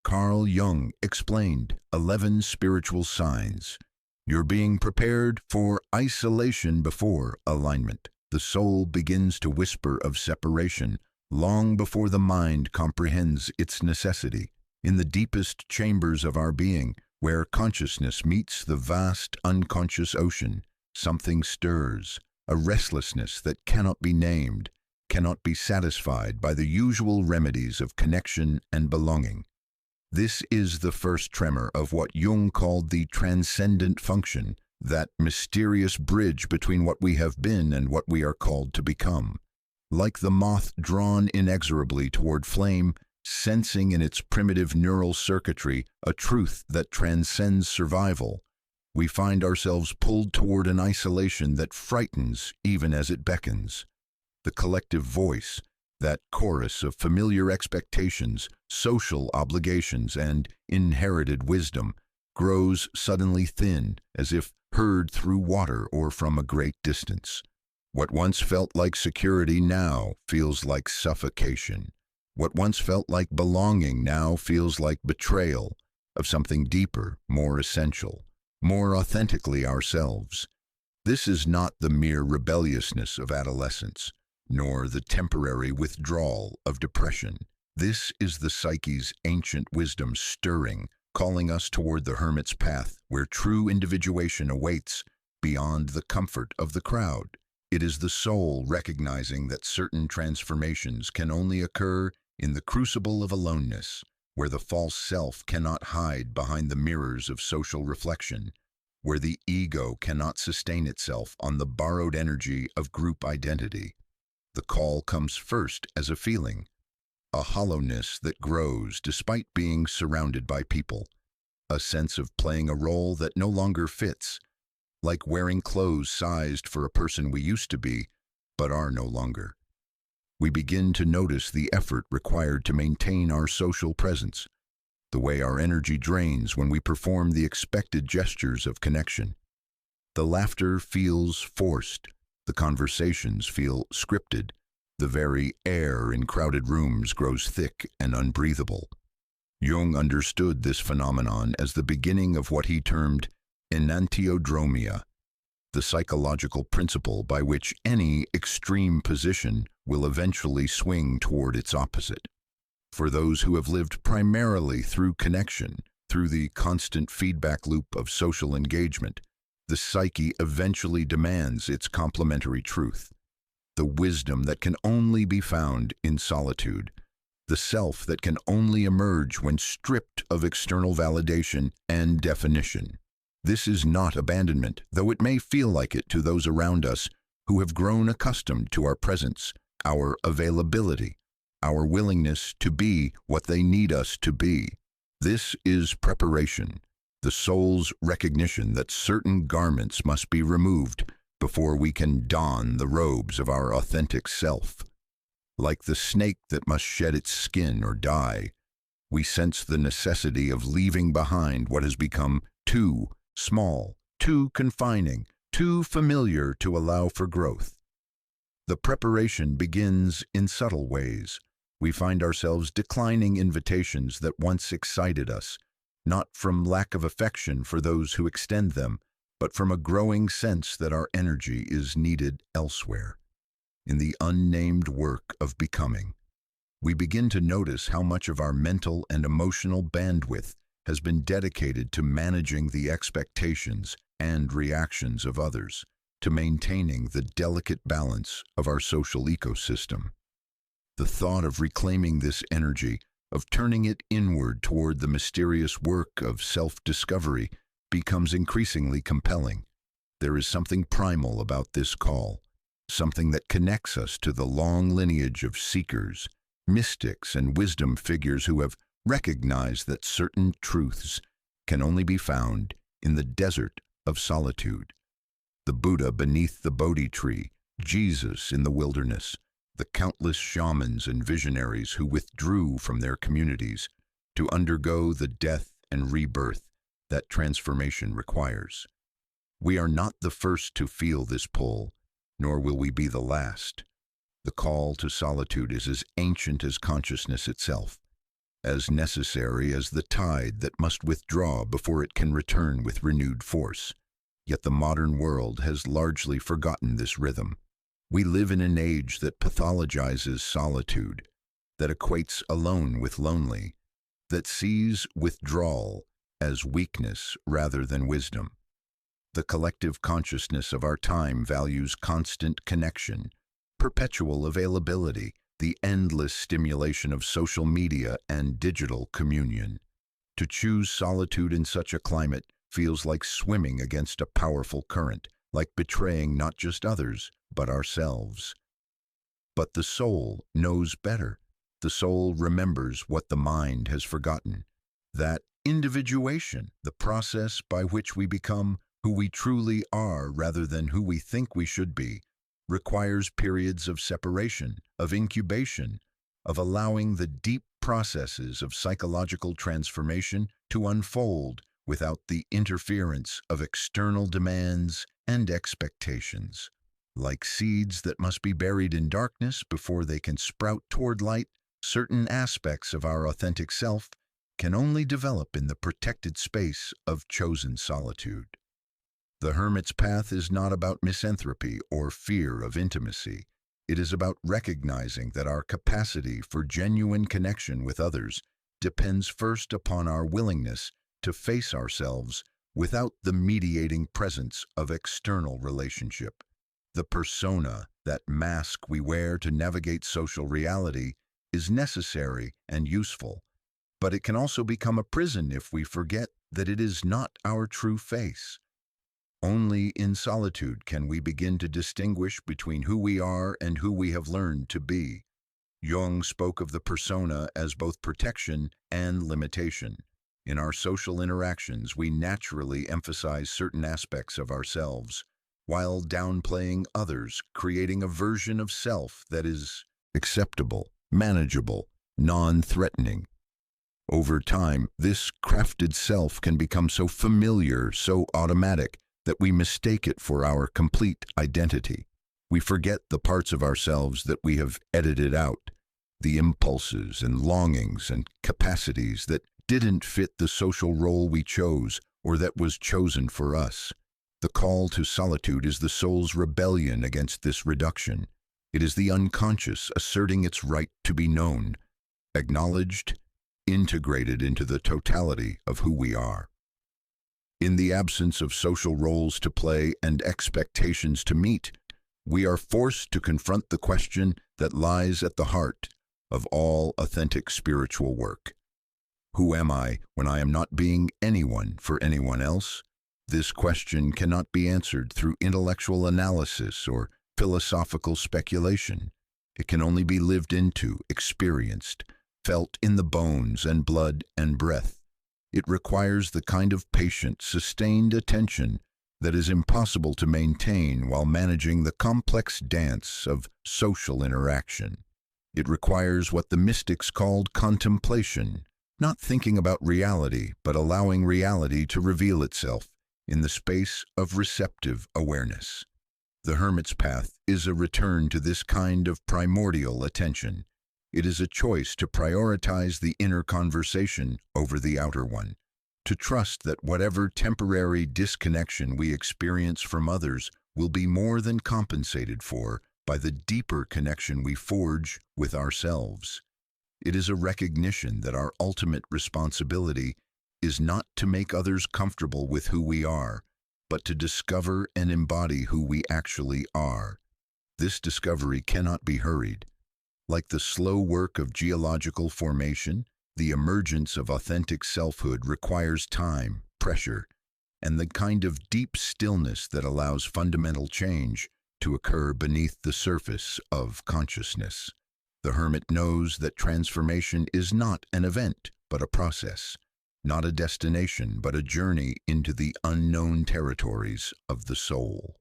Carl Jung explained 11 spiritual signs. You're being prepared for isolation before alignment. The soul begins to whisper of separation long before the mind comprehends its necessity. In the deepest chambers of our being, where consciousness meets the vast unconscious ocean, something stirs, a restlessness that cannot be named, cannot be satisfied by the usual remedies of connection and belonging. This is the first tremor of what Jung called the transcendent function, that mysterious bridge between what we have been and what we are called to become. Like the moth drawn inexorably toward flame, sensing in its primitive neural circuitry a truth that transcends survival, we find ourselves pulled toward an isolation that frightens even as it beckons. The collective voice, that chorus of familiar expectations, social obligations, and inherited wisdom, grows suddenly thin, as if heard through water or from a great distance. What once felt like security now feels like suffocation. What once felt like belonging now feels like betrayal of something deeper, more essential, more authentically ourselves. This is not the mere rebelliousness of adolescence, nor the temporary withdrawal of depression. This is the psyche's ancient wisdom stirring, calling us toward the hermit's path, where true individuation awaits beyond the comfort of the crowd. It is the soul recognizing that certain transformations can only occur in the crucible of aloneness, where the false self cannot hide behind the mirrors of social reflection, where the ego cannot sustain itself on the borrowed energy of group identity. The call comes first as a feeling, a hollowness that grows despite being surrounded by people, a sense of playing a role that no longer fits, like wearing clothes sized for a person we used to be, but are no longer. We begin to notice the effort required to maintain our social presence, the way our energy drains when we perform the expected gestures of connection. The laughter feels forced, the conversations feel scripted, the very air in crowded rooms grows thick and unbreathable. Jung understood this phenomenon as the beginning of what he termed Enantiodromia, the psychological principle by which any extreme position will eventually swing toward its opposite. For those who have lived primarily through connection, through the constant feedback loop of social engagement, the psyche eventually demands its complementary truth, the wisdom that can only be found in solitude, the self that can only emerge when stripped of external validation and definition. This is not abandonment, though it may feel like it to those around us who have grown accustomed to our presence, our availability, our willingness to be what they need us to be. This is preparation, the soul's recognition that certain garments must be removed before we can don the robes of our authentic self. Like the snake that must shed its skin or die, we sense the necessity of leaving behind what has become too small, too confining, too familiar to allow for growth. The preparation begins in subtle ways. We find ourselves declining invitations that once excited us, not from lack of affection for those who extend them, but from a growing sense that our energy is needed elsewhere. In the unnamed work of becoming, we begin to notice how much of our mental and emotional bandwidth has been dedicated to managing the expectations and reactions of others, to maintaining the delicate balance of our social ecosystem. The thought of reclaiming this energy, of turning it inward toward the mysterious work of self-discovery, becomes increasingly compelling. There is something primal about this call, something that connects us to the long lineage of seekers, mystics, and wisdom figures who have recognized that certain truths can only be found in the desert of solitude. The Buddha beneath the Bodhi tree, Jesus in the wilderness, the countless shamans and visionaries who withdrew from their communities to undergo the death and rebirth that transformation requires. We are not the first to feel this pull, nor will we be the last. The call to solitude is as ancient as consciousness itself. as necessary as the tide that must withdraw before it can return with renewed force. Yet the modern world has largely forgotten this rhythm. We live in an age that pathologizes solitude, that equates alone with lonely, that sees withdrawal as weakness rather than wisdom. The collective consciousness of our time values constant connection, perpetual availability, the endless stimulation of social media and digital communion. To choose solitude in such a climate feels like swimming against a powerful current, like betraying not just others, but ourselves. But the soul knows better. The soul remembers what the mind has forgotten. That individuation, the process by which we become who we truly are rather than who we think we should be, requires periods of separation, of incubation, of allowing the deep processes of psychological transformation to unfold without the interference of external demands and expectations. Like seeds that must be buried in darkness before they can sprout toward light, certain aspects of our authentic self can only develop in the protected space of chosen solitude. The hermit's path is not about misanthropy or fear of intimacy. It is about recognizing that our capacity for genuine connection with others depends first upon our willingness to face ourselves without the mediating presence of external relationship. The persona, that mask we wear to navigate social reality, is necessary and useful, but it can also become a prison if we forget that it is not our true face. Only in solitude can we begin to distinguish between who we are and who we have learned to be. Jung spoke of the persona as both protection and limitation. In our social interactions, we naturally emphasize certain aspects of ourselves, while downplaying others, creating a version of self that is acceptable, manageable, non-threatening. Over time, this crafted self can become so familiar, so automatic, that we mistake it for our complete identity. We forget the parts of ourselves that we have edited out, the impulses and longings and capacities that didn't fit the social role we chose or that was chosen for us. The call to solitude is the soul's rebellion against this reduction. It is the unconscious asserting its right to be known, acknowledged, integrated into the totality of who we are. In the absence of social roles to play and expectations to meet, we are forced to confront the question that lies at the heart of all authentic spiritual work. Who am I when I am not being anyone for anyone else? This question cannot be answered through intellectual analysis or philosophical speculation. It can only be lived into, experienced, felt in the bones and blood and breath. It requires the kind of patient, sustained attention that is impossible to maintain while managing the complex dance of social interaction. It requires what the mystics called contemplation, not thinking about reality, but allowing reality to reveal itself in the space of receptive awareness. The hermit's path is a return to this kind of primordial attention. It is a choice to prioritize the inner conversation over the outer one, to trust that whatever temporary disconnection we experience from others will be more than compensated for by the deeper connection we forge with ourselves. It is a recognition that our ultimate responsibility is not to make others comfortable with who we are, but to discover and embody who we actually are. This discovery cannot be hurried. Like the slow work of geological formation, the emergence of authentic selfhood requires time, pressure, and the kind of deep stillness that allows fundamental change to occur beneath the surface of consciousness. The hermit knows that transformation is not an event, but a process, not a destination, but a journey into the unknown territories of the soul.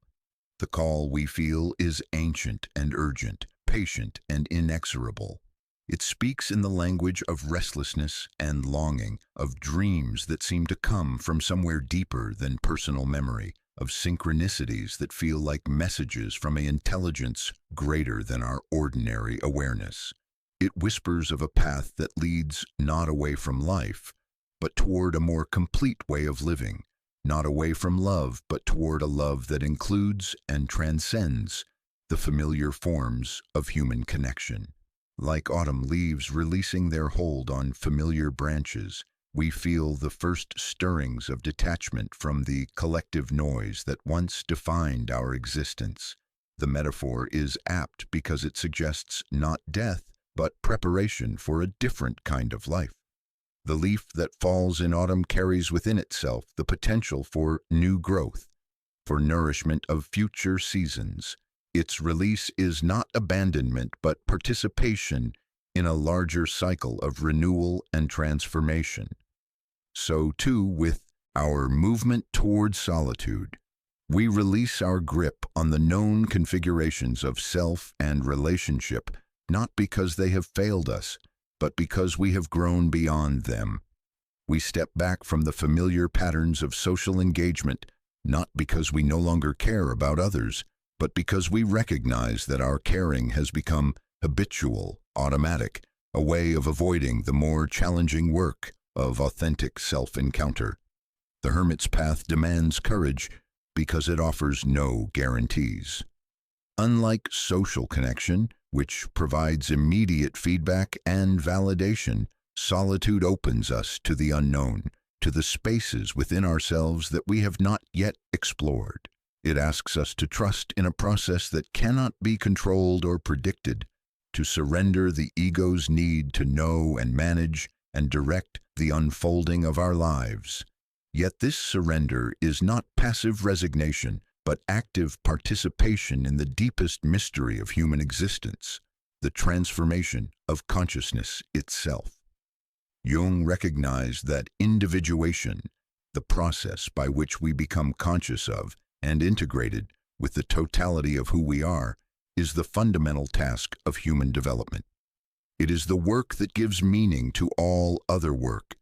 The call we feel is ancient and urgent, patient and inexorable. It speaks in the language of restlessness and longing, of dreams that seem to come from somewhere deeper than personal memory, of synchronicities that feel like messages from an intelligence greater than our ordinary awareness. It whispers of a path that leads not away from life, but toward a more complete way of living, not away from love, but toward a love that includes and transcends the familiar forms of human connection. Like autumn leaves releasing their hold on familiar branches, we feel the first stirrings of detachment from the collective noise that once defined our existence. The metaphor is apt because it suggests not death, but preparation for a different kind of life. The leaf that falls in autumn carries within itself the potential for new growth, for nourishment of future seasons. Its release is not abandonment, but participation in a larger cycle of renewal and transformation. So too with our movement toward solitude. We release our grip on the known configurations of self and relationship, not because they have failed us, but because we have grown beyond them. We step back from the familiar patterns of social engagement, not because we no longer care about others, but because we recognize that our caring has become habitual, automatic, a way of avoiding the more challenging work of authentic self-encounter. The hermit's path demands courage because it offers no guarantees. Unlike social connection, which provides immediate feedback and validation, solitude opens us to the unknown, to the spaces within ourselves that we have not yet explored. It asks us to trust in a process that cannot be controlled or predicted, to surrender the ego's need to know and manage and direct the unfolding of our lives. Yet this surrender is not passive resignation, but active participation in the deepest mystery of human existence, the transformation of consciousness itself. Jung recognized that individuation, the process by which we become conscious of and integrated with the totality of who we are, is the fundamental task of human development. It is the work that gives meaning to all other work,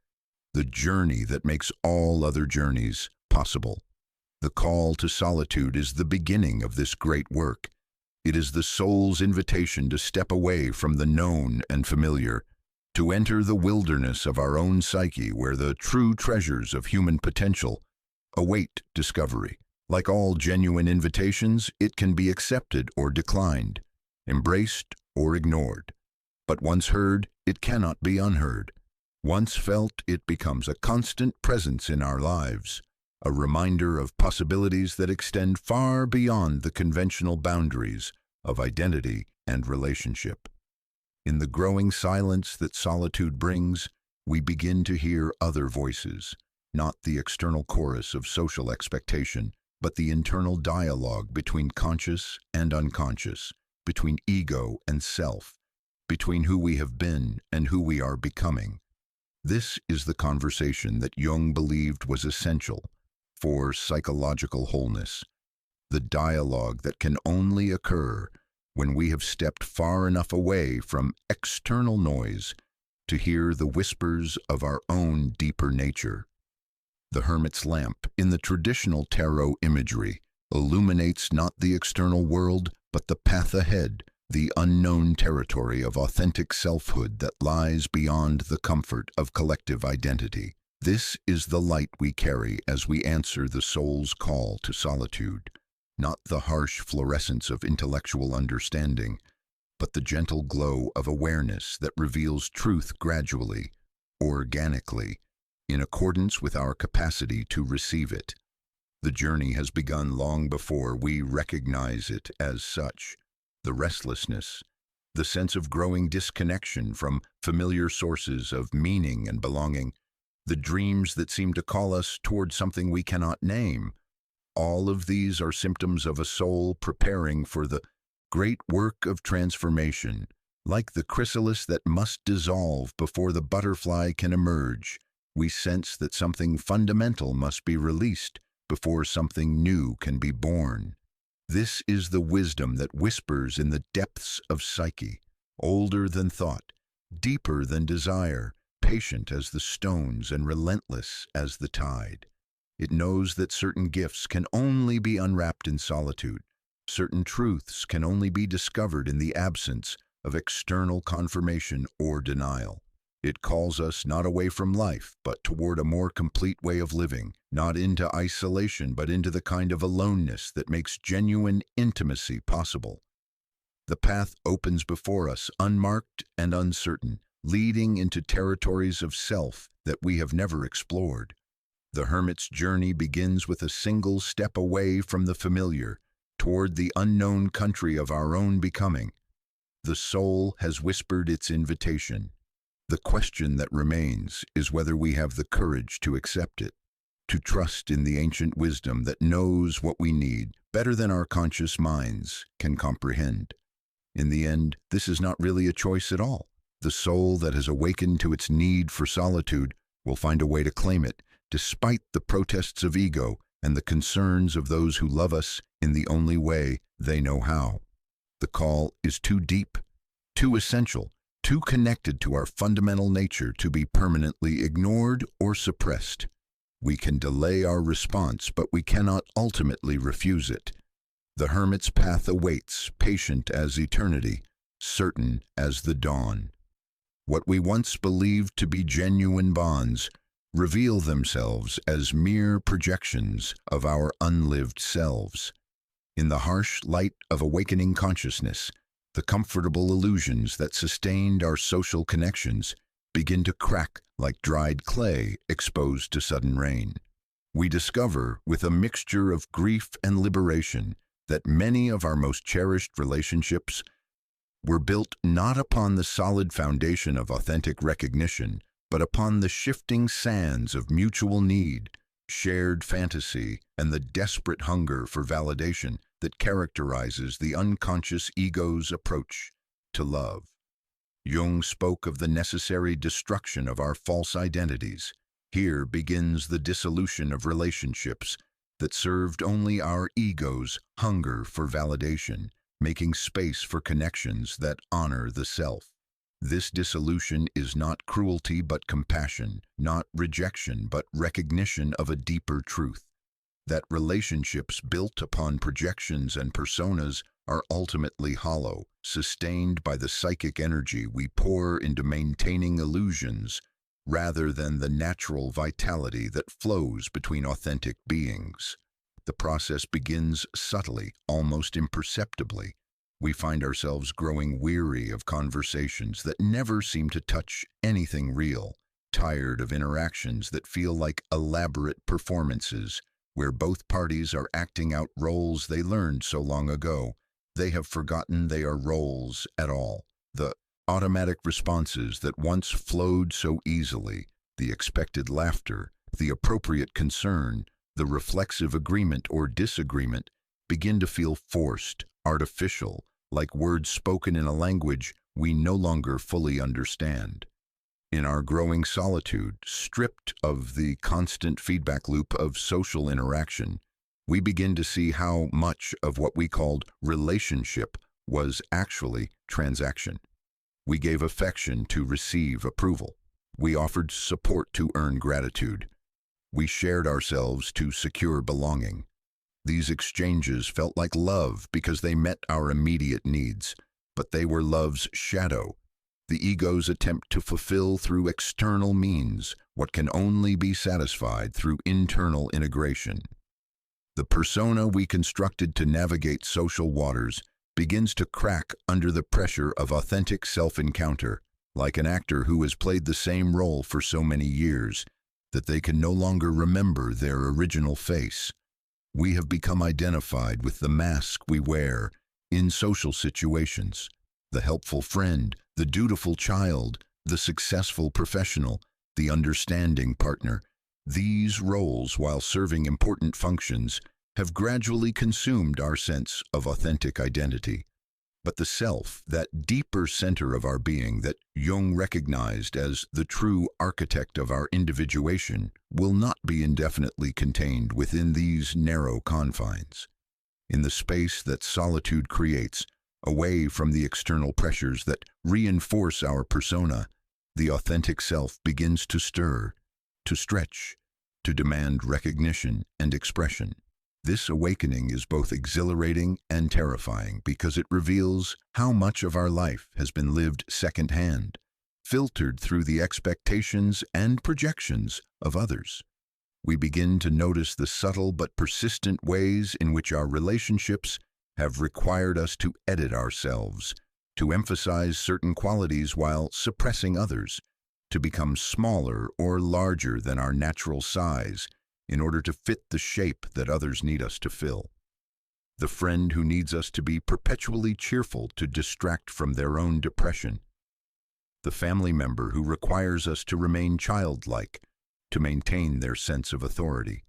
the journey that makes all other journeys possible. The call to solitude is the beginning of this great work. It is the soul's invitation to step away from the known and familiar, to enter the wilderness of our own psyche where the true treasures of human potential await discovery. Like all genuine invitations, it can be accepted or declined, embraced or ignored. But once heard, it cannot be unheard. Once felt, it becomes a constant presence in our lives, a reminder of possibilities that extend far beyond the conventional boundaries of identity and relationship. In the growing silence that solitude brings, we begin to hear other voices, not the external chorus of social expectation, but the internal dialogue between conscious and unconscious, between ego and self, between who we have been and who we are becoming. This is the conversation that Jung believed was essential for psychological wholeness, the dialogue that can only occur when we have stepped far enough away from external noise to hear the whispers of our own deeper nature. The hermit's lamp, in the traditional tarot imagery, illuminates not the external world, but the path ahead, the unknown territory of authentic selfhood that lies beyond the comfort of collective identity. This is the light we carry as we answer the soul's call to solitude, not the harsh fluorescence of intellectual understanding, but the gentle glow of awareness that reveals truth gradually, organically, in accordance with our capacity to receive it. The journey has begun long before we recognize it as such. The restlessness, the sense of growing disconnection from familiar sources of meaning and belonging, the dreams that seem to call us toward something we cannot name, all of these are symptoms of a soul preparing for the great work of transformation. Like the chrysalis that must dissolve before the butterfly can emerge, we sense that something fundamental must be released before something new can be born. This is the wisdom that whispers in the depths of psyche, older than thought, deeper than desire, patient as the stones and relentless as the tide. It knows that certain gifts can only be unwrapped in solitude, certain truths can only be discovered in the absence of external confirmation or denial. It calls us not away from life, but toward a more complete way of living, not into isolation, but into the kind of aloneness that makes genuine intimacy possible. The path opens before us, unmarked and uncertain, leading into territories of self that we have never explored. The hermit's journey begins with a single step away from the familiar, toward the unknown country of our own becoming. The soul has whispered its invitation. The question that remains is whether we have the courage to accept it, to trust in the ancient wisdom that knows what we need better than our conscious minds can comprehend. In the end, this is not really a choice at all. The soul that has awakened to its need for solitude will find a way to claim it, despite the protests of ego and the concerns of those who love us in the only way they know how. The call is too deep, too essential, too connected to our fundamental nature to be permanently ignored or suppressed. We can delay our response, but we cannot ultimately refuse it. The hermit's path awaits, patient as eternity, certain as the dawn. What we once believed to be genuine bonds reveal themselves as mere projections of our unlived selves. In the harsh light of awakening consciousness, the comfortable illusions that sustained our social connections begin to crack like dried clay exposed to sudden rain. We discover, with a mixture of grief and liberation, that many of our most cherished relationships were built not upon the solid foundation of authentic recognition, but upon the shifting sands of mutual need, shared fantasy, and the desperate hunger for validation that characterizes the unconscious ego's approach to love. Jung spoke of the necessary destruction of our false identities. Here begins the dissolution of relationships that served only our ego's hunger for validation, making space for connections that honor the self. This dissolution is not cruelty but compassion, not rejection but recognition of a deeper truth, that relationships built upon projections and personas are ultimately hollow, sustained by the psychic energy we pour into maintaining illusions rather than the natural vitality that flows between authentic beings. The process begins subtly, almost imperceptibly. We find ourselves growing weary of conversations that never seem to touch anything real, tired of interactions that feel like elaborate performances, where both parties are acting out roles they learned so long ago. They have forgotten they are roles at all. The automatic responses that once flowed so easily, the expected laughter, the appropriate concern, the reflexive agreement or disagreement, begin to feel forced, artificial, like words spoken in a language we no longer fully understand. In our growing solitude, stripped of the constant feedback loop of social interaction, we begin to see how much of what we called relationship was actually transaction. We gave affection to receive approval. We offered support to earn gratitude. We shared ourselves to secure belonging. These exchanges felt like love because they met our immediate needs, but they were love's shadow, the ego's attempt to fulfill through external means what can only be satisfied through internal integration. The persona we constructed to navigate social waters begins to crack under the pressure of authentic self-encounter, like an actor who has played the same role for so many years that they can no longer remember their original face. We have become identified with the mask we wear in social situations: the helpful friend, the dutiful child, the successful professional, the understanding partner. These roles, while serving important functions, have gradually consumed our sense of authentic identity. But the self, that deeper center of our being that Jung recognized as the true architect of our individuation, will not be indefinitely contained within these narrow confines. In the space that solitude creates, away from the external pressures that reinforce our persona, the authentic self begins to stir, to stretch, to demand recognition and expression. This awakening is both exhilarating and terrifying because it reveals how much of our life has been lived secondhand, filtered through the expectations and projections of others. We begin to notice the subtle but persistent ways in which our relationships have required us to edit ourselves, to emphasize certain qualities while suppressing others, to become smaller or larger than our natural size in order to fit the shape that others need us to fill. The friend who needs us to be perpetually cheerful to distract from their own depression. The family member who requires us to remain childlike to maintain their sense of authority.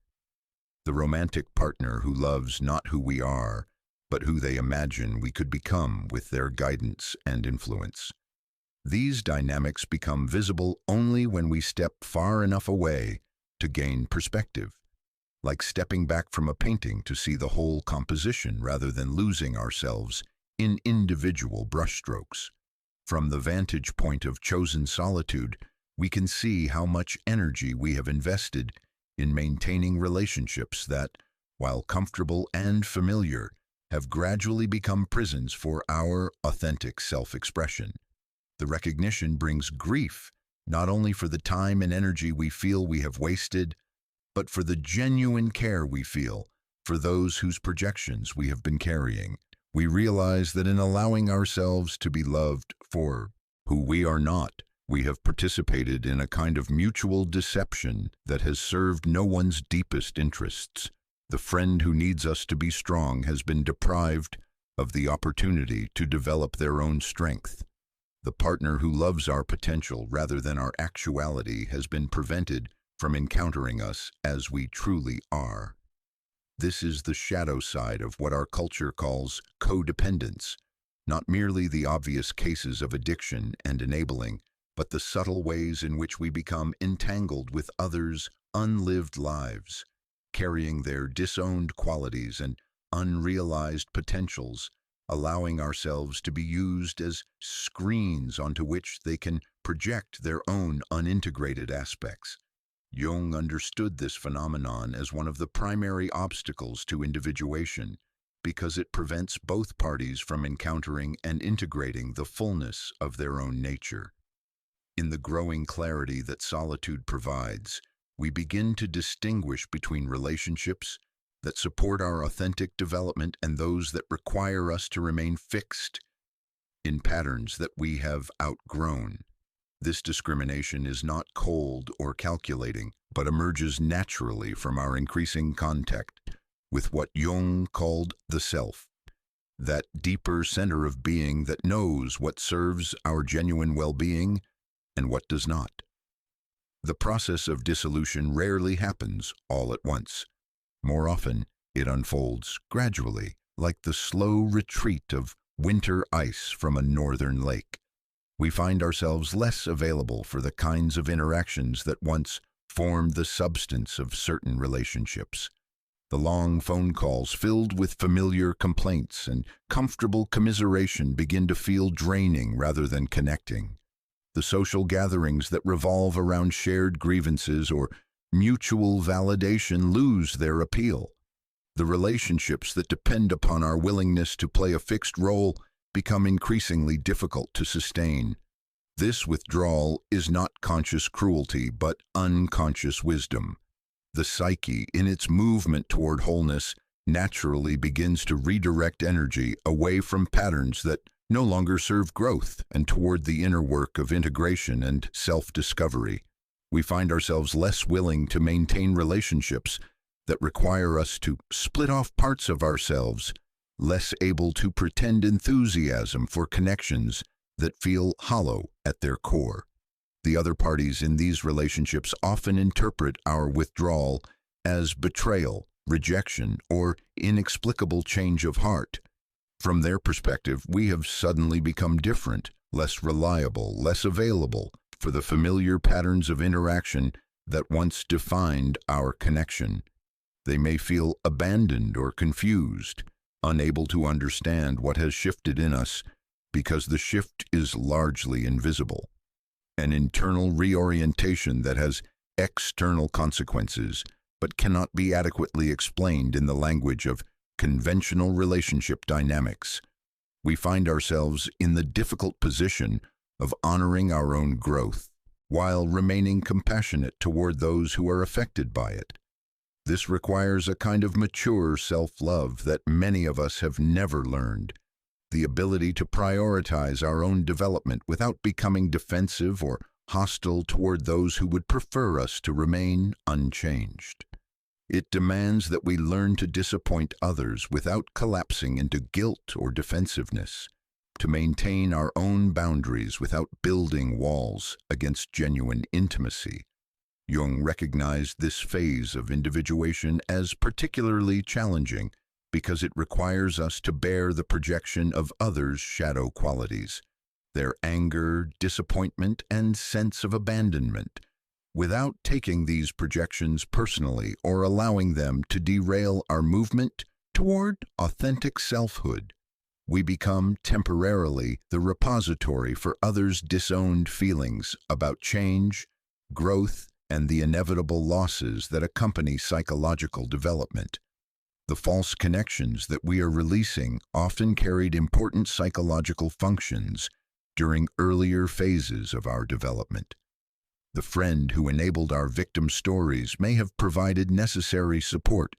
The romantic partner who loves not who we are, but who they imagine we could become with their guidance and influence. These dynamics become visible only when we step far enough away to gain perspective, like stepping back from a painting to see the whole composition rather than losing ourselves in individual brushstrokes. From the vantage point of chosen solitude, we can see how much energy we have invested in maintaining relationships that, while comfortable and familiar, have gradually become prisons for our authentic self-expression. The recognition brings grief, not only for the time and energy we feel we have wasted, but for the genuine care we feel for those whose projections we have been carrying. We realize that in allowing ourselves to be loved for who we are not, we have participated in a kind of mutual deception that has served no one's deepest interests. The friend who needs us to be strong has been deprived of the opportunity to develop their own strength. The partner who loves our potential rather than our actuality has been prevented from encountering us as we truly are. This is the shadow side of what our culture calls codependence, not merely the obvious cases of addiction and enabling, but the subtle ways in which we become entangled with others' unlived lives, carrying their disowned qualities and unrealized potentials, allowing ourselves to be used as screens onto which they can project their own unintegrated aspects. Jung understood this phenomenon as one of the primary obstacles to individuation because it prevents both parties from encountering and integrating the fullness of their own nature. In the growing clarity that solitude provides, we begin to distinguish between relationships that support our authentic development and those that require us to remain fixed in patterns that we have outgrown. This discrimination is not cold or calculating, but emerges naturally from our increasing contact with what Jung called the self, that deeper center of being that knows what serves our genuine well-being and what does not. The process of dissolution rarely happens all at once. More often, it unfolds gradually, like the slow retreat of winter ice from a northern lake. We find ourselves less available for the kinds of interactions that once formed the substance of certain relationships. The long phone calls filled with familiar complaints and comfortable commiseration begin to feel draining rather than connecting. The social gatherings that revolve around shared grievances or mutual validation lose their appeal. The relationships that depend upon our willingness to play a fixed role become increasingly difficult to sustain. This withdrawal is not conscious cruelty, but unconscious wisdom. The psyche, in its movement toward wholeness, naturally begins to redirect energy away from patterns that no longer serve growth and toward the inner work of integration and self-discovery. We find ourselves less willing to maintain relationships that require us to split off parts of ourselves, less able to pretend enthusiasm for connections that feel hollow at their core. The other parties in these relationships often interpret our withdrawal as betrayal, rejection, or inexplicable change of heart. From their perspective, we have suddenly become different, less reliable, less available for the familiar patterns of interaction that once defined our connection. They may feel abandoned or confused, unable to understand what has shifted in us because the shift is largely invisible. An internal reorientation that has external consequences but cannot be adequately explained in the language of conventional relationship dynamics. We find ourselves in the difficult position of honoring our own growth while remaining compassionate toward those who are affected by it. This requires a kind of mature self-love that many of us have never learned, the ability to prioritize our own development without becoming defensive or hostile toward those who would prefer us to remain unchanged. It demands that we learn to disappoint others without collapsing into guilt or defensiveness, to maintain our own boundaries without building walls against genuine intimacy. Jung recognized this phase of individuation as particularly challenging because it requires us to bear the projection of others' shadow qualities, their anger, disappointment, and sense of abandonment, without taking these projections personally or allowing them to derail our movement toward authentic selfhood. We become temporarily the repository for others' disowned feelings about change, growth, and the inevitable losses that accompany psychological development. The false connections that we are releasing often carried important psychological functions during earlier phases of our development. The friend who enabled our victim stories may have provided necessary support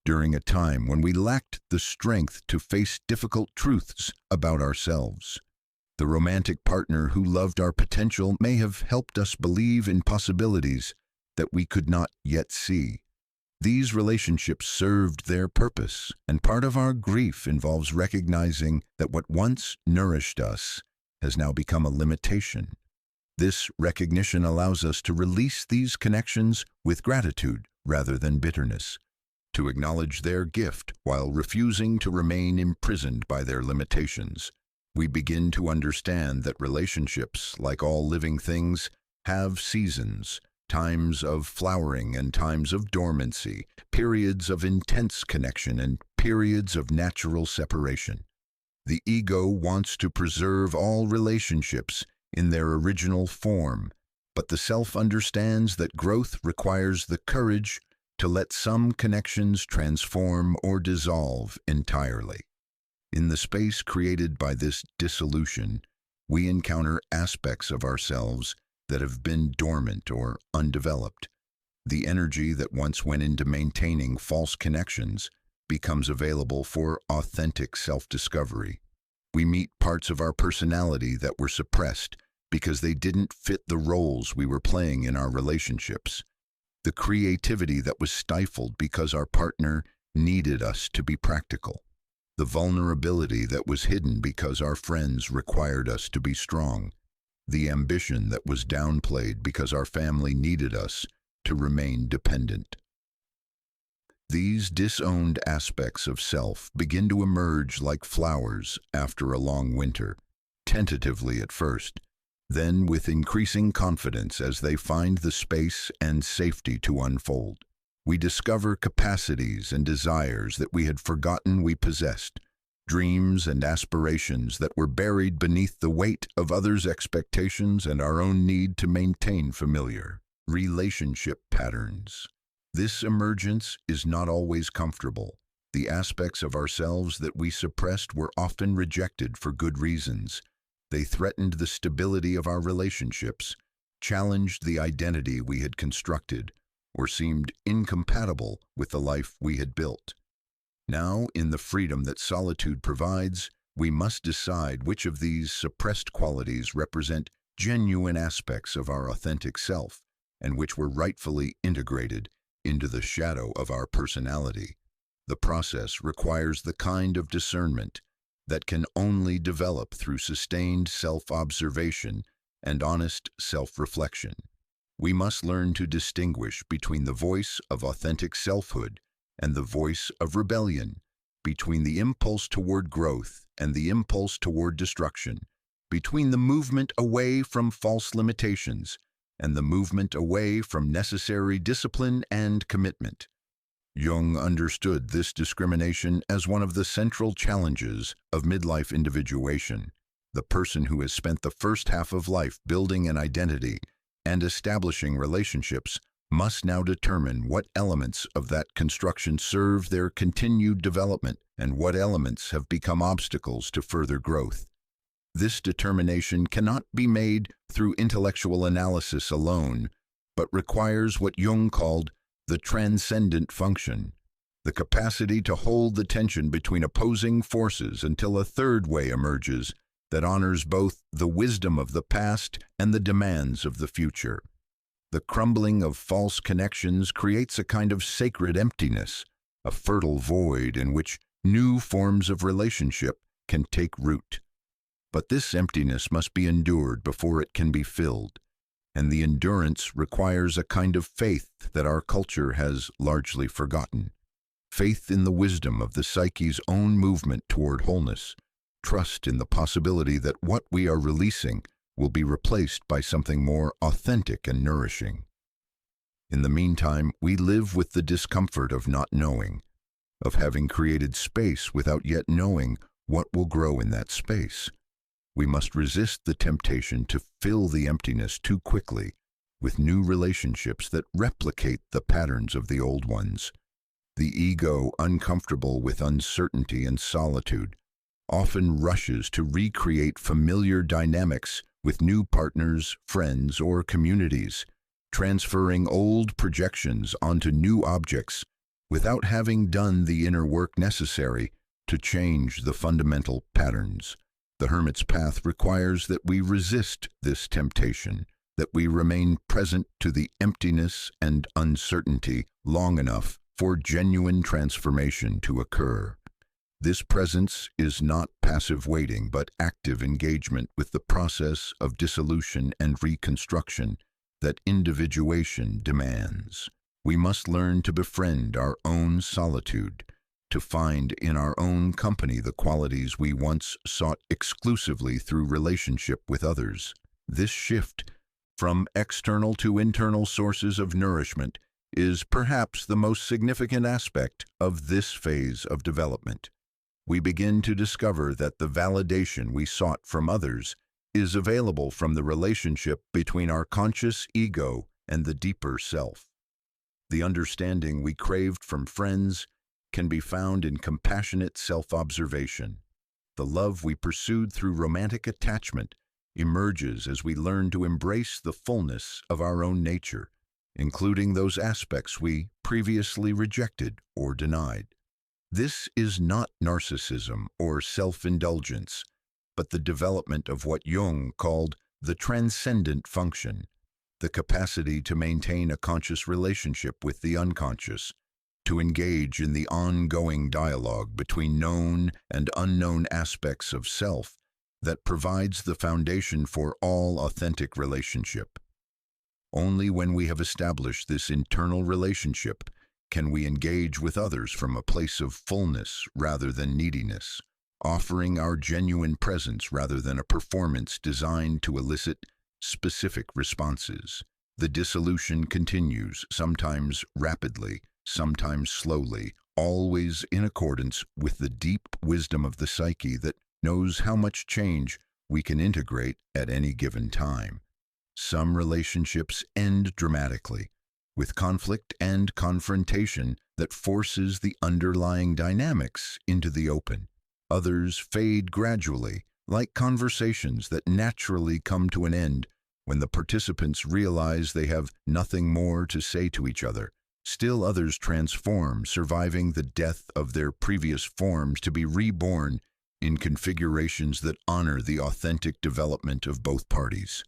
during a time when we lacked the strength to face difficult truths about ourselves. The romantic partner who loved our potential may have helped us believe in possibilities that we could not yet see. These relationships served their purpose, and part of our grief involves recognizing that what once nourished us has now become a limitation. This recognition allows us to release these connections with gratitude rather than bitterness, to acknowledge their gift while refusing to remain imprisoned by their limitations. We begin to understand that relationships, like all living things, have seasons, times of flowering and times of dormancy, periods of intense connection and periods of natural separation. The ego wants to preserve all relationships in their original form, but the self understands that growth requires the courage to let some connections transform or dissolve entirely. In the space created by this dissolution, we encounter aspects of ourselves that have been dormant or undeveloped. The energy that once went into maintaining false connections becomes available for authentic self-discovery. We meet parts of our personality that were suppressed because they didn't fit the roles we were playing in our relationships. The creativity that was stifled because our partner needed us to be practical. The vulnerability that was hidden because our friends required us to be strong. The ambition that was downplayed because our family needed us to remain dependent. These disowned aspects of self begin to emerge like flowers after a long winter, tentatively at first, then with increasing confidence as they find the space and safety to unfold. We discover capacities and desires that we had forgotten we possessed, dreams and aspirations that were buried beneath the weight of others' expectations and our own need to maintain familiar relationship patterns. This emergence is not always comfortable. The aspects of ourselves that we suppressed were often rejected for good reasons. They threatened the stability of our relationships, challenged the identity we had constructed, or seemed incompatible with the life we had built. Now, in the freedom that solitude provides, we must decide which of these suppressed qualities represent genuine aspects of our authentic self, and which were rightfully integrated into the shadow of our personality. The process requires the kind of discernment that can only develop through sustained self-observation and honest self-reflection. We must learn to distinguish between the voice of authentic selfhood and the voice of rebellion, between the impulse toward growth and the impulse toward destruction, between the movement away from false limitations and the movement away from necessary discipline and commitment. Jung understood this discrimination as one of the central challenges of midlife individuation. The person who has spent the first half of life building an identity and establishing relationships must now determine what elements of that construction serve their continued development and what elements have become obstacles to further growth. This determination cannot be made through intellectual analysis alone, but requires what Jung called the transcendent function, the capacity to hold the tension between opposing forces until a third way emerges that honors both the wisdom of the past and the demands of the future. The crumbling of false connections creates a kind of sacred emptiness, a fertile void in which new forms of relationship can take root. But this emptiness must be endured before it can be filled, and the endurance requires a kind of faith that our culture has largely forgotten. Faith in the wisdom of the psyche's own movement toward wholeness, trust in the possibility that what we are releasing will be replaced by something more authentic and nourishing. In the meantime, we live with the discomfort of not knowing, of having created space without yet knowing what will grow in that space. We must resist the temptation to fill the emptiness too quickly with new relationships that replicate the patterns of the old ones. The ego, uncomfortable with uncertainty and solitude, often rushes to recreate familiar dynamics with new partners, friends, or communities, transferring old projections onto new objects without having done the inner work necessary to change the fundamental patterns. The hermit's path requires that we resist this temptation, that we remain present to the emptiness and uncertainty long enough for genuine transformation to occur. This presence is not passive waiting, but active engagement with the process of dissolution and reconstruction that individuation demands. We must learn to befriend our own solitude, to find in our own company the qualities we once sought exclusively through relationship with others. This shift from external to internal sources of nourishment is perhaps the most significant aspect of this phase of development. We begin to discover that the validation we sought from others is available from the relationship between our conscious ego and the deeper self. The understanding we craved from friends can be found in compassionate self-observation. The love we pursued through romantic attachment emerges as we learn to embrace the fullness of our own nature, including those aspects we previously rejected or denied. This is not narcissism or self-indulgence, but the development of what Jung called the transcendent function, the capacity to maintain a conscious relationship with the unconscious, to engage in the ongoing dialogue between known and unknown aspects of self that provides the foundation for all authentic relationship. Only when we have established this internal relationship can we engage with others from a place of fullness rather than neediness, offering our genuine presence rather than a performance designed to elicit specific responses. The dissolution continues, sometimes rapidly, sometimes slowly, always in accordance with the deep wisdom of the psyche that knows how much change we can integrate at any given time. Some relationships end dramatically, with conflict and confrontation that forces the underlying dynamics into the open. Others fade gradually, like conversations that naturally come to an end when the participants realize they have nothing more to say to each other. Still others transform, surviving the death of their previous forms to be reborn in configurations that honor the authentic development of both parties.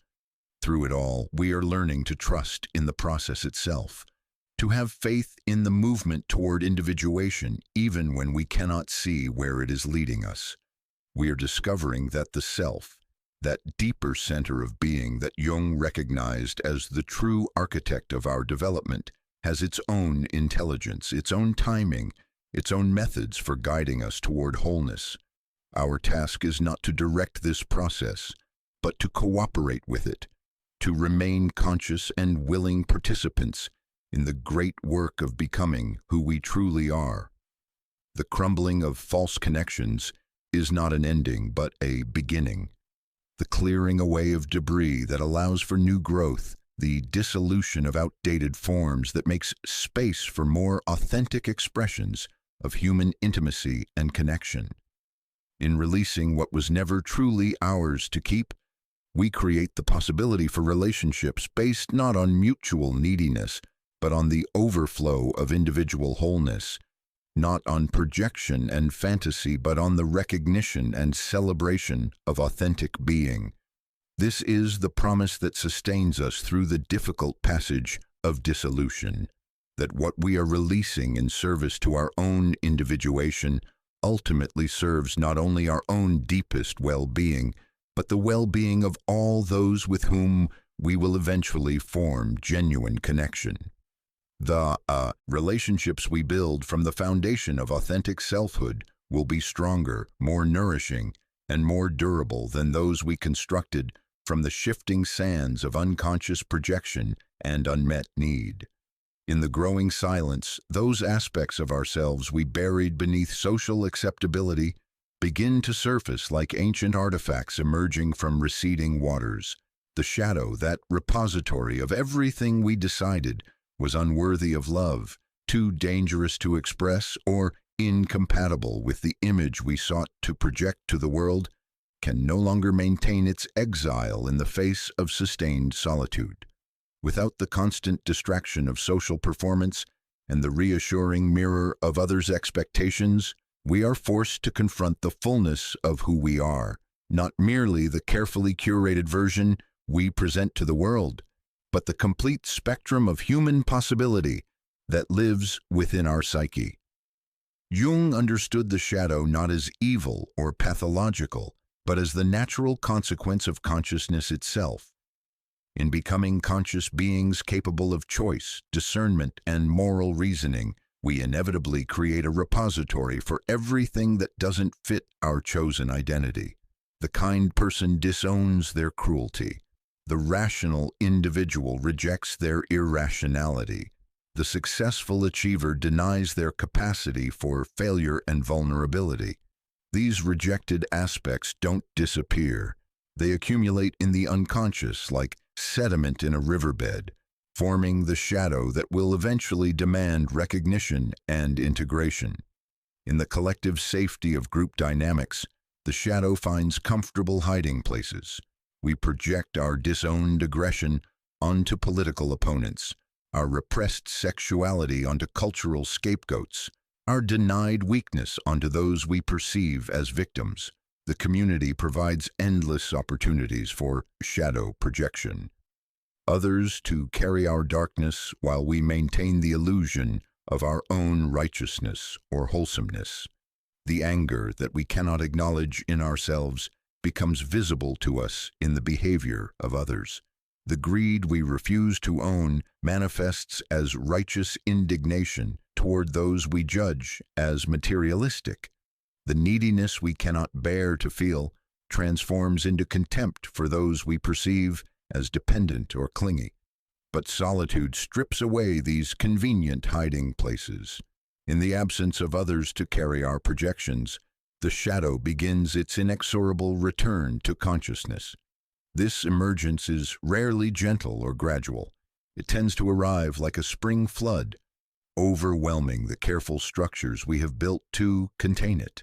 Through it all, we are learning to trust in the process itself, to have faith in the movement toward individuation even when we cannot see where it is leading us. We are discovering that the self, that deeper center of being that Jung recognized as the true architect of our development, has its own intelligence, its own timing, its own methods for guiding us toward wholeness. Our task is not to direct this process, but to cooperate with it, to remain conscious and willing participants in the great work of becoming who we truly are. The crumbling of false connections is not an ending, but a beginning, the clearing away of debris that allows for new growth, the dissolution of outdated forms that makes space for more authentic expressions of human intimacy and connection. In releasing what was never truly ours to keep, we create the possibility for relationships based not on mutual neediness, but on the overflow of individual wholeness, not on projection and fantasy, but on the recognition and celebration of authentic being. This is the promise that sustains us through the difficult passage of dissolution, that what we are releasing in service to our own individuation ultimately serves not only our own deepest well-being, but the well-being of all those with whom we will eventually form genuine connection. The relationships we build from the foundation of authentic selfhood will be stronger, more nourishing, and more durable than those we constructed from the shifting sands of unconscious projection and unmet need. In the growing silence, those aspects of ourselves we buried beneath social acceptability begin to surface like ancient artifacts emerging from receding waters. The shadow, that repository of everything we decided was unworthy of love, too dangerous to express, or incompatible with the image we sought to project to the world, can no longer maintain its exile in the face of sustained solitude. Without the constant distraction of social performance and the reassuring mirror of others' expectations, we are forced to confront the fullness of who we are, not merely the carefully curated version we present to the world, but the complete spectrum of human possibility that lives within our psyche. Jung understood the shadow not as evil or pathological, but as the natural consequence of consciousness itself. In becoming conscious beings capable of choice, discernment, and moral reasoning, we inevitably create a repository for everything that doesn't fit our chosen identity. The kind person disowns their cruelty. The rational individual rejects their irrationality. The successful achiever denies their capacity for failure and vulnerability. These rejected aspects don't disappear. They accumulate in the unconscious like sediment in a riverbed, forming the shadow that will eventually demand recognition and integration. In the collective safety of group dynamics, the shadow finds comfortable hiding places. We project our disowned aggression onto political opponents, our repressed sexuality onto cultural scapegoats, our denied weakness onto those we perceive as victims. The community provides endless opportunities for shadow projection. Others to carry our darkness while we maintain the illusion of our own righteousness or wholesomeness. The anger that we cannot acknowledge in ourselves becomes visible to us in the behavior of others. The greed we refuse to own manifests as righteous indignation toward those we judge as materialistic. The neediness we cannot bear to feel transforms into contempt for those we perceive as dependent or clingy. But solitude strips away these convenient hiding places. In the absence of others to carry our projections, the shadow begins its inexorable return to consciousness. This emergence is rarely gentle or gradual. It tends to arrive like a spring flood, overwhelming the careful structures we have built to contain it.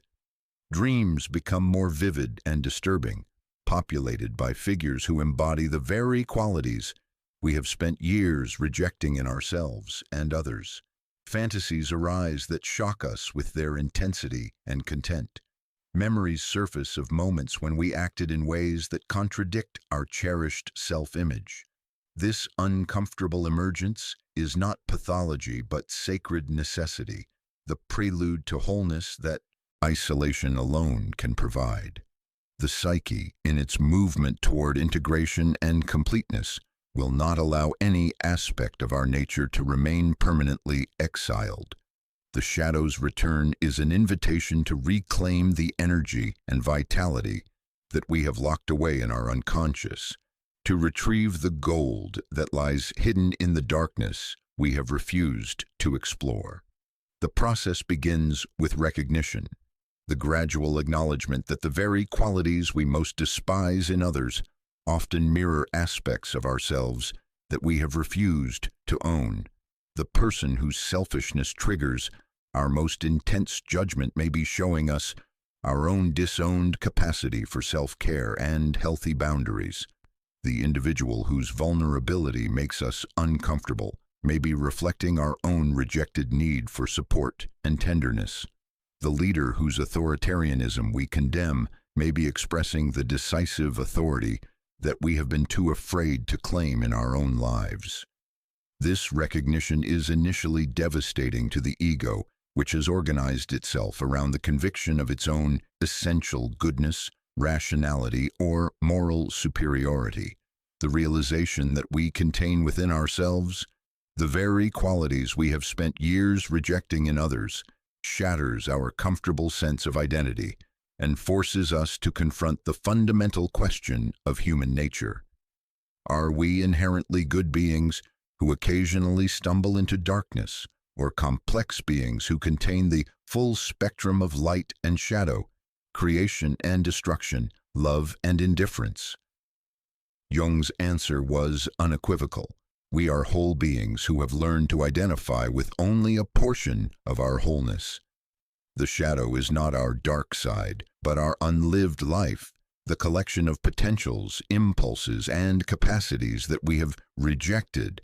Dreams become more vivid and disturbing, populated by figures who embody the very qualities we have spent years rejecting in ourselves and others. Fantasies arise that shock us with their intensity and content. Memories surface of moments when we acted in ways that contradict our cherished self-image. This uncomfortable emergence is not pathology but sacred necessity, the prelude to wholeness that isolation alone can provide. The psyche, in its movement toward integration and completeness, will not allow any aspect of our nature to remain permanently exiled. The shadow's return is an invitation to reclaim the energy and vitality that we have locked away in our unconscious, to retrieve the gold that lies hidden in the darkness we have refused to explore. The process begins with recognition, the gradual acknowledgement that the very qualities we most despise in others often mirror aspects of ourselves that we have refused to own. The person whose selfishness triggers our most intense judgment may be showing us our own disowned capacity for self-care and healthy boundaries. The individual whose vulnerability makes us uncomfortable may be reflecting our own rejected need for support and tenderness. The leader whose authoritarianism we condemn may be expressing the decisive authority that we have been too afraid to claim in our own lives. This recognition is initially devastating to the ego, which has organized itself around the conviction of its own essential goodness, rationality, or moral superiority. The realization that we contain within ourselves the very qualities we have spent years rejecting in others shatters our comfortable sense of identity and forces us to confront the fundamental question of human nature. Are we inherently good beings who occasionally stumble into darkness, or complex beings who contain the full spectrum of light and shadow, creation and destruction, love and indifference? Jung's answer was unequivocal. We are whole beings who have learned to identify with only a portion of our wholeness. The shadow is not our dark side, but our unlived life, the collection of potentials, impulses, and capacities that we have rejected,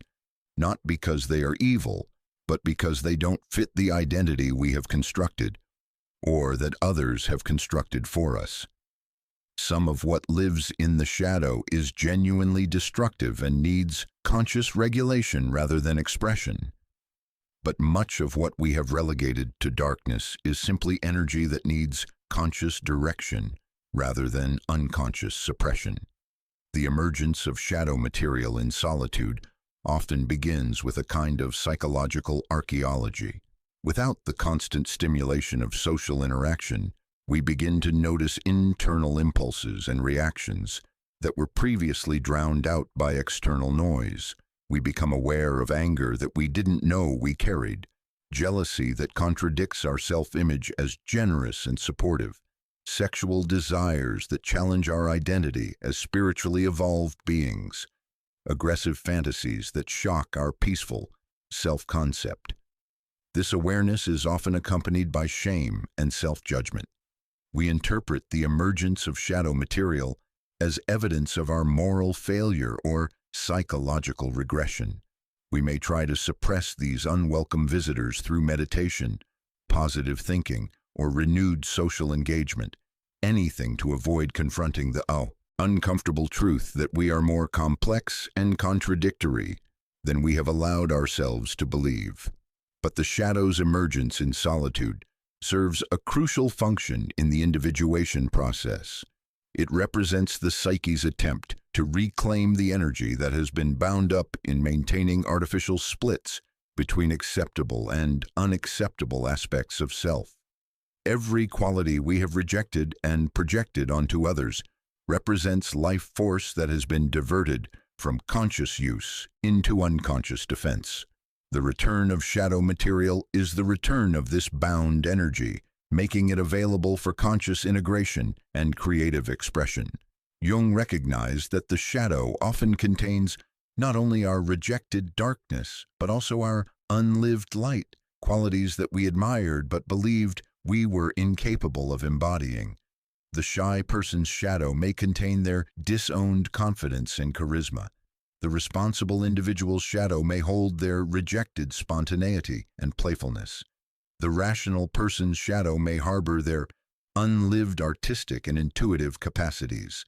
not because they are evil, but because they don't fit the identity we have constructed, or that others have constructed for us. Some of what lives in the shadow is genuinely destructive and needs conscious regulation rather than expression. But much of what we have relegated to darkness is simply energy that needs conscious direction rather than unconscious suppression. The emergence of shadow material in solitude often begins with a kind of psychological archaeology. Without the constant stimulation of social interaction, we begin to notice internal impulses and reactions that were previously drowned out by external noise. We become aware of anger that we didn't know we carried, jealousy that contradicts our self-image as generous and supportive, sexual desires that challenge our identity as spiritually evolved beings, aggressive fantasies that shock our peaceful self-concept. This awareness is often accompanied by shame and self-judgment. We interpret the emergence of shadow material as evidence of our moral failure or psychological regression. We may try to suppress these unwelcome visitors through meditation, positive thinking, or renewed social engagement, anything to avoid confronting the uncomfortable truth that we are more complex and contradictory than we have allowed ourselves to believe. But the shadow's emergence in solitude serves a crucial function in the individuation process. It represents the psyche's attempt to reclaim the energy that has been bound up in maintaining artificial splits between acceptable and unacceptable aspects of self. Every quality we have rejected and projected onto others represents life force that has been diverted from conscious use into unconscious defense. The return of shadow material is the return of this bound energy, making it available for conscious integration and creative expression. Jung recognized that the shadow often contains not only our rejected darkness, but also our unlived light, qualities that we admired but believed we were incapable of embodying. The shy person's shadow may contain their disowned confidence and charisma. The responsible individual's shadow may hold their rejected spontaneity and playfulness. The rational person's shadow may harbor their unlived artistic and intuitive capacities.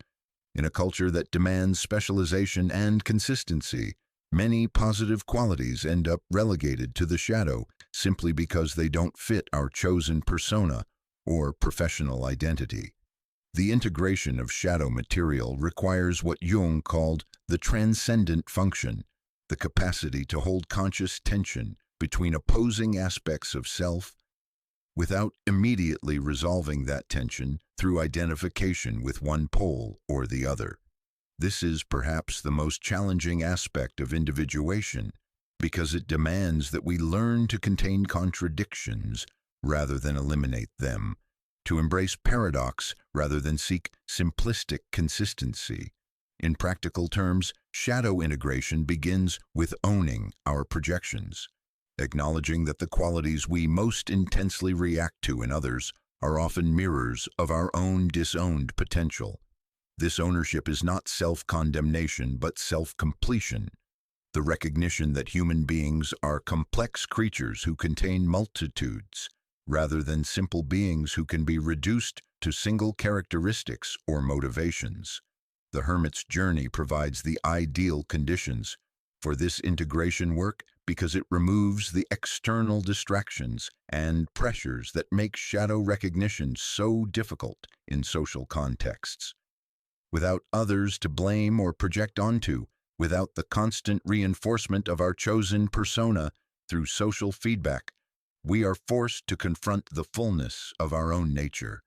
In a culture that demands specialization and consistency, many positive qualities end up relegated to the shadow simply because they don't fit our chosen persona or professional identity. The integration of shadow material requires what Jung called the transcendent function, the capacity to hold conscious tension between opposing aspects of self without immediately resolving that tension through identification with one pole or the other. This is perhaps the most challenging aspect of individuation because it demands that we learn to contain contradictions rather than eliminate them, to embrace paradox rather than seek simplistic consistency, In practical terms, shadow integration begins with owning our projections, acknowledging that the qualities we most intensely react to in others are often mirrors of our own disowned potential. This ownership is not self-condemnation but self-completion, the recognition that human beings are complex creatures who contain multitudes, rather than simple beings who can be reduced to single characteristics or motivations. The hermit's journey provides the ideal conditions for this integration work because it removes the external distractions and pressures that make shadow recognition so difficult in social contexts. Without others to blame or project onto, without the constant reinforcement of our chosen persona through social feedback, we are forced to confront the fullness of our own nature.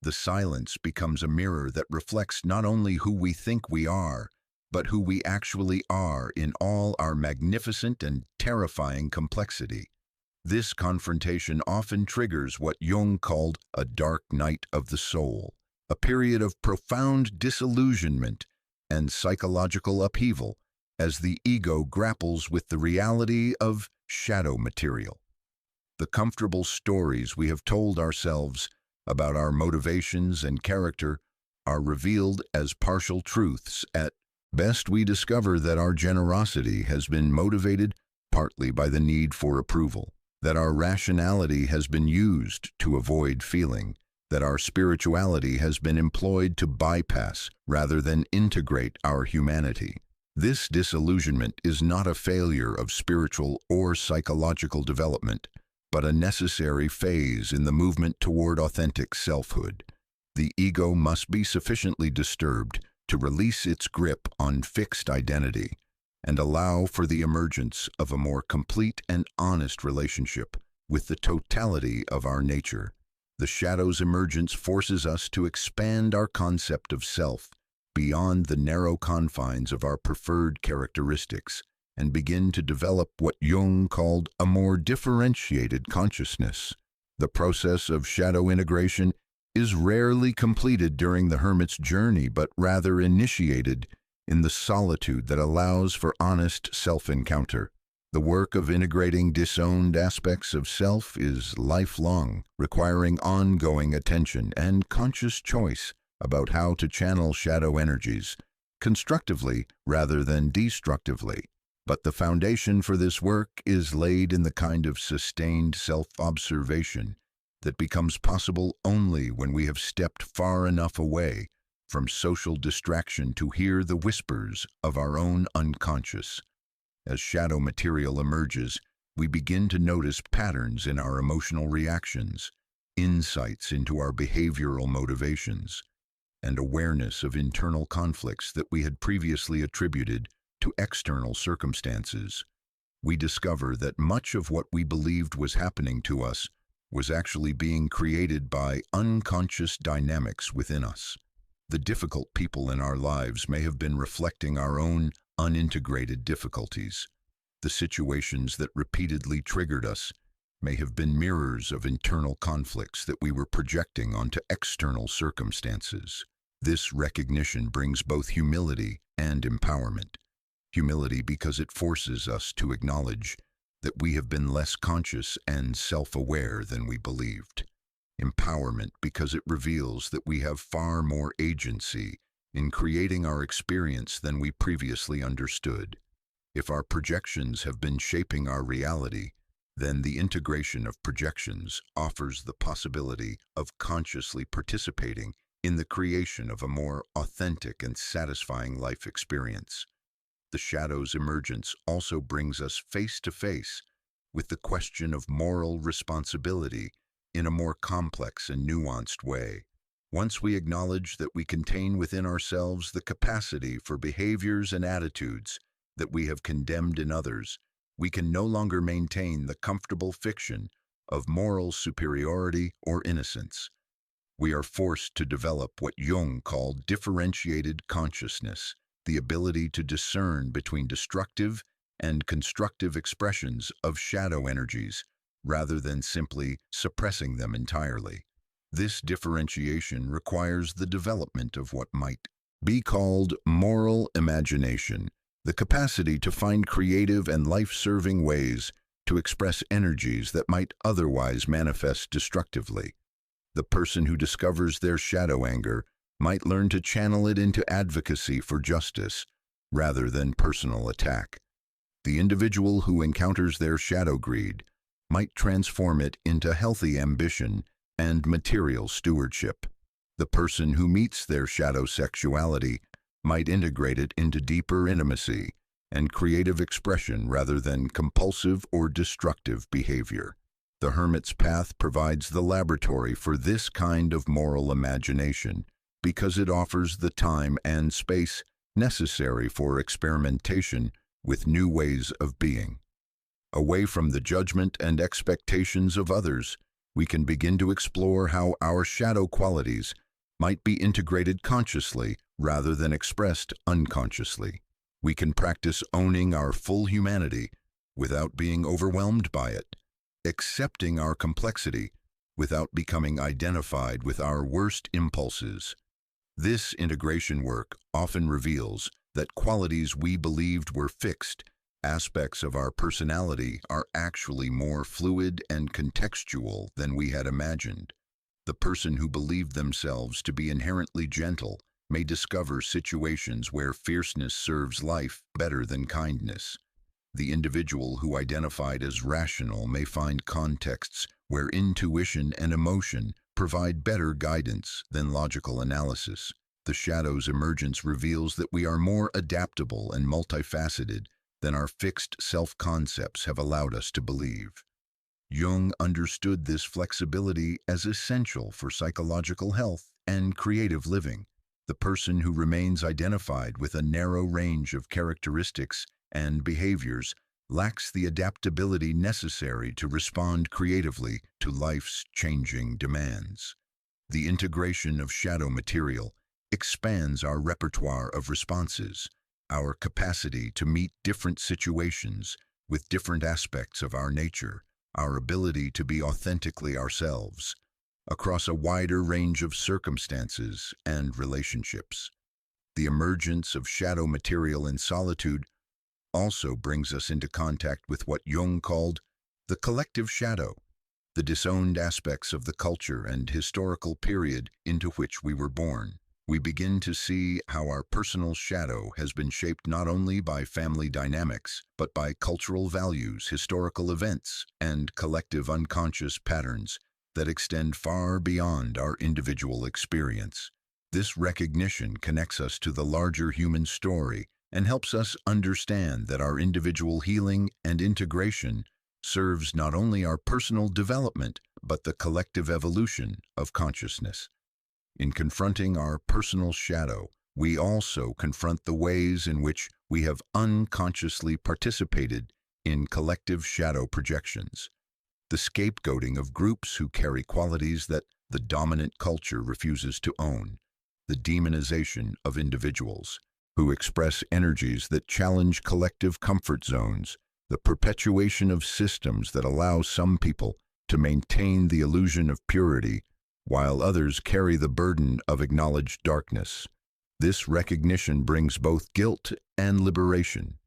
The silence becomes a mirror that reflects not only who we think we are, but who we actually are in all our magnificent and terrifying complexity. This confrontation often triggers what Jung called a dark night of the soul, a period of profound disillusionment and psychological upheaval as the ego grapples with the reality of shadow material. The comfortable stories we have told ourselves about our motivations and character are revealed as partial truths. At best, we discover that our generosity has been motivated partly by the need for approval, that our rationality has been used to avoid feeling, that our spirituality has been employed to bypass rather than integrate our humanity. This disillusionment is not a failure of spiritual or psychological development, but a necessary phase in the movement toward authentic selfhood. The ego must be sufficiently disturbed to release its grip on fixed identity and allow for the emergence of a more complete and honest relationship with the totality of our nature. The shadow's emergence forces us to expand our concept of self beyond the narrow confines of our preferred characteristics and begin to develop what Jung called a more differentiated consciousness. The process of shadow integration is rarely completed during the hermit's journey, but rather initiated in the solitude that allows for honest self-encounter. The work of integrating disowned aspects of self is lifelong, requiring ongoing attention and conscious choice about how to channel shadow energies, constructively rather than destructively. But the foundation for this work is laid in the kind of sustained self-observation that becomes possible only when we have stepped far enough away from social distraction to hear the whispers of our own unconscious. As shadow material emerges, we begin to notice patterns in our emotional reactions, insights into our behavioral motivations, and awareness of internal conflicts that we had previously attributed to external circumstances. We discover that much of what we believed was happening to us was actually being created by unconscious dynamics within us. The difficult people in our lives may have been reflecting our own unintegrated difficulties. The situations that repeatedly triggered us may have been mirrors of internal conflicts that we were projecting onto external circumstances. This recognition brings both humility and empowerment. Humility because it forces us to acknowledge that we have been less conscious and self-aware than we believed. Empowerment because it reveals that we have far more agency in creating our experience than we previously understood. If our projections have been shaping our reality, then the integration of projections offers the possibility of consciously participating in the creation of a more authentic and satisfying life experience. The shadow's emergence also brings us face to face with the question of moral responsibility in a more complex and nuanced way. Once we acknowledge that we contain within ourselves the capacity for behaviors and attitudes that we have condemned in others, we can no longer maintain the comfortable fiction of moral superiority or innocence. We are forced to develop what Jung called differentiated consciousness, the ability to discern between destructive and constructive expressions of shadow energies, rather than simply suppressing them entirely. This differentiation requires the development of what might be called moral imagination, the capacity to find creative and life-serving ways to express energies that might otherwise manifest destructively. The person who discovers their shadow anger might learn to channel it into advocacy for justice rather than personal attack. The individual who encounters their shadow greed might transform it into healthy ambition and material stewardship. The person who meets their shadow sexuality might integrate it into deeper intimacy and creative expression rather than compulsive or destructive behavior. The hermit's path provides the laboratory for this kind of moral imagination because it offers the time and space necessary for experimentation with new ways of being. Away from the judgment and expectations of others, we can begin to explore how our shadow qualities might be integrated consciously rather than expressed unconsciously. We can practice owning our full humanity without being overwhelmed by it, accepting our complexity without becoming identified with our worst impulses. This integration work often reveals that qualities we believed were fixed aspects of our personality are actually more fluid and contextual than we had imagined. The person who believed themselves to be inherently gentle may discover situations where fierceness serves life better than kindness. The individual who identified as rational may find contexts where intuition and emotion provide better guidance than logical analysis. The shadow's emergence reveals that we are more adaptable and multifaceted than our fixed self-concepts have allowed us to believe. Jung understood this flexibility as essential for psychological health and creative living. The person who remains identified with a narrow range of characteristics and behaviors lacks the adaptability necessary to respond creatively to life's changing demands. The integration of shadow material expands our repertoire of responses, our capacity to meet different situations with different aspects of our nature, our ability to be authentically ourselves across a wider range of circumstances and relationships. The emergence of shadow material in solitude also brings us into contact with what Jung called the collective shadow, the disowned aspects of the culture and historical period into which we were born. We begin to see how our personal shadow has been shaped not only by family dynamics, but by cultural values, historical events, and collective unconscious patterns that extend far beyond our individual experience. This recognition connects us to the larger human story and helps us understand that our individual healing and integration serves not only our personal development, but the collective evolution of consciousness. In confronting our personal shadow, we also confront the ways in which we have unconsciously participated in collective shadow projections. The scapegoating of groups who carry qualities that the dominant culture refuses to own, the demonization of individuals who express energies that challenge collective comfort zones, the perpetuation of systems that allow some people to maintain the illusion of purity while others carry the burden of acknowledged darkness. This recognition brings both guilt and liberation.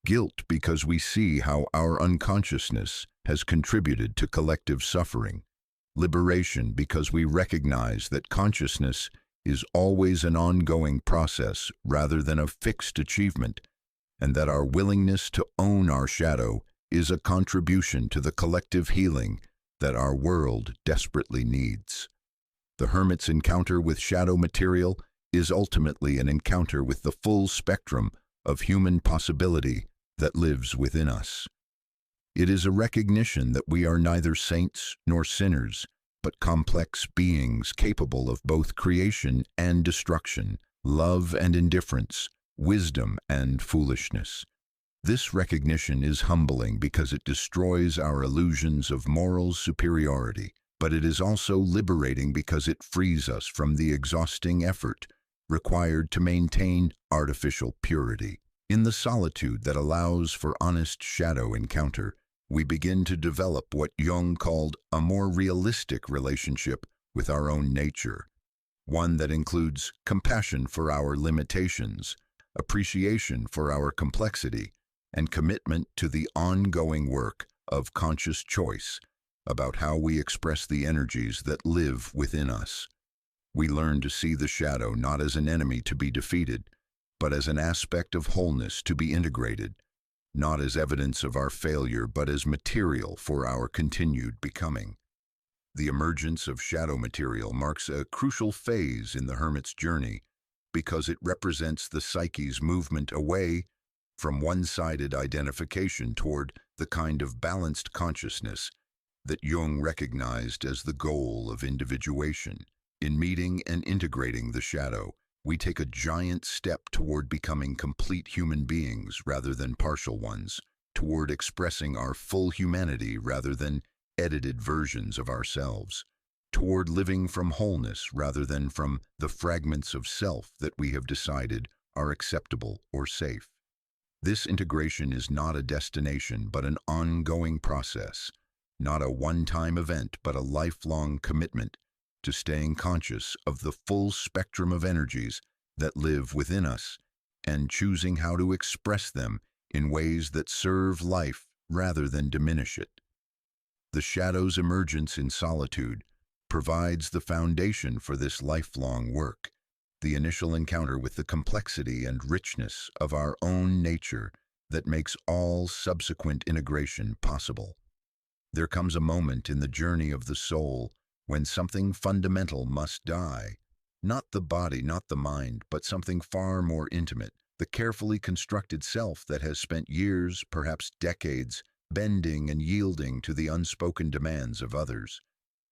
Guilt because we see how our unconsciousness has contributed to collective suffering. Liberation because we recognize that consciousness is always an ongoing process rather than a fixed achievement, and that our willingness to own our shadow is a contribution to the collective healing that our world desperately needs. The hermit's encounter with shadow material is ultimately an encounter with the full spectrum of human possibility that lives within us. It is a recognition that we are neither saints nor sinners, but complex beings capable of both creation and destruction, love and indifference, wisdom and foolishness. This recognition is humbling because it destroys our illusions of moral superiority, but it is also liberating because it frees us from the exhausting effort required to maintain artificial purity. In the solitude that allows for honest shadow encounter, we begin to develop what Jung called a more realistic relationship with our own nature. one that includes compassion for our limitations, appreciation for our complexity, and commitment to the ongoing work of conscious choice about how we express the energies that live within us. We learn to see the shadow not as an enemy to be defeated, but as an aspect of wholeness to be integrated, not as evidence of our failure, but as material for our continued becoming. The emergence of shadow material marks a crucial phase in the hermit's journey because it represents the psyche's movement away from one-sided identification toward the kind of balanced consciousness that Jung recognized as the goal of individuation. In meeting and integrating the shadow, we take a giant step toward becoming complete human beings rather than partial ones, toward expressing our full humanity rather than edited versions of ourselves, toward living from wholeness rather than from the fragments of self that we have decided are acceptable or safe. This integration is not a destination but an ongoing process, not a one-time event but a lifelong commitment to staying conscious of the full spectrum of energies that live within us and choosing how to express them in ways that serve life rather than diminish it. The shadow's emergence in solitude provides the foundation for this lifelong work, the initial encounter with the complexity and richness of our own nature that makes all subsequent integration possible. There comes a moment in the journey of the soul when something fundamental must die. Not the body, not the mind, but something far more intimate, the carefully constructed self that has spent years, perhaps decades, bending and yielding to the unspoken demands of others.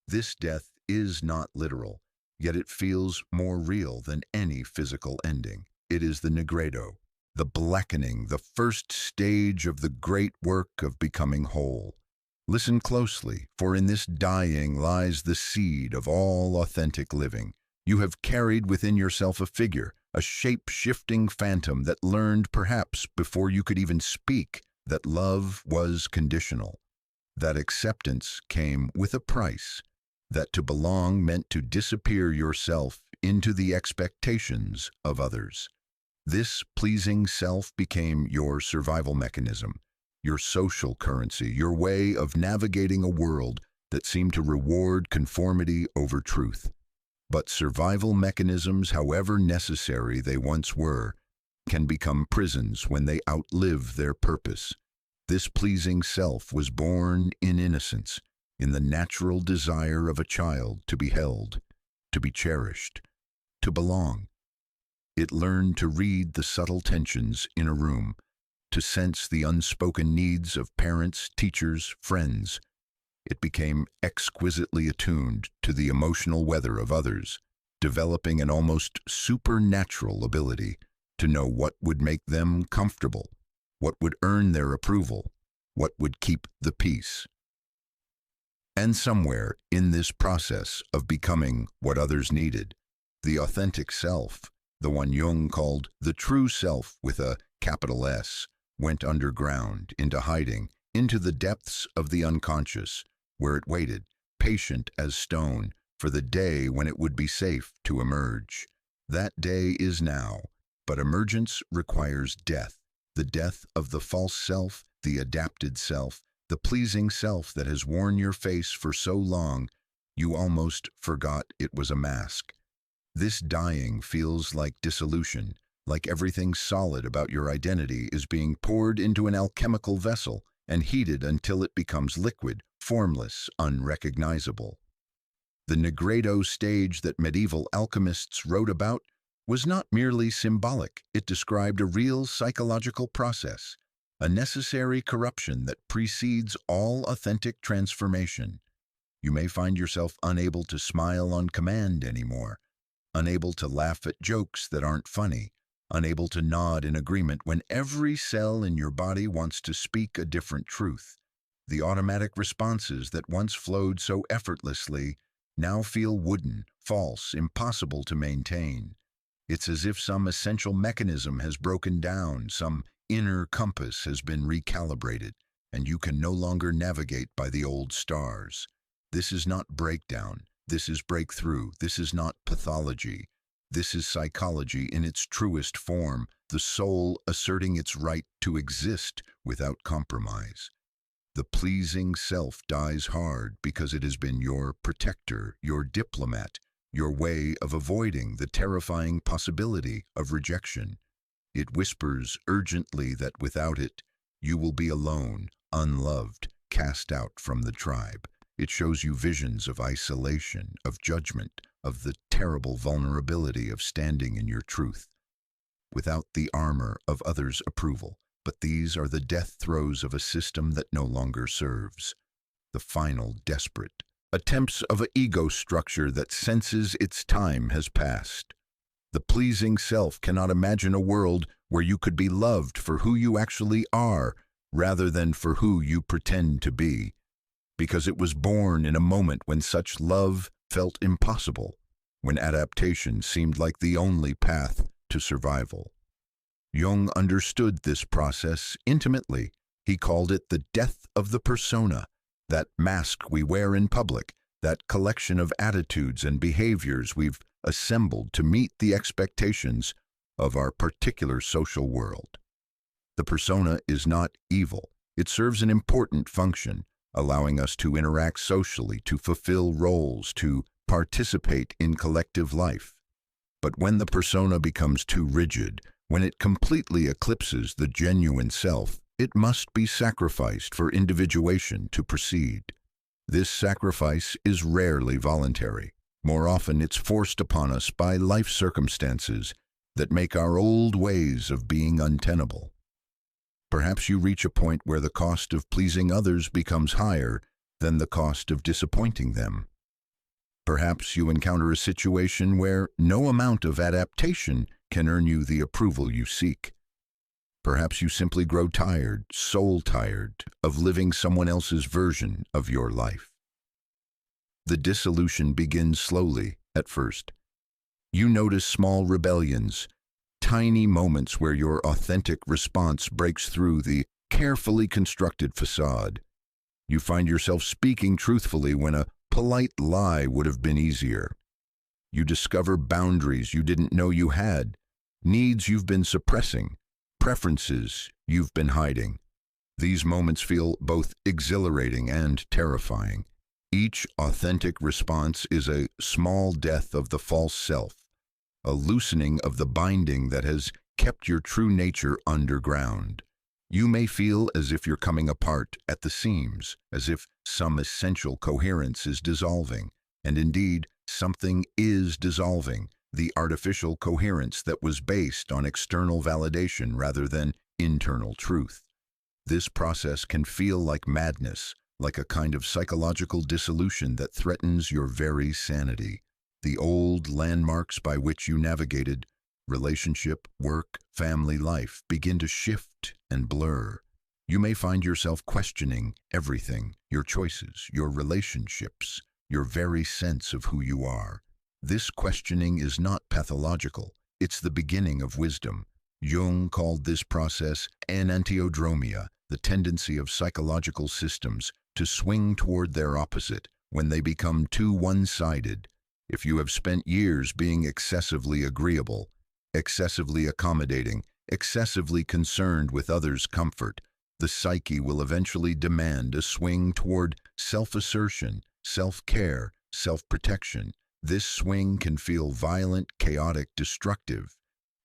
This death is not literal, yet it feels more real than any physical ending. It is the nigredo, the blackening, the first stage of the great work of becoming whole. Listen closely, for in this dying lies the seed of all authentic living. You have carried within yourself a figure, a shape-shifting phantom that learned, perhaps before you could even speak, that love was conditional, that acceptance came with a price, that to belong meant to disappear yourself into the expectations of others. This pleasing self became your survival mechanism, your social currency, your way of navigating a world that seemed to reward conformity over truth. But survival mechanisms, however necessary they once were, can become prisons when they outlive their purpose. This pleasing self was born in innocence, in the natural desire of a child to be held, to be cherished, to belong. It learned to read the subtle tensions in a room, to sense the unspoken needs of parents, teachers, friends. It became exquisitely attuned to the emotional weather of others, developing an almost supernatural ability to know what would make them comfortable, what would earn their approval, what would keep the peace. And somewhere in this process of becoming what others needed, the authentic self, the one Jung called the true self with a capital S, went underground, into hiding, into the depths of the unconscious, where it waited, patient as stone, for the day when it would be safe to emerge. That day is now, but emergence requires death, the death of the false self, the adapted self, the pleasing self that has worn your face for so long you almost forgot it was a mask. This dying feels like dissolution, like everything solid about your identity is being poured into an alchemical vessel and heated until it becomes liquid, formless, unrecognizable. The nigredo stage that medieval alchemists wrote about was not merely symbolic. It described a real psychological process, a necessary corruption that precedes all authentic transformation. You may find yourself unable to smile on command anymore, unable to laugh at jokes that aren't funny, unable to nod in agreement when every cell in your body wants to speak a different truth. The automatic responses that once flowed so effortlessly now feel wooden, false, impossible to maintain. It's as if some essential mechanism has broken down, some inner compass has been recalibrated, and you can no longer navigate by the old stars. This is not breakdown. This is breakthrough. This is not pathology. This is psychology in its truest form, the soul asserting its right to exist without compromise. The pleasing self dies hard because it has been your protector, your diplomat, your way of avoiding the terrifying possibility of rejection. It whispers urgently that without it, you will be alone, unloved, cast out from the tribe. It shows you visions of isolation, of judgment, of the terrible vulnerability of standing in your truth, without the armor of others' approval. But these are the death throes of a system that no longer serves. The final, desperate attempts of an ego structure that senses its time has passed. The pleasing self cannot imagine a world where you could be loved for who you actually are, rather than for who you pretend to be, because it was born in a moment when such love felt impossible, when adaptation seemed like the only path to survival. Jung understood this process intimately. He called it the death of the persona, that mask we wear in public, that collection of attitudes and behaviors we've assembled to meet the expectations of our particular social world. The persona is not evil. It serves an important function, allowing us to interact socially, to fulfill roles, to participate in collective life. But when the persona becomes too rigid, when it completely eclipses the genuine self, it must be sacrificed for individuation to proceed. This sacrifice is rarely voluntary. More often it's forced upon us by life circumstances that make our old ways of being untenable. Perhaps you reach a point where the cost of pleasing others becomes higher than the cost of disappointing them. Perhaps you encounter a situation where no amount of adaptation can earn you the approval you seek. Perhaps you simply grow tired, soul tired, of living someone else's version of your life. The dissolution begins slowly at first. You notice small rebellions, tiny moments where your authentic response breaks through the carefully constructed facade. You find yourself speaking truthfully when a polite lie would have been easier. You discover boundaries you didn't know you had, needs you've been suppressing, preferences you've been hiding. These moments feel both exhilarating and terrifying. Each authentic response is a small death of the false self, a loosening of the binding that has kept your true nature underground. You may feel as if you're coming apart at the seams, as if some essential coherence is dissolving, and indeed, something is dissolving, the artificial coherence that was based on external validation rather than internal truth. This process can feel like madness, like a kind of psychological dissolution that threatens your very sanity. The old landmarks by which you navigated, relationship, work, family life, begin to shift and blur. You may find yourself questioning everything, your choices, your relationships, your very sense of who you are. This questioning is not pathological. It's the beginning of wisdom. Jung called this process Enantiodromia, the tendency of psychological systems to swing toward their opposite when they become too one-sided. If you have spent years being excessively agreeable, excessively accommodating, excessively concerned with others' comfort, the psyche will eventually demand a swing toward self-assertion, self-care, self-protection. This swing can feel violent, chaotic, destructive,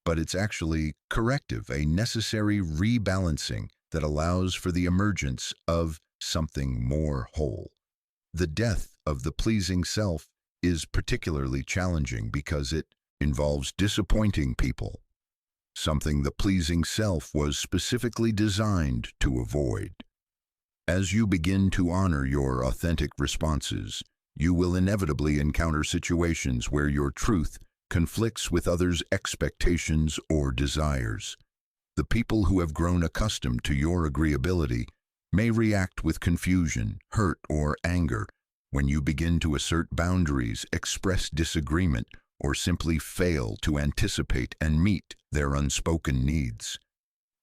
but it's actually corrective, a necessary rebalancing that allows for the emergence of something more whole. The death of the pleasing self is particularly challenging because it involves disappointing people, something the pleasing self was specifically designed to avoid. As you begin to honor your authentic responses, you will inevitably encounter situations where your truth conflicts with others' expectations or desires. The people who have grown accustomed to your agreeability may react with confusion, hurt, or anger when you begin to assert boundaries, express disagreement, or simply fail to anticipate and meet their unspoken needs.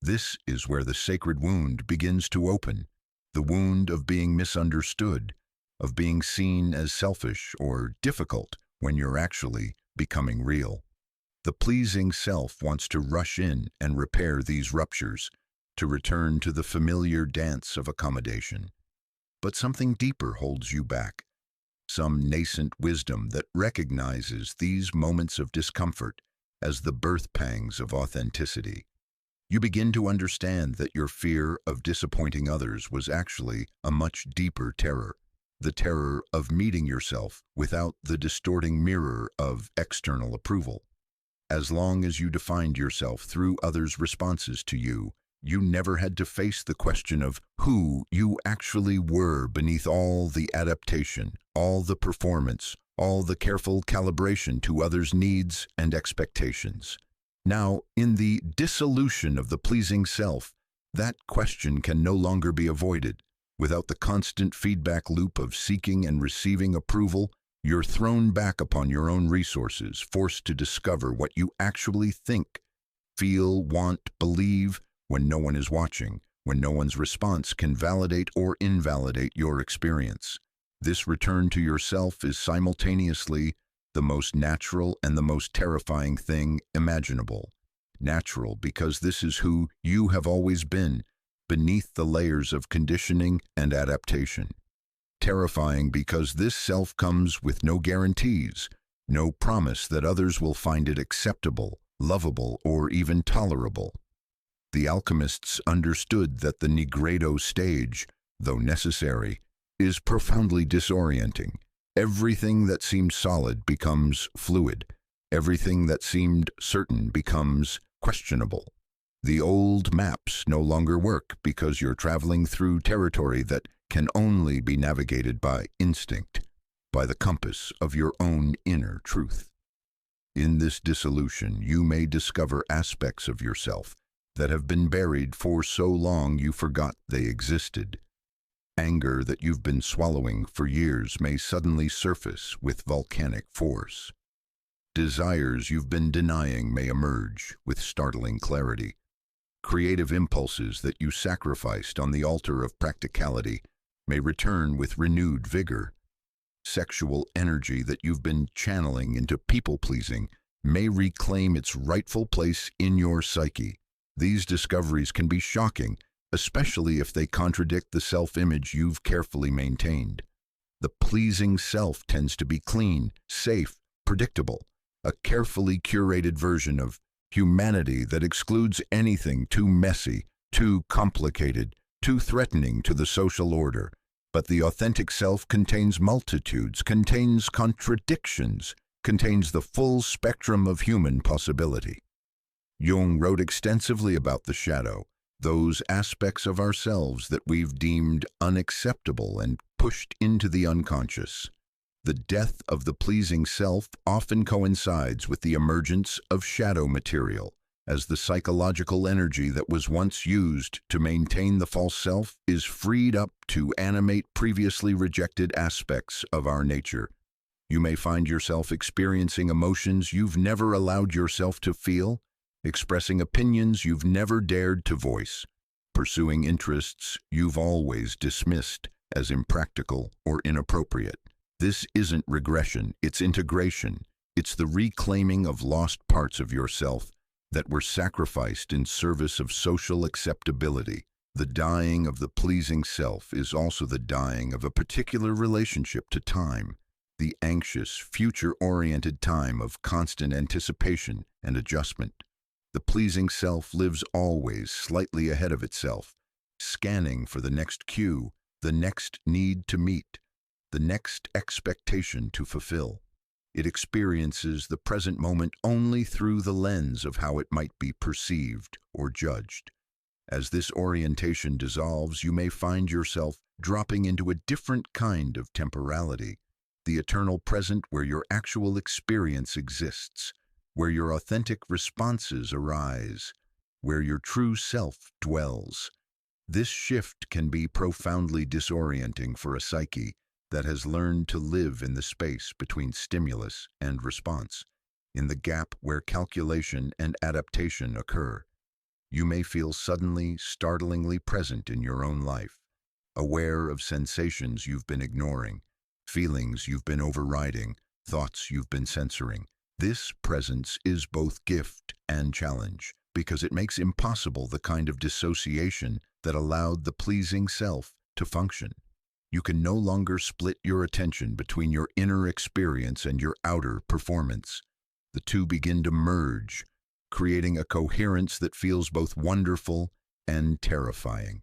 This is where the sacred wound begins to open, the wound of being misunderstood, of being seen as selfish or difficult when you're actually becoming real. The pleasing self wants to rush in and repair these ruptures, to return to the familiar dance of accommodation. But something deeper holds you back, some nascent wisdom that recognizes these moments of discomfort as the birth pangs of authenticity. You begin to understand that your fear of disappointing others was actually a much deeper terror, the terror of meeting yourself without the distorting mirror of external approval. As long as you defined yourself through others' responses to you, you never had to face the question of who you actually were beneath all the adaptation, all the performance, all the careful calibration to others' needs and expectations. Now, in the dissolution of the pleasing self, that question can no longer be avoided. Without the constant feedback loop of seeking and receiving approval, you're thrown back upon your own resources, forced to discover what you actually think, feel, want, believe, when no one is watching, when no one's response can validate or invalidate your experience. This return to yourself is simultaneously the most natural and the most terrifying thing imaginable. Natural because this is who you have always been, beneath the layers of conditioning and adaptation. Terrifying because this self comes with no guarantees, no promise that others will find it acceptable, lovable, or even tolerable. The alchemists understood that the nigredo stage, though necessary, is profoundly disorienting. Everything that seemed solid becomes fluid. Everything that seemed certain becomes questionable. The old maps no longer work because you're traveling through territory that can only be navigated by instinct, by the compass of your own inner truth. In this dissolution, you may discover aspects of yourself that have been buried for so long you forgot they existed. Anger that you've been swallowing for years may suddenly surface with volcanic force. Desires you've been denying may emerge with startling clarity. Creative impulses that you sacrificed on the altar of practicality may return with renewed vigor. Sexual energy that you've been channeling into people-pleasing may reclaim its rightful place in your psyche. These discoveries can be shocking, especially if they contradict the self-image you've carefully maintained. The pleasing self tends to be clean, safe, predictable, a carefully curated version of humanity that excludes anything too messy, too complicated, too threatening to the social order. But the authentic self contains multitudes, contains contradictions, contains the full spectrum of human possibility. Jung wrote extensively about the shadow, those aspects of ourselves that we've deemed unacceptable and pushed into the unconscious. The death of the pleasing self often coincides with the emergence of shadow material, as the psychological energy that was once used to maintain the false self is freed up to animate previously rejected aspects of our nature. You may find yourself experiencing emotions you've never allowed yourself to feel, expressing opinions you've never dared to voice, pursuing interests you've always dismissed as impractical or inappropriate. This isn't regression, it's integration. It's the reclaiming of lost parts of yourself that were sacrificed in service of social acceptability. The dying of the pleasing self is also the dying of a particular relationship to time, the anxious, future-oriented time of constant anticipation and adjustment. The pleasing self lives always slightly ahead of itself, scanning for the next cue, the next need to meet, the next expectation to fulfill. It experiences the present moment only through the lens of how it might be perceived or judged. As this orientation dissolves, you may find yourself dropping into a different kind of temporality, the eternal present where your actual experience exists, where your authentic responses arise, where your true self dwells. This shift can be profoundly disorienting for a psyche that has learned to live in the space between stimulus and response, in the gap where calculation and adaptation occur. You may feel suddenly, startlingly present in your own life, aware of sensations you've been ignoring, feelings you've been overriding, thoughts you've been censoring. This presence is both gift and challenge, because it makes impossible the kind of dissociation that allowed the pleasing self to function. You can no longer split your attention between your inner experience and your outer performance. The two begin to merge, creating a coherence that feels both wonderful and terrifying.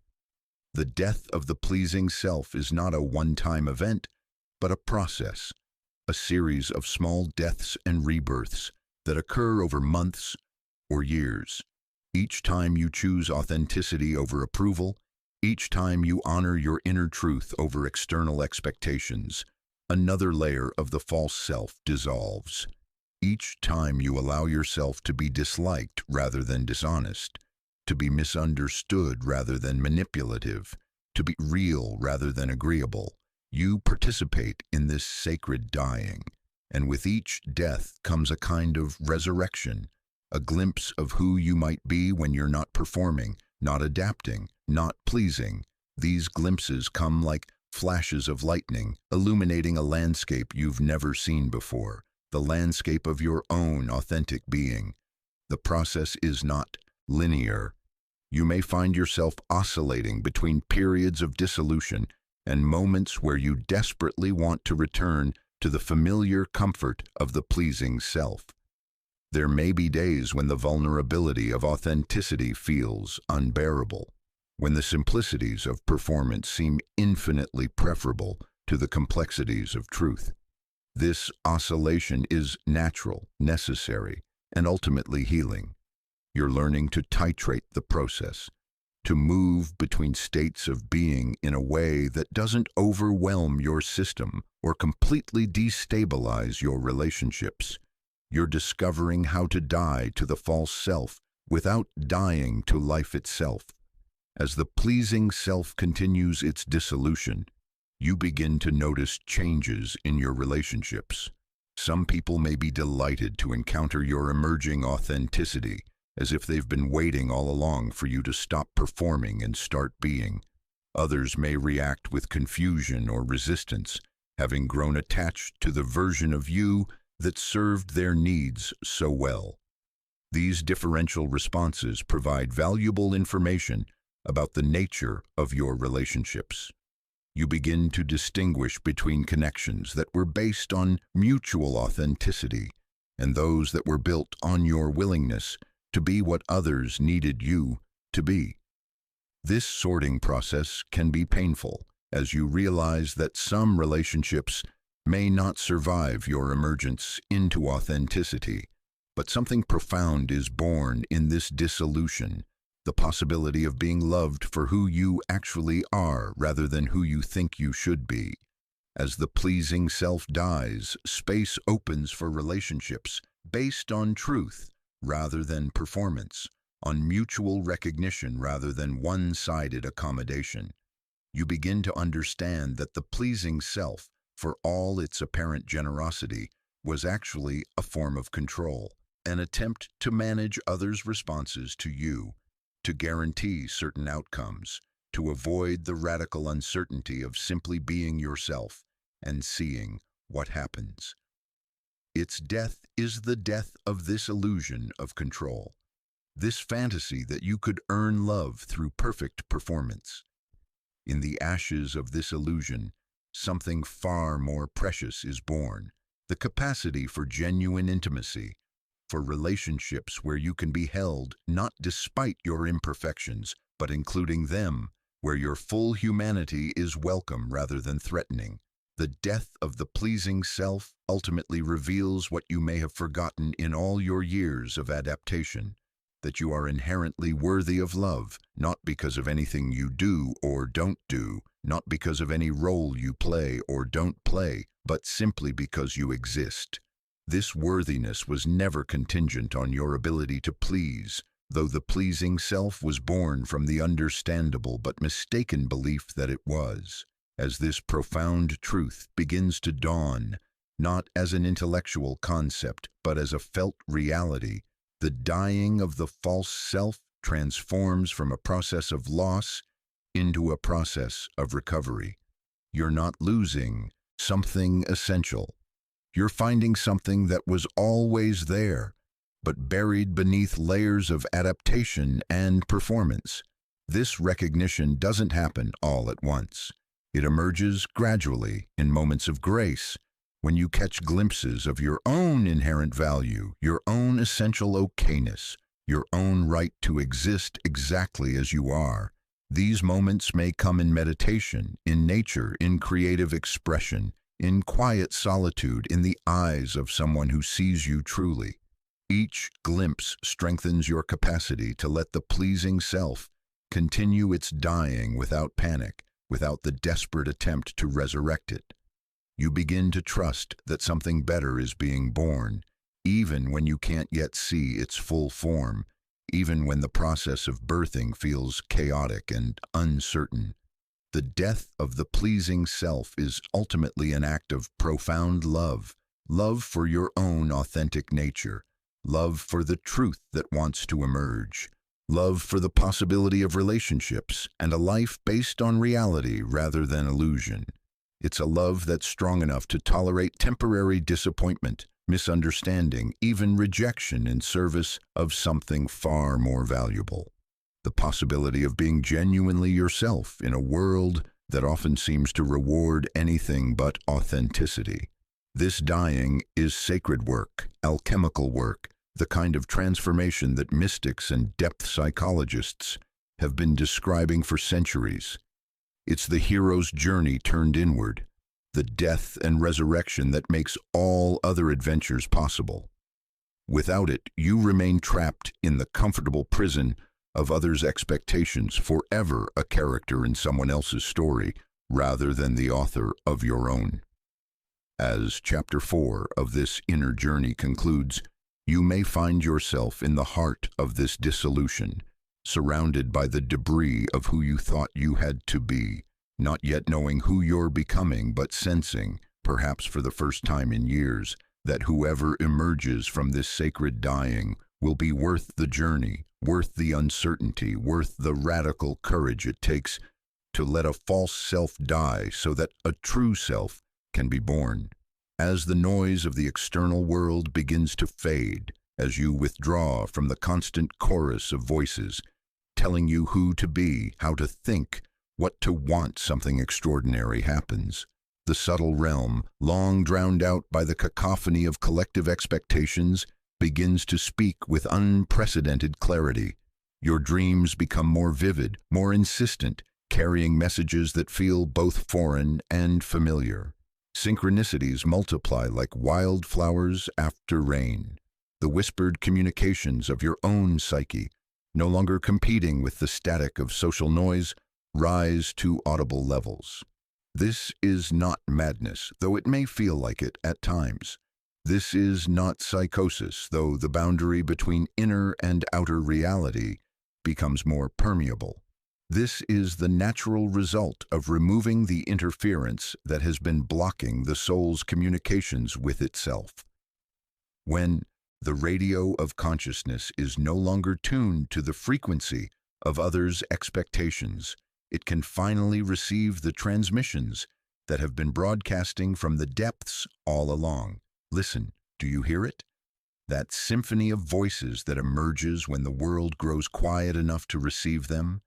The death of the pleasing self is not a one-time event, but a process, a series of small deaths and rebirths that occur over months or years. Each time you choose authenticity over approval, each time you honor your inner truth over external expectations, another layer of the false self dissolves. Each time you allow yourself to be disliked rather than dishonest, to be misunderstood rather than manipulative, to be real rather than agreeable, you participate in this sacred dying. And with each death comes a kind of resurrection, a glimpse of who you might be when you're not performing, not adapting, not pleasing. These glimpses come like flashes of lightning, illuminating a landscape you've never seen before, the landscape of your own authentic being. The process is not linear. You may find yourself oscillating between periods of dissolution and moments where you desperately want to return to the familiar comfort of the pleasing self. There may be days when the vulnerability of authenticity feels unbearable, when the simplicities of performance seem infinitely preferable to the complexities of truth. This oscillation is natural, necessary, and ultimately healing. You're learning to titrate the process, to move between states of being in a way that doesn't overwhelm your system or completely destabilize your relationships. You're discovering how to die to the false self without dying to life itself. As the pleasing self continues its dissolution, you begin to notice changes in your relationships. Some people may be delighted to encounter your emerging authenticity, as if they've been waiting all along for you to stop performing and start being. Others may react with confusion or resistance, having grown attached to the version of you that served their needs so well. These differential responses provide valuable information about the nature of your relationships. You begin to distinguish between connections that were based on mutual authenticity and those that were built on your willingness to be what others needed you to be. This sorting process can be painful, as you realize that some relationships may not survive your emergence into authenticity, but something profound is born in this dissolution, the possibility of being loved for who you actually are rather than who you think you should be. As the pleasing self dies, space opens for relationships based on truth rather than performance, on mutual recognition rather than one-sided accommodation. You begin to understand that the pleasing self, for all its apparent generosity, was actually a form of control, an attempt to manage others' responses to you, to guarantee certain outcomes, to avoid the radical uncertainty of simply being yourself and seeing what happens. Its death is the death of this illusion of control, this fantasy that you could earn love through perfect performance. In the ashes of this illusion, something far more precious is born, the capacity for genuine intimacy, for relationships where you can be held not despite your imperfections, but including them, where your full humanity is welcome rather than threatening. The death of the pleasing self ultimately reveals what you may have forgotten in all your years of adaptation, that you are inherently worthy of love, not because of anything you do or don't do, not because of any role you play or don't play, but simply because you exist. This worthiness was never contingent on your ability to please, though the pleasing self was born from the understandable but mistaken belief that it was. As this profound truth begins to dawn, not as an intellectual concept, but as a felt reality, the dying of the false self transforms from a process of loss into a process of recovery. You're not losing something essential. You're finding something that was always there, but buried beneath layers of adaptation and performance. This recognition doesn't happen all at once. It emerges gradually in moments of grace, when you catch glimpses of your own inherent value, your own essential okayness, your own right to exist exactly as you are. These moments may come in meditation, in nature, in creative expression, in quiet solitude, in the eyes of someone who sees you truly. Each glimpse strengthens your capacity to let the pleasing self continue its dying without panic, without the desperate attempt to resurrect it. You begin to trust that something better is being born, even when you can't yet see its full form, even when the process of birthing feels chaotic and uncertain. The death of the pleasing self is ultimately an act of profound love, love for your own authentic nature, love for the truth that wants to emerge, love for the possibility of relationships and a life based on reality rather than illusion. It's a love that's strong enough to tolerate temporary disappointment, misunderstanding, even rejection in service of something far more valuable. The possibility of being genuinely yourself in a world that often seems to reward anything but authenticity. This dying is sacred work, alchemical work, the kind of transformation that mystics and depth psychologists have been describing for centuries. It's the hero's journey turned inward, the death and resurrection that makes all other adventures possible. Without it, you remain trapped in the comfortable prison of others' expectations, forever a character in someone else's story, rather than the author of your own. As Chapter 4 of this inner journey concludes, you may find yourself in the heart of this dissolution, surrounded by the debris of who you thought you had to be, not yet knowing who you're becoming, but sensing, perhaps for the first time in years, that whoever emerges from this sacred dying will be worth the journey, worth the uncertainty, worth the radical courage it takes to let a false self die so that a true self can be born. As the noise of the external world begins to fade, as you withdraw from the constant chorus of voices, telling you who to be, how to think, what to want, something extraordinary happens. The subtle realm, long drowned out by the cacophony of collective expectations, begins to speak with unprecedented clarity. Your dreams become more vivid, more insistent, carrying messages that feel both foreign and familiar. Synchronicities multiply like wildflowers after rain. The whispered communications of your own psyche, no longer competing with the static of social noise, rise to audible levels. This is not madness, though it may feel like it at times. This is not psychosis, though the boundary between inner and outer reality becomes more permeable. This is the natural result of removing the interference that has been blocking the soul's communications with itself. When the radio of consciousness is no longer tuned to the frequency of others' expectations, it can finally receive the transmissions that have been broadcasting from the depths all along. Listen, do you hear it? That symphony of voices that emerges when the world grows quiet enough to receive them.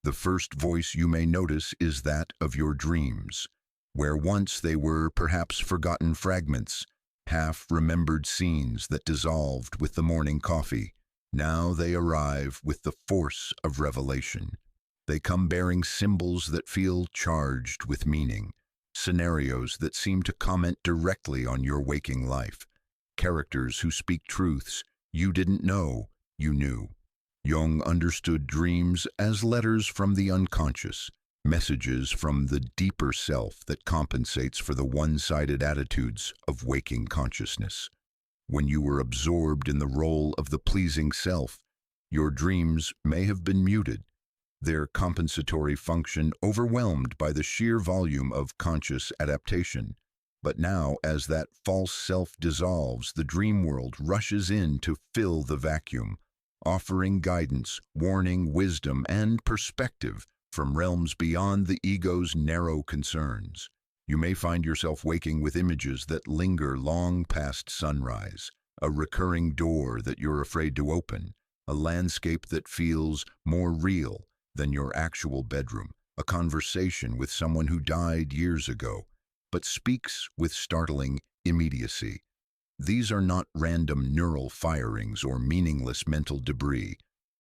The first voice you may notice is that of your dreams, where once they were perhaps forgotten fragments, half-remembered scenes that dissolved with the morning coffee. Now they arrive with the force of revelation. They come bearing symbols that feel charged with meaning, scenarios that seem to comment directly on your waking life, characters who speak truths you didn't know you knew. Jung understood dreams as letters from the unconscious, messages from the deeper self that compensates for the one-sided attitudes of waking consciousness. When you were absorbed in the role of the pleasing self, your dreams may have been muted, their compensatory function overwhelmed by the sheer volume of conscious adaptation. But now, as that false self dissolves, the dream world rushes in to fill the vacuum, offering guidance, warning, wisdom, and perspective from realms beyond the ego's narrow concerns. You may find yourself waking with images that linger long past sunrise, a recurring door that you're afraid to open, a landscape that feels more real than your actual bedroom, a conversation with someone who died years ago, but speaks with startling immediacy. These are not random neural firings or meaningless mental debris.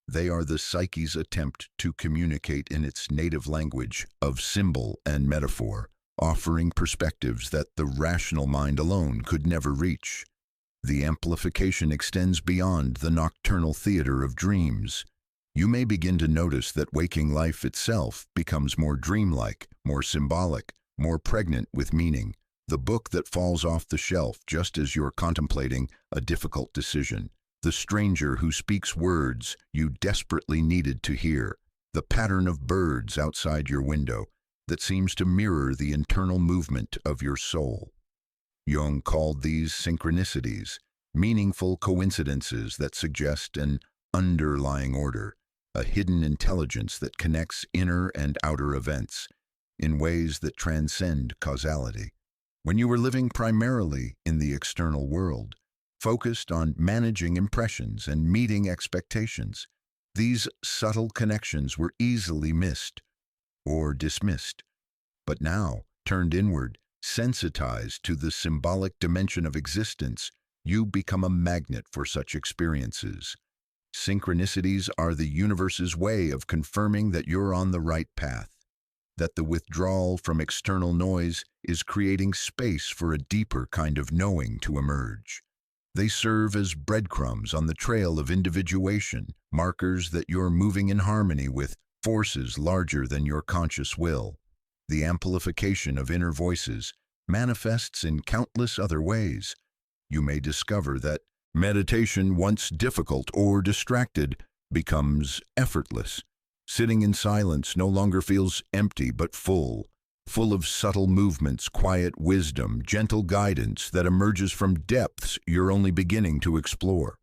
They are the psyche's attempt to communicate in its native language of symbol and metaphor, offering perspectives that the rational mind alone could never reach. The amplification extends beyond the nocturnal theater of dreams. You may begin to notice that waking life itself becomes more dreamlike, more symbolic, more pregnant with meaning. The book that falls off the shelf just as you're contemplating a difficult decision. The stranger who speaks words you desperately needed to hear. The pattern of birds outside your window that seems to mirror the internal movement of your soul. Jung called these synchronicities, meaningful coincidences that suggest an underlying order, a hidden intelligence that connects inner and outer events in ways that transcend causality. When you were living primarily in the external world, focused on managing impressions and meeting expectations, these subtle connections were easily missed or dismissed. But now, turned inward, sensitized to the symbolic dimension of existence, you become a magnet for such experiences. Synchronicities are the universe's way of confirming that you're on the right path, that the withdrawal from external noise is creating space for a deeper kind of knowing to emerge. They serve as breadcrumbs on the trail of individuation, markers that you're moving in harmony with forces larger than your conscious will. The amplification of inner voices manifests in countless other ways. You may discover that meditation, once difficult or distracted, becomes effortless. Sitting in silence no longer feels empty but full of subtle movements, quiet wisdom, gentle guidance that emerges from depths you're only beginning to explore.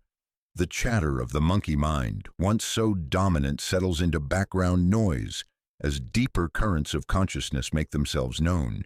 The chatter of the monkey mind, once so dominant, settles into background noise as deeper currents of consciousness make themselves known.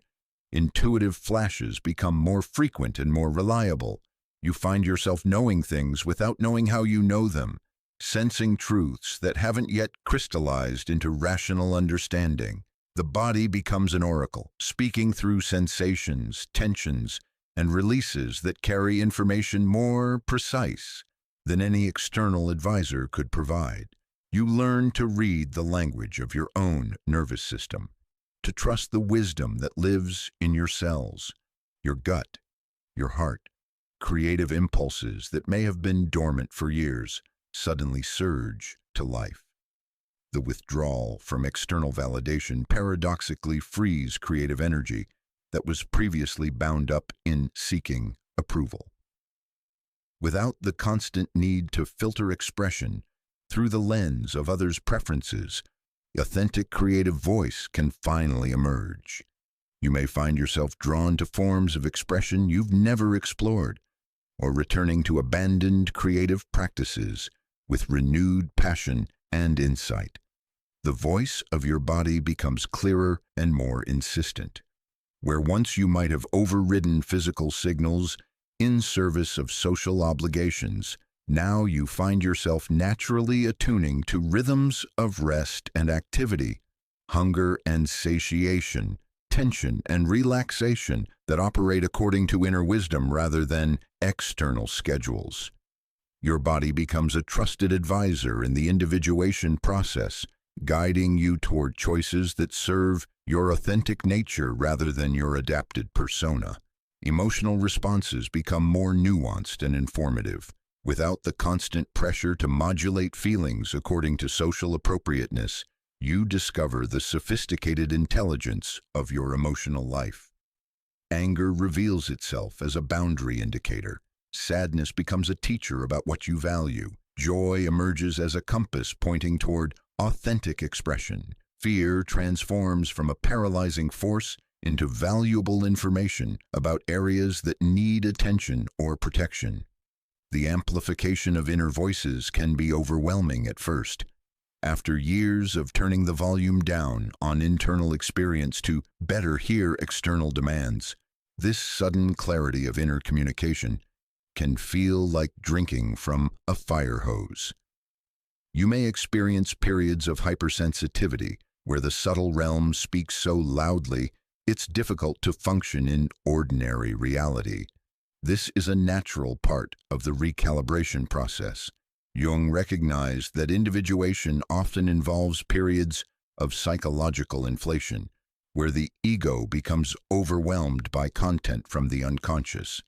Intuitive flashes become more frequent and more reliable. You find yourself knowing things without knowing how you know them, sensing truths that haven't yet crystallized into rational understanding. The body becomes an oracle, speaking through sensations, tensions, and releases that carry information more precise than any external advisor could provide. You learn to read the language of your own nervous system, to trust the wisdom that lives in your cells, your gut, your heart. Creative impulses that may have been dormant for years suddenly surge to life. The withdrawal from external validation paradoxically frees creative energy that was previously bound up in seeking approval. Without the constant need to filter expression through the lens of others' preferences, authentic creative voice can finally emerge. You may find yourself drawn to forms of expression you've never explored, or returning to abandoned creative practices with renewed passion and insight. The voice of your body becomes clearer and more insistent. Where once you might have overridden physical signals in service of social obligations, now you find yourself naturally attuning to rhythms of rest and activity, hunger and satiation, tension and relaxation that operate according to inner wisdom rather than external schedules. Your body becomes a trusted advisor in the individuation process, guiding you toward choices that serve your authentic nature rather than your adapted persona. Emotional responses become more nuanced and informative. Without the constant pressure to modulate feelings according to social appropriateness, you discover the sophisticated intelligence of your emotional life. Anger reveals itself as a boundary indicator. Sadness becomes a teacher about what you value. Joy emerges as a compass pointing toward authentic expression. Fear transforms from a paralyzing force into valuable information about areas that need attention or protection. The amplification of inner voices can be overwhelming at first. After years of turning the volume down on internal experience to better hear external demands, this sudden clarity of inner communication can feel like drinking from a fire hose. You may experience periods of hypersensitivity where the subtle realm speaks so loudly it's difficult to function in ordinary reality. This is a natural part of the recalibration process. Jung recognized that individuation often involves periods of psychological inflation, where the ego becomes overwhelmed by content from the unconscious.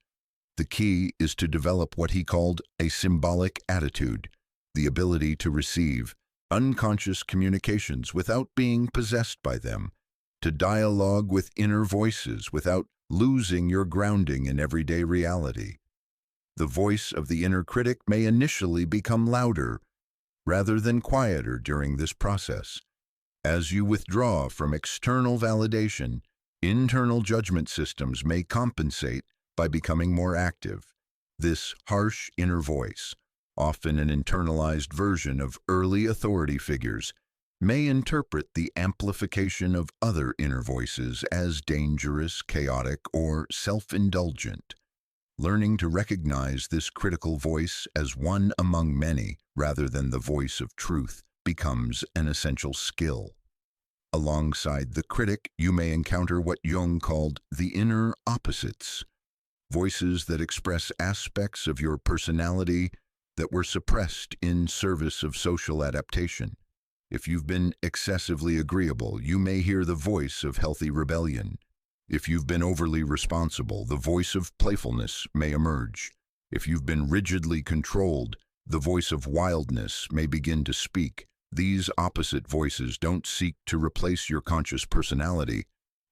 The key is to develop what he called a symbolic attitude, the ability to receive unconscious communications without being possessed by them, to dialogue with inner voices without losing your grounding in everyday reality. The voice of the inner critic may initially become louder rather than quieter during this process. As you withdraw from external validation, internal judgment systems may compensate by becoming more active. This harsh inner voice, often an internalized version of early authority figures, may interpret the amplification of other inner voices as dangerous, chaotic, or self-indulgent. Learning to recognize this critical voice as one among many rather than the voice of truth becomes an essential skill. Alongside the critic, you may encounter what Jung called the inner opposites, voices that express aspects of your personality that were suppressed in service of social adaptation. If you've been excessively agreeable, you may hear the voice of healthy rebellion. If you've been overly responsible, the voice of playfulness may emerge. If you've been rigidly controlled, the voice of wildness may begin to speak. These opposite voices don't seek to replace your conscious personality,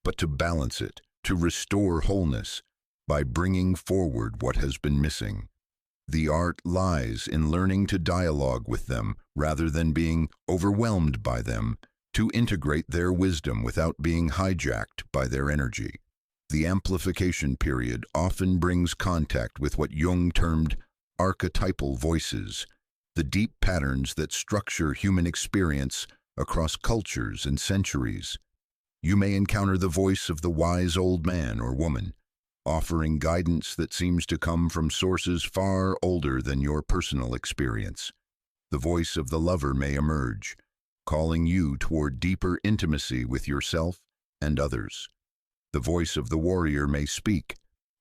but to balance it, to restore wholeness by bringing forward what has been missing. The art lies in learning to dialogue with them rather than being overwhelmed by them, to integrate their wisdom without being hijacked by their energy. The amplification period often brings contact with what Jung termed archetypal voices, the deep patterns that structure human experience across cultures and centuries. You may encounter the voice of the wise old man or woman, offering guidance that seems to come from sources far older than your personal experience. The voice of the lover may emerge, calling you toward deeper intimacy with yourself and others. The voice of the warrior may speak,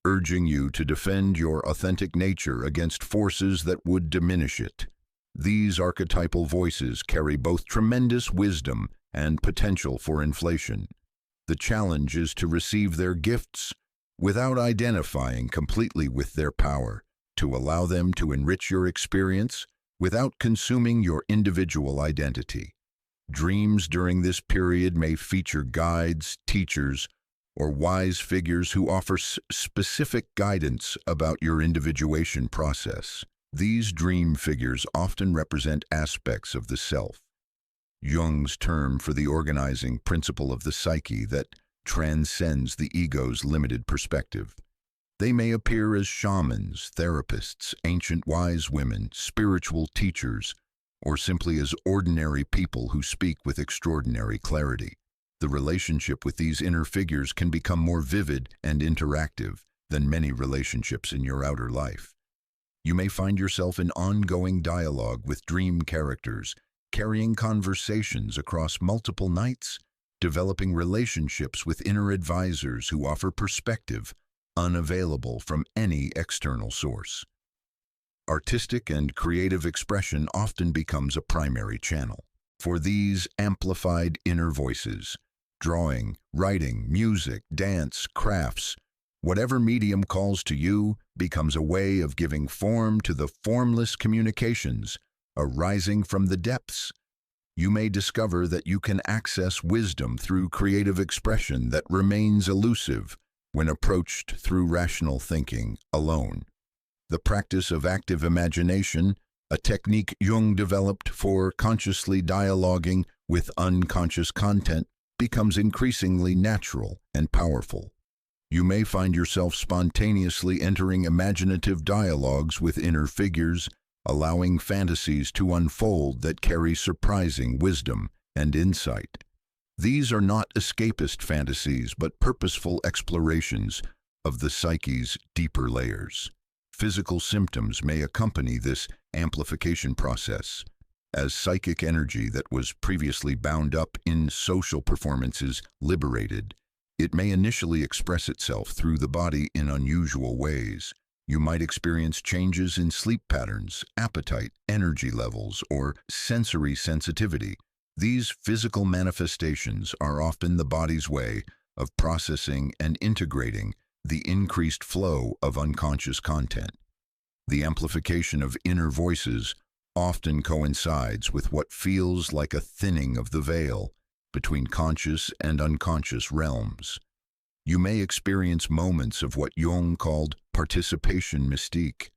urging you to defend your authentic nature against forces that would diminish it. These archetypal voices carry both tremendous wisdom and potential for inflation. The challenge is to receive their gifts without identifying completely with their power, to allow them to enrich your experience without consuming your individual identity. Dreams during this period may feature guides, teachers, or wise figures who offer specific guidance about your individuation process. These dream figures often represent aspects of the self, Jung's term for the organizing principle of the psyche that transcends the ego's limited perspective. They may appear as shamans, therapists, ancient wise women, spiritual teachers, or simply as ordinary people who speak with extraordinary clarity. The relationship with these inner figures can become more vivid and interactive than many relationships in your outer life. You may find yourself in ongoing dialogue with dream characters, carrying conversations across multiple nights, developing relationships with inner advisors who offer perspective unavailable from any external source. Artistic and creative expression often becomes a primary channel for these amplified inner voices. Drawing, writing, music, dance, crafts, whatever medium calls to you becomes a way of giving form to the formless communications arising from the depths. You may discover that you can access wisdom through creative expression that remains elusive when approached through rational thinking alone. The practice of active imagination, a technique Jung developed for consciously dialoguing with unconscious content, becomes increasingly natural and powerful. You may find yourself spontaneously entering imaginative dialogues with inner figures, allowing fantasies to unfold that carry surprising wisdom and insight. These are not escapist fantasies, but purposeful explorations of the psyche's deeper layers. Physical symptoms may accompany this amplification process, as psychic energy that was previously bound up in social performance is liberated. It may initially express itself through the body in unusual ways. You might experience changes in sleep patterns, appetite, energy levels, or sensory sensitivity. These physical manifestations are often the body's way of processing and integrating the increased flow of unconscious content. The amplification of inner voices often coincides with what feels like a thinning of the veil between conscious and unconscious realms. You may experience moments of what Jung called participation mystique,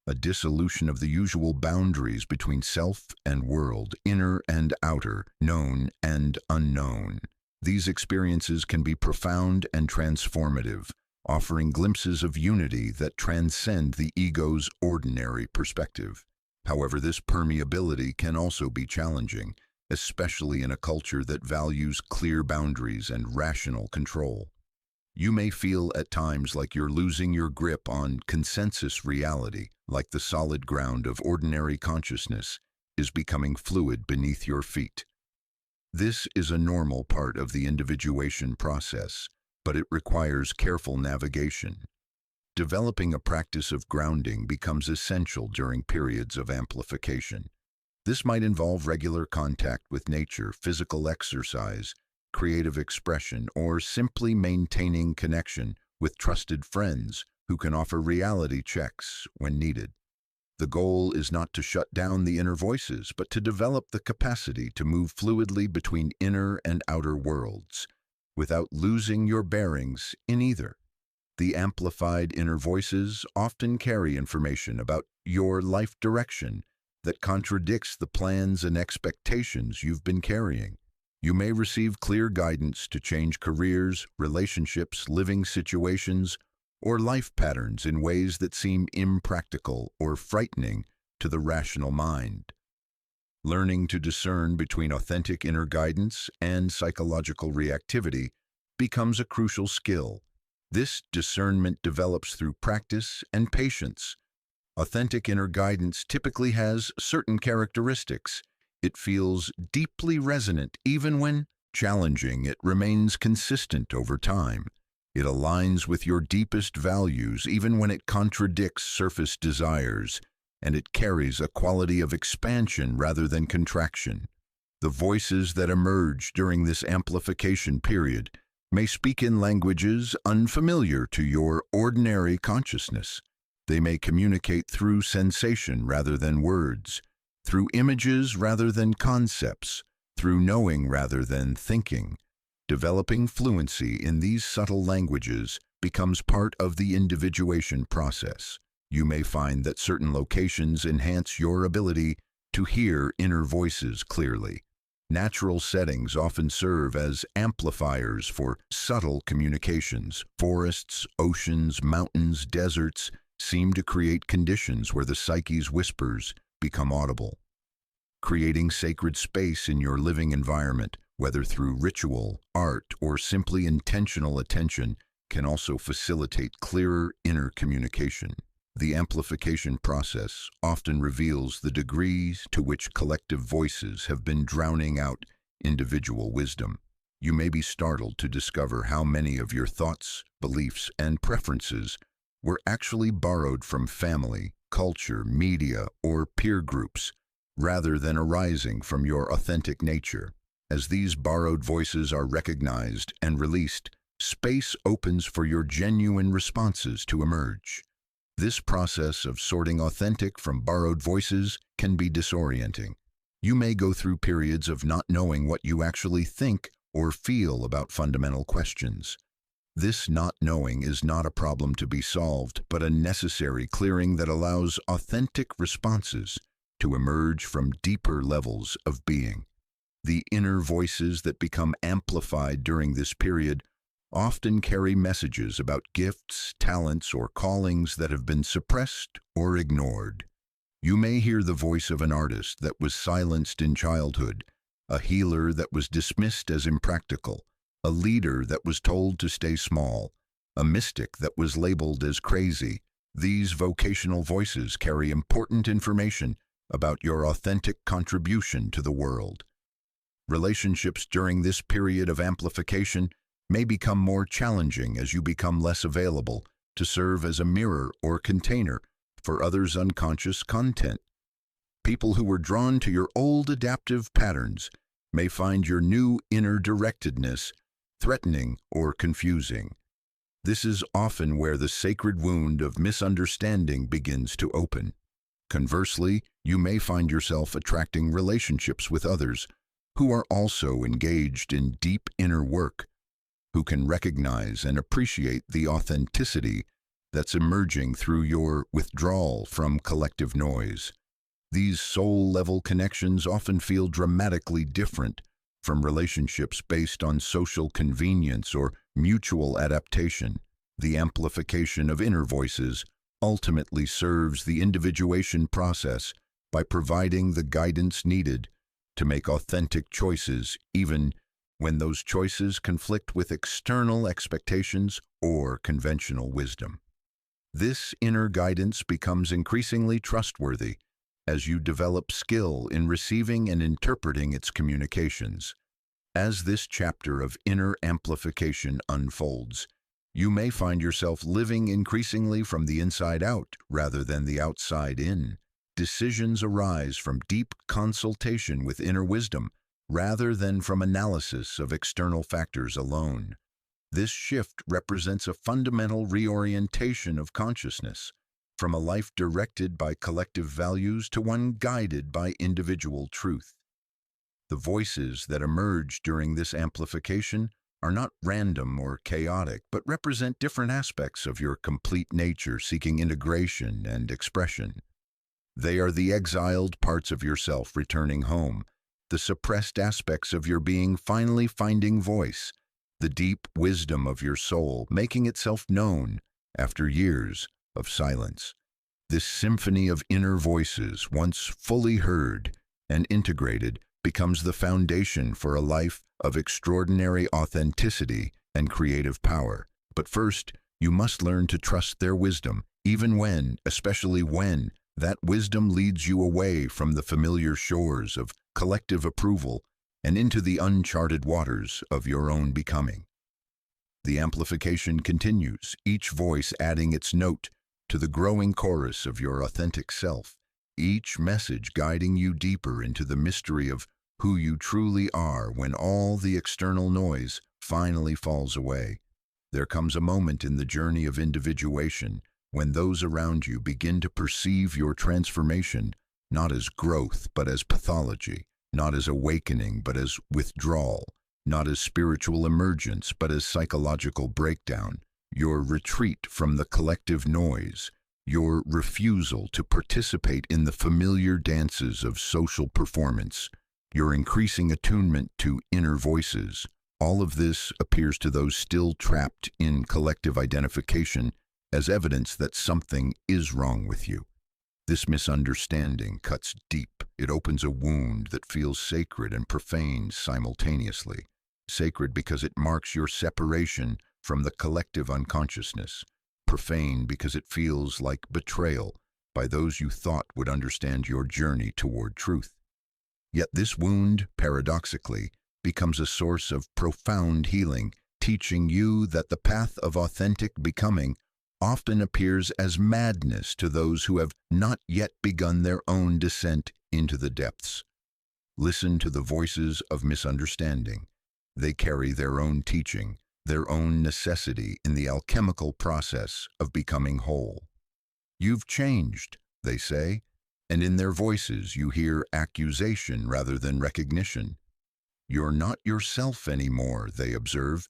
a dissolution of the usual boundaries between self and world, inner and outer, known and unknown. These experiences can be profound and transformative, offering glimpses of unity that transcend the ego's ordinary perspective. However, this permeability can also be challenging, especially in a culture that values clear boundaries and rational control. You may feel at times like you're losing your grip on consensus reality, like the solid ground of ordinary consciousness is becoming fluid beneath your feet. This is a normal part of the individuation process, but it requires careful navigation. Developing a practice of grounding becomes essential during periods of amplification. This might involve regular contact with nature, physical exercise, creative expression, or simply maintaining connection with trusted friends who can offer reality checks when needed. The goal is not to shut down the inner voices, but to develop the capacity to move fluidly between inner and outer worlds, without losing your bearings in either. The amplified inner voices often carry information about your life direction that contradicts the plans and expectations you've been carrying. You may receive clear guidance to change careers, relationships, living situations, or life patterns in ways that seem impractical or frightening to the rational mind. Learning to discern between authentic inner guidance and psychological reactivity becomes a crucial skill. This discernment develops through practice and patience. Authentic inner guidance typically has certain characteristics. It feels deeply resonant even when challenging. It remains consistent over time. It aligns with your deepest values even when it contradicts surface desires, and it carries a quality of expansion rather than contraction. The voices that emerge during this amplification period may speak in languages unfamiliar to your ordinary consciousness. They may communicate through sensation rather than words, through images rather than concepts, through knowing rather than thinking. Developing fluency in these subtle languages becomes part of the individuation process. You may find that certain locations enhance your ability to hear inner voices clearly. Natural settings often serve as amplifiers for subtle communications. Forests, oceans, mountains, deserts seem to create conditions where the psyche's whispers become audible. Creating sacred space in your living environment, whether through ritual, art, or simply intentional attention, can also facilitate clearer inner communication. The amplification process often reveals the degrees to which collective voices have been drowning out individual wisdom. You may be startled to discover how many of your thoughts, beliefs, and preferences were actually borrowed from family, culture, media, or peer groups, rather than arising from your authentic nature. As these borrowed voices are recognized and released, space opens for your genuine responses to emerge. This process of sorting authentic from borrowed voices can be disorienting. You may go through periods of not knowing what you actually think or feel about fundamental questions. This not knowing is not a problem to be solved, but a necessary clearing that allows authentic responses to emerge from deeper levels of being. The inner voices that become amplified during this period often carry messages about gifts, talents, or callings that have been suppressed or ignored. You may hear the voice of an artist that was silenced in childhood, a healer that was dismissed as impractical, a leader that was told to stay small, a mystic that was labeled as crazy. These vocational voices carry important information about your authentic contribution to the world. Relationships during this period of amplification may become more challenging as you become less available to serve as a mirror or container for others' unconscious content. People who were drawn to your old adaptive patterns may find your new inner directedness threatening or confusing. This is often where the sacred wound of misunderstanding begins to open. Conversely, you may find yourself attracting relationships with others who are also engaged in deep inner work, who can recognize and appreciate the authenticity that's emerging through your withdrawal from collective noise. These soul-level connections often feel dramatically different from relationships based on social convenience or mutual adaptation. The amplification of inner voices ultimately serves the individuation process by providing the guidance needed to make authentic choices, even when those choices conflict with external expectations or conventional wisdom. This inner guidance becomes increasingly trustworthy as you develop skill in receiving and interpreting its communications. As this chapter of inner amplification unfolds, you may find yourself living increasingly from the inside out rather than the outside in. Decisions arise from deep consultation with inner wisdom rather than from analysis of external factors alone. This shift represents a fundamental reorientation of consciousness, from a life directed by collective values to one guided by individual truth. The voices that emerge during this amplification are not random or chaotic, but represent different aspects of your complete nature seeking integration and expression. They are the exiled parts of yourself returning home, the suppressed aspects of your being finally finding voice, the deep wisdom of your soul making itself known after years of silence. This symphony of inner voices, once fully heard and integrated, becomes the foundation for a life of extraordinary authenticity and creative power. But first, you must learn to trust their wisdom, even when, especially when, that wisdom leads you away from the familiar shores of collective approval and into the uncharted waters of your own becoming. The amplification continues, each voice adding its note to the growing chorus of your authentic self, each message guiding you deeper into the mystery of who you truly are when all the external noise finally falls away. There comes a moment in the journey of individuation when those around you begin to perceive your transformation not as growth but as pathology, not as awakening but as withdrawal, not as spiritual emergence but as psychological breakdown. Your retreat from the collective noise, your refusal to participate in the familiar dances of social performance, your increasing attunement to inner voices, all of this appears to those still trapped in collective identification as evidence that something is wrong with you. This misunderstanding cuts deep. It opens a wound that feels sacred and profane simultaneously. Sacred because it marks your separation from the collective unconsciousness. Profane because it feels like betrayal by those you thought would understand your journey toward truth. Yet this wound, paradoxically, becomes a source of profound healing, teaching you that the path of authentic becoming often appears as madness to those who have not yet begun their own descent into the depths. Listen to the voices of misunderstanding. They carry their own teaching, their own necessity in the alchemical process of becoming whole. You've changed, they say, and in their voices you hear accusation rather than recognition. You're not yourself anymore, they observe,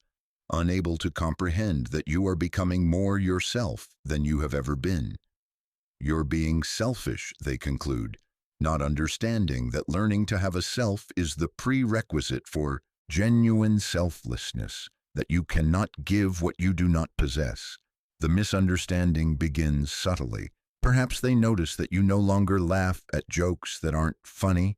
unable to comprehend that you are becoming more yourself than you have ever been. You're being selfish, they conclude, not understanding that learning to have a self is the prerequisite for genuine selflessness, that you cannot give what you do not possess. The misunderstanding begins subtly, Perhaps they notice that you no longer laugh at jokes that aren't funny,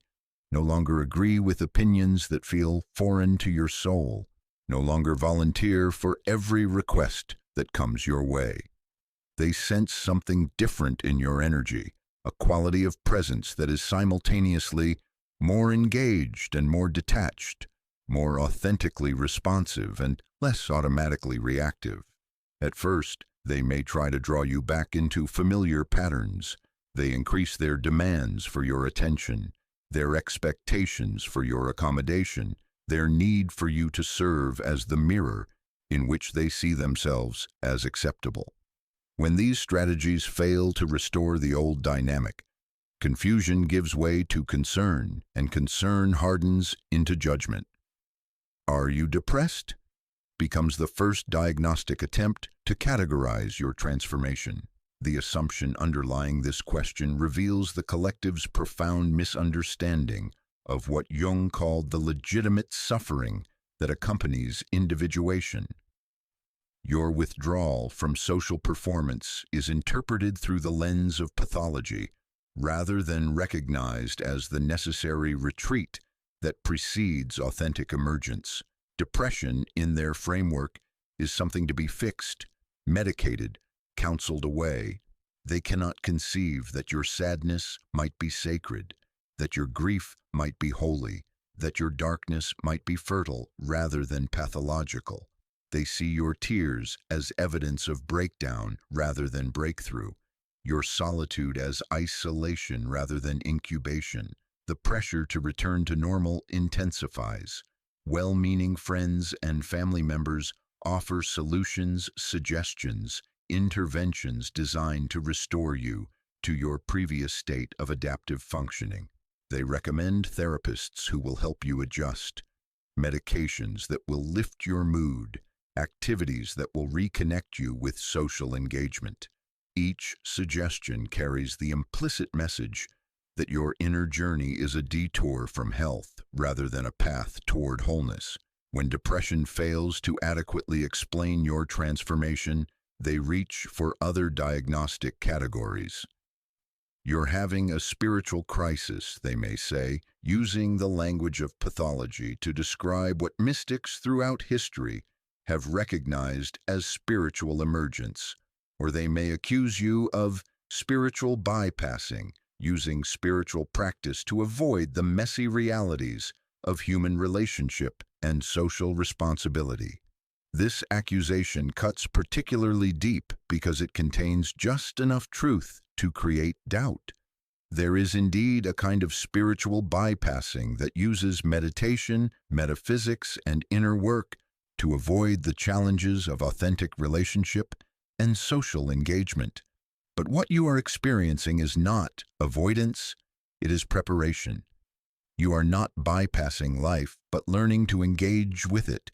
no longer agree with opinions that feel foreign to your soul, no longer volunteer for every request that comes your way. They sense something different in your energy, a quality of presence that is simultaneously more engaged and more detached, more authentically responsive and less automatically reactive. At first, they may try to draw you back into familiar patterns. They increase their demands for your attention, their expectations for your accommodation, their need for you to serve as the mirror in which they see themselves as acceptable. When these strategies fail to restore the old dynamic, confusion gives way to concern, and concern hardens into judgment. Are you depressed? Becomes the first diagnostic attempt to categorize your transformation. The assumption underlying this question reveals the collective's profound misunderstanding of what Jung called the legitimate suffering that accompanies individuation. Your withdrawal from social performance is interpreted through the lens of pathology, rather than recognized as the necessary retreat that precedes authentic emergence. Depression, in their framework, is something to be fixed, medicated, counseled away. They cannot conceive that your sadness might be sacred, that your grief might be holy, that your darkness might be fertile rather than pathological. They see your tears as evidence of breakdown rather than breakthrough, your solitude as isolation rather than incubation. The pressure to return to normal intensifies. Well-meaning friends and family members offer solutions, suggestions, interventions designed to restore you to your previous state of adaptive functioning. They recommend therapists who will help you adjust, medications that will lift your mood, activities that will reconnect you with social engagement. Each suggestion carries the implicit message that your inner journey is a detour from health rather than a path toward wholeness. When depression fails to adequately explain your transformation, they reach for other diagnostic categories. You're having a spiritual crisis, they may say, using the language of pathology to describe what mystics throughout history have recognized as spiritual emergence. Or they may accuse you of spiritual bypassing, using spiritual practice to avoid the messy realities of human relationship and social responsibility. This accusation cuts particularly deep because it contains just enough truth to create doubt. There is indeed a kind of spiritual bypassing that uses meditation, metaphysics, and inner work to avoid the challenges of authentic relationship and social engagement. But what you are experiencing is not avoidance, it is preparation. You are not bypassing life, but learning to engage with it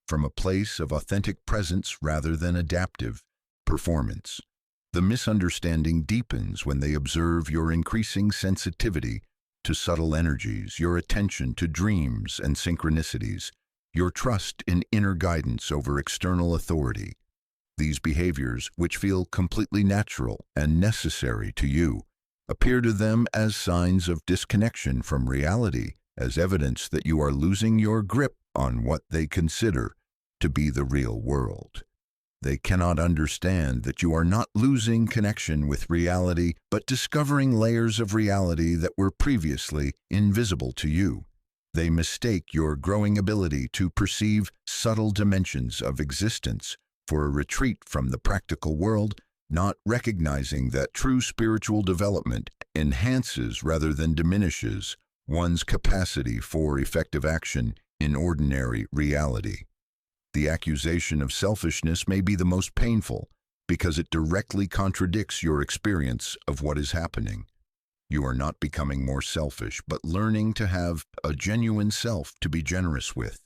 from a place of authentic presence rather than adaptive performance. The misunderstanding deepens when they observe your increasing sensitivity to subtle energies, your attention to dreams and synchronicities, your trust in inner guidance over external authority. These behaviors, which feel completely natural and necessary to you, appear to them as signs of disconnection from reality, as evidence that you are losing your grip on what they consider to be the real world. They cannot understand that you are not losing connection with reality, but discovering layers of reality that were previously invisible to you. They mistake your growing ability to perceive subtle dimensions of existence for a retreat from the practical world, not recognizing that true spiritual development enhances rather than diminishes one's capacity for effective action in ordinary reality. The accusation of selfishness may be the most painful because it directly contradicts your experience of what is happening. You are not becoming more selfish, but learning to have a genuine self to be generous with.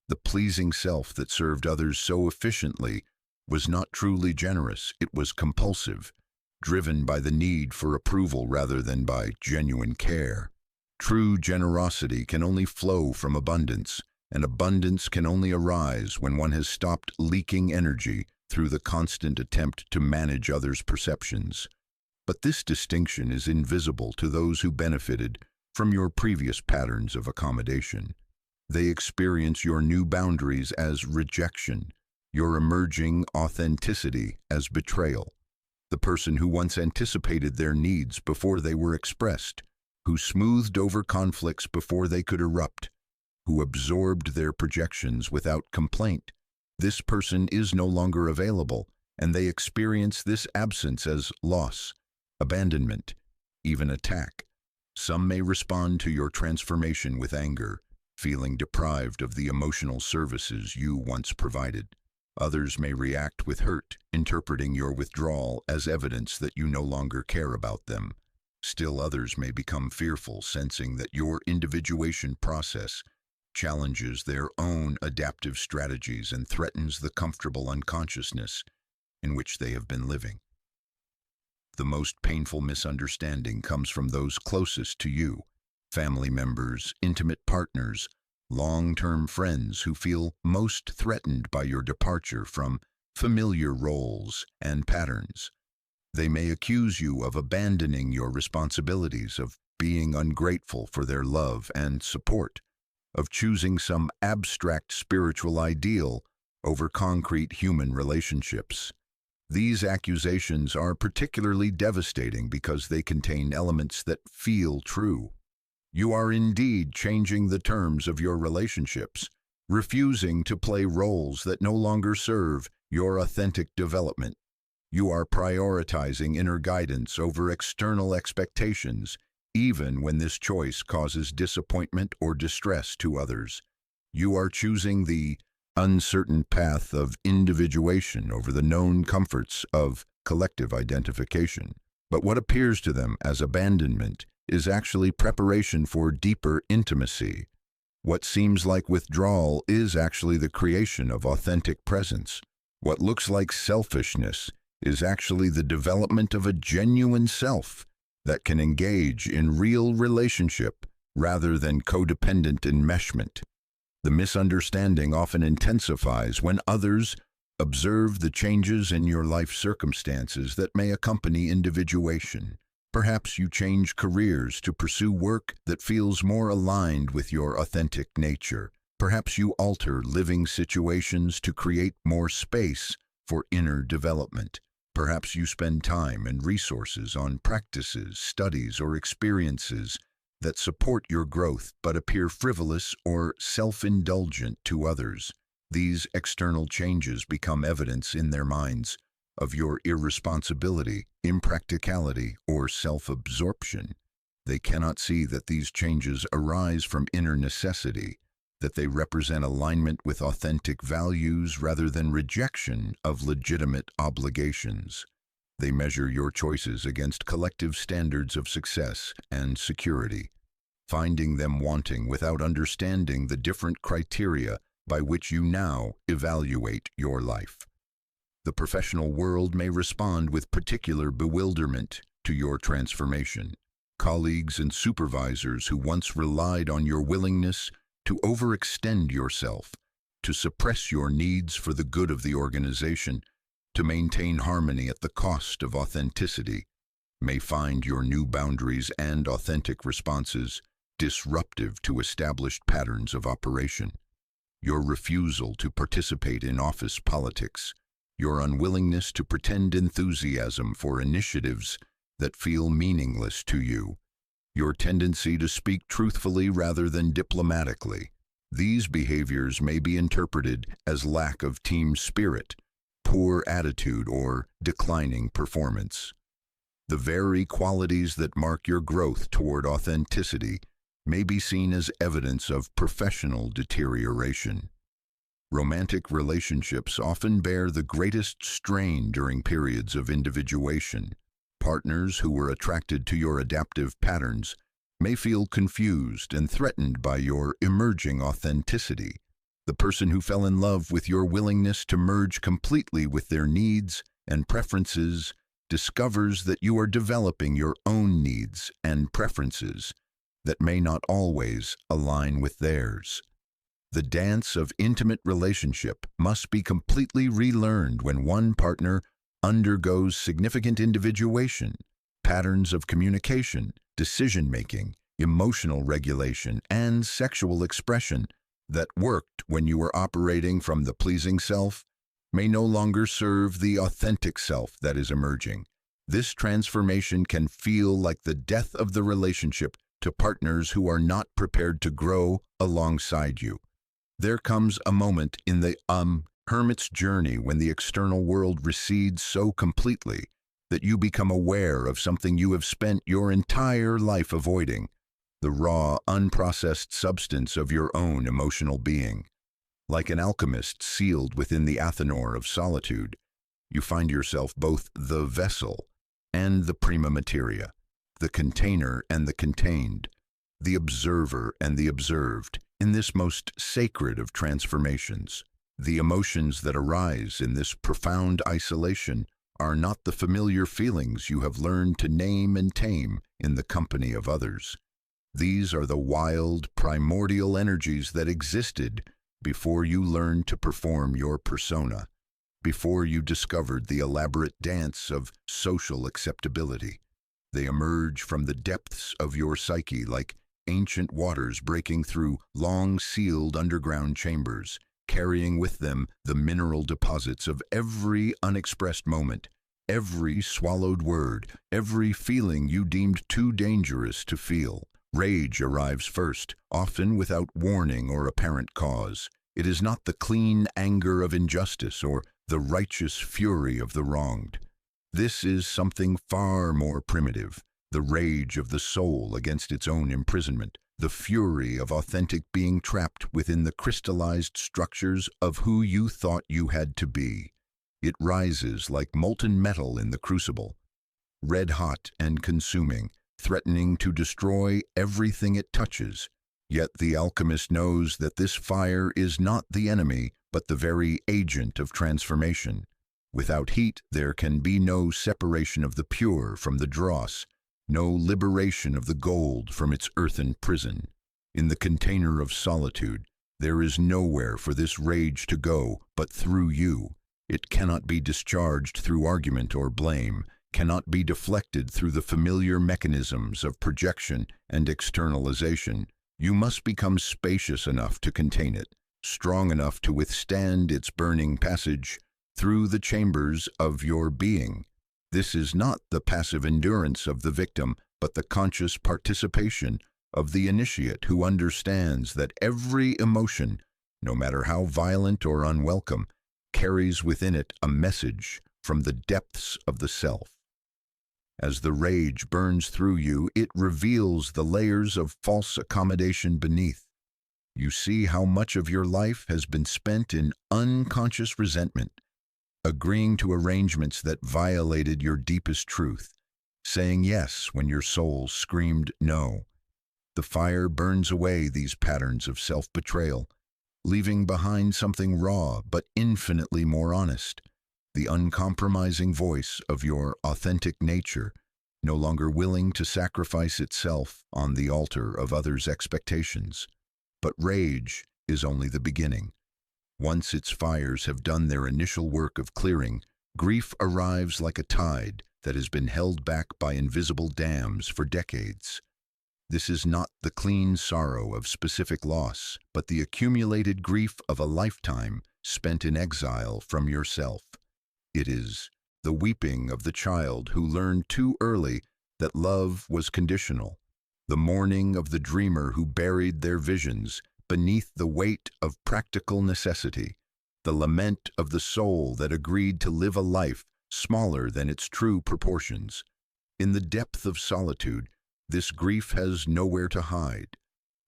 The pleasing self that served others so efficiently was not truly generous, it was compulsive, driven by the need for approval rather than by genuine care. True generosity can only flow from abundance, and abundance can only arise when one has stopped leaking energy through the constant attempt to manage others' perceptions. But this distinction is invisible to those who benefited from your previous patterns of accommodation. They experience your new boundaries as rejection, your emerging authenticity as betrayal. The person who once anticipated their needs before they were expressed, who smoothed over conflicts before they could erupt, who absorbed their projections without complaint. This person is no longer available, and they experience this absence as loss, abandonment, even attack. Some may respond to your transformation with anger, feeling deprived of the emotional services you once provided. Others may react with hurt, interpreting your withdrawal as evidence that you no longer care about them. Still others may become fearful, sensing that your individuation process challenges their own adaptive strategies and threatens the comfortable unconsciousness in which they have been living. The most painful misunderstanding comes from those closest to you, family members, intimate partners, long-term friends who feel most threatened by your departure from familiar roles and patterns. They may accuse you of abandoning your responsibilities, of being ungrateful for their love and support, of choosing some abstract spiritual ideal over concrete human relationships. These accusations are particularly devastating because they contain elements that feel true. You are indeed changing the terms of your relationships, refusing to play roles that no longer serve your authentic development. You are prioritizing inner guidance over external expectations, even when this choice causes disappointment or distress to others. You are choosing the uncertain path of individuation over the known comforts of collective identification. But what appears to them as abandonment is actually preparation for deeper intimacy. What seems like withdrawal is actually the creation of authentic presence. What looks like selfishness is actually the development of a genuine self that can engage in real relationship rather than codependent enmeshment. The misunderstanding often intensifies when others observe the changes in your life circumstances that may accompany individuation. Perhaps you change careers to pursue work that feels more aligned with your authentic nature. Perhaps you alter living situations to create more space for inner development. Perhaps you spend time and resources on practices, studies, or experiences that support your growth but appear frivolous or self-indulgent to others. These external changes become evidence in their minds of your irresponsibility, impracticality, or self-absorption. They cannot see that these changes arise from inner necessity, that they represent alignment with authentic values rather than rejection of legitimate obligations. They measure your choices against collective standards of success and security, finding them wanting without understanding the different criteria by which you now evaluate your life. The professional world may respond with particular bewilderment to your transformation. Colleagues and supervisors who once relied on your willingness to overextend yourself, to suppress your needs for the good of the organization, to maintain harmony at the cost of authenticity, may find your new boundaries and authentic responses disruptive to established patterns of operation. Your refusal to participate in office politics, your unwillingness to pretend enthusiasm for initiatives that feel meaningless to you, your tendency to speak truthfully rather than diplomatically. These behaviors may be interpreted as lack of team spirit, poor attitude, or declining performance. The very qualities that mark your growth toward authenticity may be seen as evidence of professional deterioration. Romantic relationships often bear the greatest strain during periods of individuation. Partners who were attracted to your adaptive patterns may feel confused and threatened by your emerging authenticity. The person who fell in love with your willingness to merge completely with their needs and preferences discovers that you are developing your own needs and preferences that may not always align with theirs. The dance of intimate relationship must be completely relearned when one partner undergoes significant individuation. patterns of communication, decision-making, emotional regulation, and sexual expression that worked when you were operating from the pleasing self may no longer serve the authentic self that is emerging. This transformation can feel like the death of the relationship to partners who are not prepared to grow alongside you. There comes a moment in the hermit's journey when the external world recedes so completely that you become aware of something you have spent your entire life avoiding, the raw, unprocessed substance of your own emotional being. Like an alchemist sealed within the athanor of solitude, you find yourself both the vessel and the prima materia, the container and the contained, the observer and the observed, in this most sacred of transformations. The emotions that arise in this profound isolation are not the familiar feelings you have learned to name and tame in the company of others. These are the wild, primordial energies that existed before you learned to perform your persona, before you discovered the elaborate dance of social acceptability. They emerge from the depths of your psyche like ancient waters breaking through long-sealed underground chambers, carrying with them the mineral deposits of every unexpressed moment, every swallowed word, every feeling you deemed too dangerous to feel. Rage arrives first, often without warning or apparent cause. It is not the clean anger of injustice or the righteous fury of the wronged. This is something far more primitive, the rage of the soul against its own imprisonment, the fury of authentic being trapped within the crystallized structures of who you thought you had to be. It rises like molten metal in the crucible, red-hot and consuming, threatening to destroy everything it touches. Yet the alchemist knows that this fire is not the enemy, but the very agent of transformation. Without heat, there can be no separation of the pure from the dross, no liberation of the gold from its earthen prison. In the container of solitude, there is nowhere for this rage to go but through you. It cannot be discharged through argument or blame, cannot be deflected through the familiar mechanisms of projection and externalization. You must become spacious enough to contain it, strong enough to withstand its burning passage through the chambers of your being. This is not the passive endurance of the victim, but the conscious participation of the initiate who understands that every emotion, no matter how violent or unwelcome, carries within it a message from the depths of the self. As the rage burns through you, it reveals the layers of false accommodation beneath. You see how much of your life has been spent in unconscious resentment, agreeing to arrangements that violated your deepest truth, saying yes when your soul screamed no. The fire burns away these patterns of self-betrayal, leaving behind something raw but infinitely more honest, the uncompromising voice of your authentic nature, no longer willing to sacrifice itself on the altar of others' expectations. But rage is only the beginning. Once its fires have done their initial work of clearing, grief arrives like a tide that has been held back by invisible dams for decades. This is not the clean sorrow of specific loss, but the accumulated grief of a lifetime spent in exile from yourself. It is the weeping of the child who learned too early that love was conditional, the mourning of the dreamer who buried their visions beneath the weight of practical necessity, the lament of the soul that agreed to live a life smaller than its true proportions. In the depth of solitude, this grief has nowhere to hide.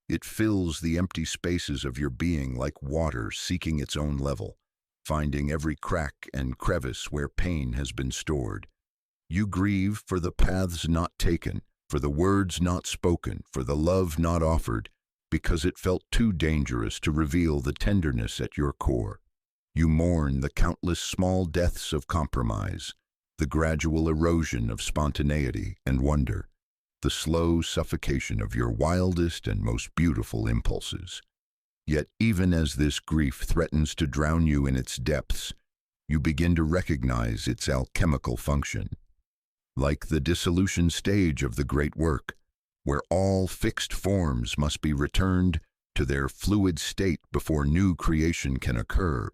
It fills the empty spaces of your being like water seeking its own level, finding every crack and crevice where pain has been stored. You grieve for the paths not taken, for the words not spoken, for the love not offered, because it felt too dangerous to reveal the tenderness at your core. You mourn the countless small deaths of compromise, the gradual erosion of spontaneity and wonder, the slow suffocation of your wildest and most beautiful impulses. Yet even as this grief threatens to drown you in its depths, you begin to recognize its alchemical function. like the dissolution stage of the great work, where all fixed forms must be returned to their fluid state before new creation can occur.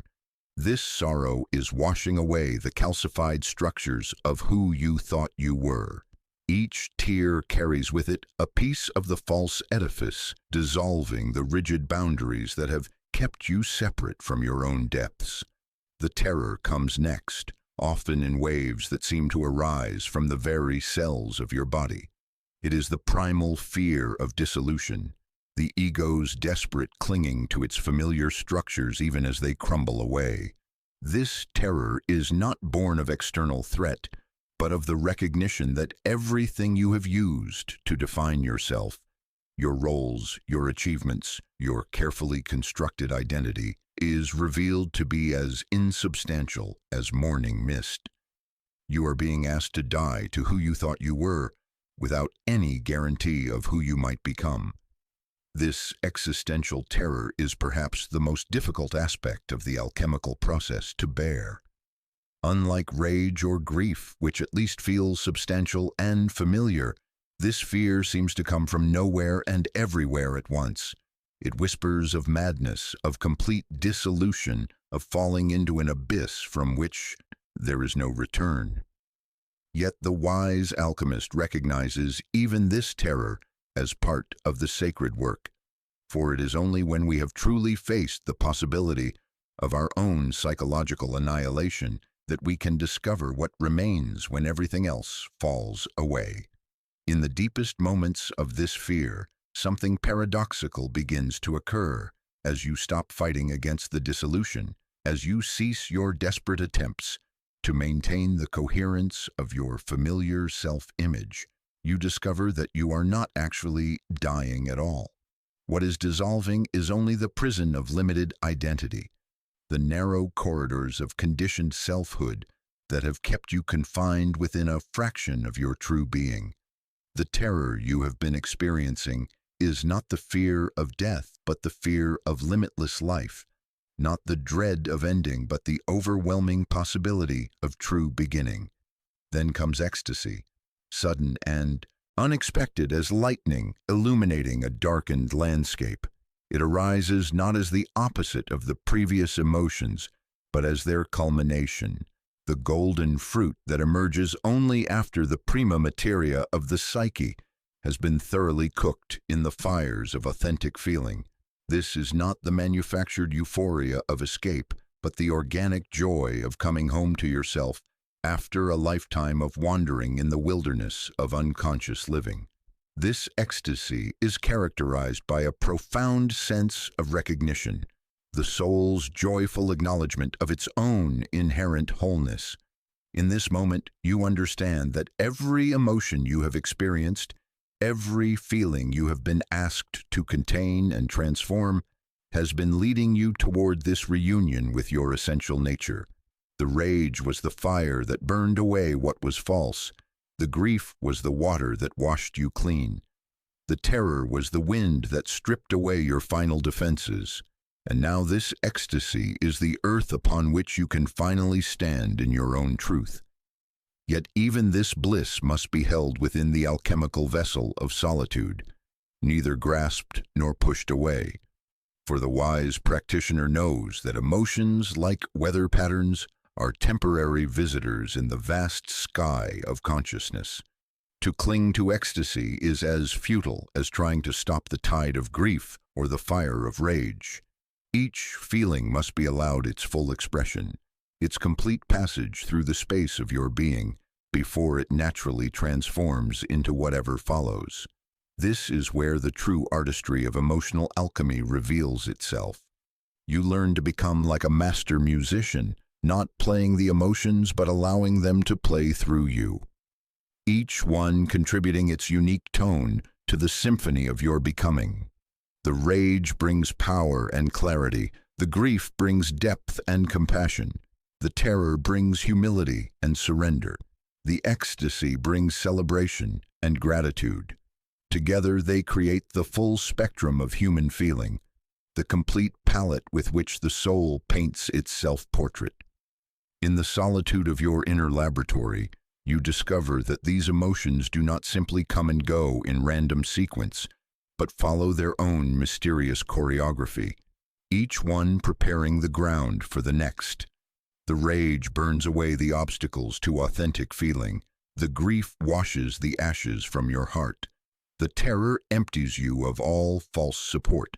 This sorrow is washing away the calcified structures of who you thought you were. Each tear carries with it a piece of the false edifice, dissolving the rigid boundaries that have kept you separate from your own depths. The terror comes next, often in waves that seem to arise from the very cells of your body. It is the primal fear of dissolution, the ego's desperate clinging to its familiar structures even as they crumble away. This terror is not born of external threat, but of the recognition that everything you have used to define yourself, your roles, your achievements, your carefully constructed identity, is revealed to be as insubstantial as morning mist. You are being asked to die to who you thought you were, without any guarantee of who you might become. This existential terror is perhaps the most difficult aspect of the alchemical process to bear. Unlike rage or grief, which at least feels substantial and familiar, this fear seems to come from nowhere and everywhere at once. It whispers of madness, of complete dissolution, of falling into an abyss from which there is no return. Yet the wise alchemist recognizes even this terror as part of the sacred work, for it is only when we have truly faced the possibility of our own psychological annihilation that we can discover what remains when everything else falls away. In the deepest moments of this fear, something paradoxical begins to occur as you stop fighting against the dissolution, as you cease your desperate attempts to maintain the coherence of your familiar self-image. You discover that you are not actually dying at all. What is dissolving is only the prison of limited identity, the narrow corridors of conditioned selfhood that have kept you confined within a fraction of your true being. The terror you have been experiencing is not the fear of death, but the fear of limitless life, not the dread of ending, but the overwhelming possibility of true beginning. Then comes ecstasy, sudden and unexpected as lightning illuminating a darkened landscape. It arises not as the opposite of the previous emotions, but as their culmination, the golden fruit that emerges only after the prima materia of the psyche has been thoroughly cooked in the fires of authentic feeling. This is not the manufactured euphoria of escape, but the organic joy of coming home to yourself after a lifetime of wandering in the wilderness of unconscious living. This ecstasy is characterized by a profound sense of recognition, the soul's joyful acknowledgement of its own inherent wholeness. In this moment, you understand that every emotion you have experienced, every feeling you have been asked to contain and transform, has been leading you toward this reunion with your essential nature. The rage was the fire that burned away what was false. The grief was the water that washed you clean. The terror was the wind that stripped away your final defenses. And now this ecstasy is the earth upon which you can finally stand in your own truth. Yet even this bliss must be held within the alchemical vessel of solitude, neither grasped nor pushed away. For the wise practitioner knows that emotions, like weather patterns, are temporary visitors in the vast sky of consciousness. To cling to ecstasy is as futile as trying to stop the tide of grief or the fire of rage. Each feeling must be allowed its full expression, its complete passage through the space of your being, before it naturally transforms into whatever follows. This is where the true artistry of emotional alchemy reveals itself. You learn to become like a master musician, not playing the emotions but allowing them to play through you, each one contributing its unique tone to the symphony of your becoming. The rage brings power and clarity, the grief brings depth and compassion, the terror brings humility and surrender, the ecstasy brings celebration and gratitude. Together they create the full spectrum of human feeling, the complete palette with which the soul paints its self-portrait. In the solitude of your inner laboratory, you discover that these emotions do not simply come and go in random sequence, but follow their own mysterious choreography, each one preparing the ground for the next. The rage burns away the obstacles to authentic feeling. The grief washes the ashes from your heart. The terror empties you of all false support,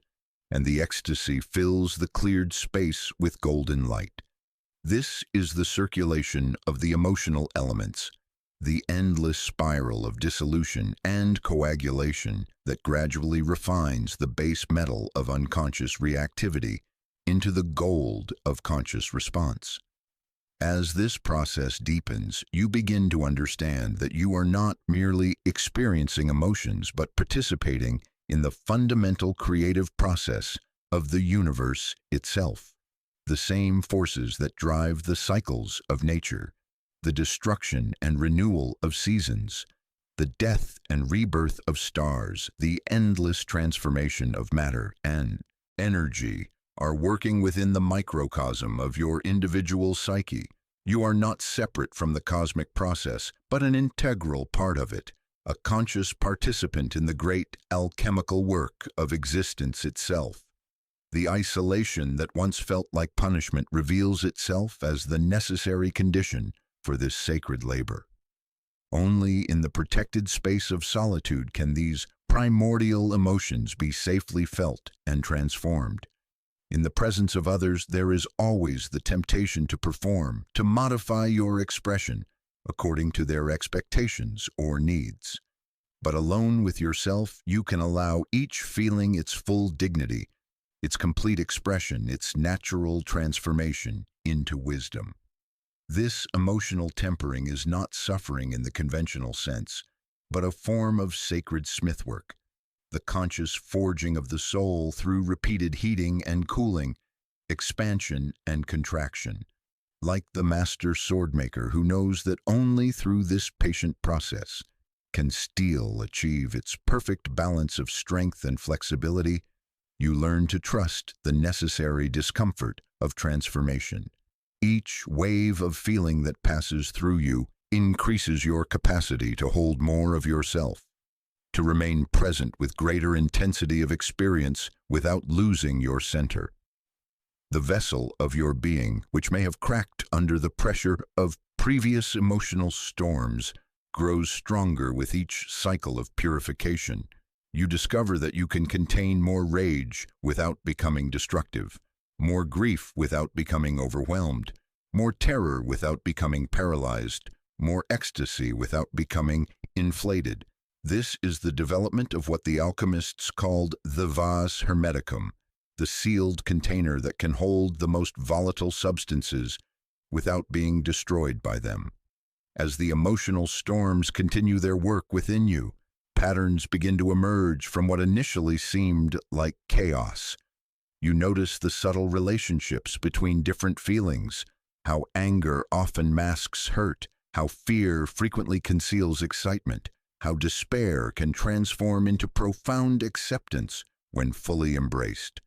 and the ecstasy fills the cleared space with golden light. This is the circulation of the emotional elements, the endless spiral of dissolution and coagulation that gradually refines the base metal of unconscious reactivity into the gold of conscious response. As this process deepens, you begin to understand that you are not merely experiencing emotions, but participating in the fundamental creative process of the universe itself. The same forces that drive the cycles of nature, the destruction and renewal of seasons, the death and rebirth of stars, the endless transformation of matter and energy, are working within the microcosm of your individual psyche. You are not separate from the cosmic process, but an integral part of it, a conscious participant in the great alchemical work of existence itself. The isolation that once felt like punishment reveals itself as the necessary condition for this sacred labor. Only in the protected space of solitude can these primordial emotions be safely felt and transformed. In the presence of others, there is always the temptation to perform, to modify your expression according to their expectations or needs. But alone with yourself, you can allow each feeling its full dignity, its complete expression, its natural transformation into wisdom. This emotional tempering is not suffering in the conventional sense, but a form of sacred smithwork, the conscious forging of the soul through repeated heating and cooling, expansion and contraction. Like the master swordmaker who knows that only through this patient process can steel achieve its perfect balance of strength and flexibility, you learn to trust the necessary discomfort of transformation. Each wave of feeling that passes through you increases your capacity to hold more of yourself, to remain present with greater intensity of experience without losing your center. The vessel of your being, which may have cracked under the pressure of previous emotional storms, grows stronger with each cycle of purification. You discover that you can contain more rage without becoming destructive, more grief without becoming overwhelmed, more terror without becoming paralyzed, more ecstasy without becoming inflated. This is the development of what the alchemists called the vase hermeticum, the sealed container that can hold the most volatile substances without being destroyed by them. As the emotional storms continue their work within you, patterns begin to emerge from what initially seemed like chaos. You notice the subtle relationships between different feelings, how anger often masks hurt, how fear frequently conceals excitement, how despair can transform into profound acceptance when fully embraced.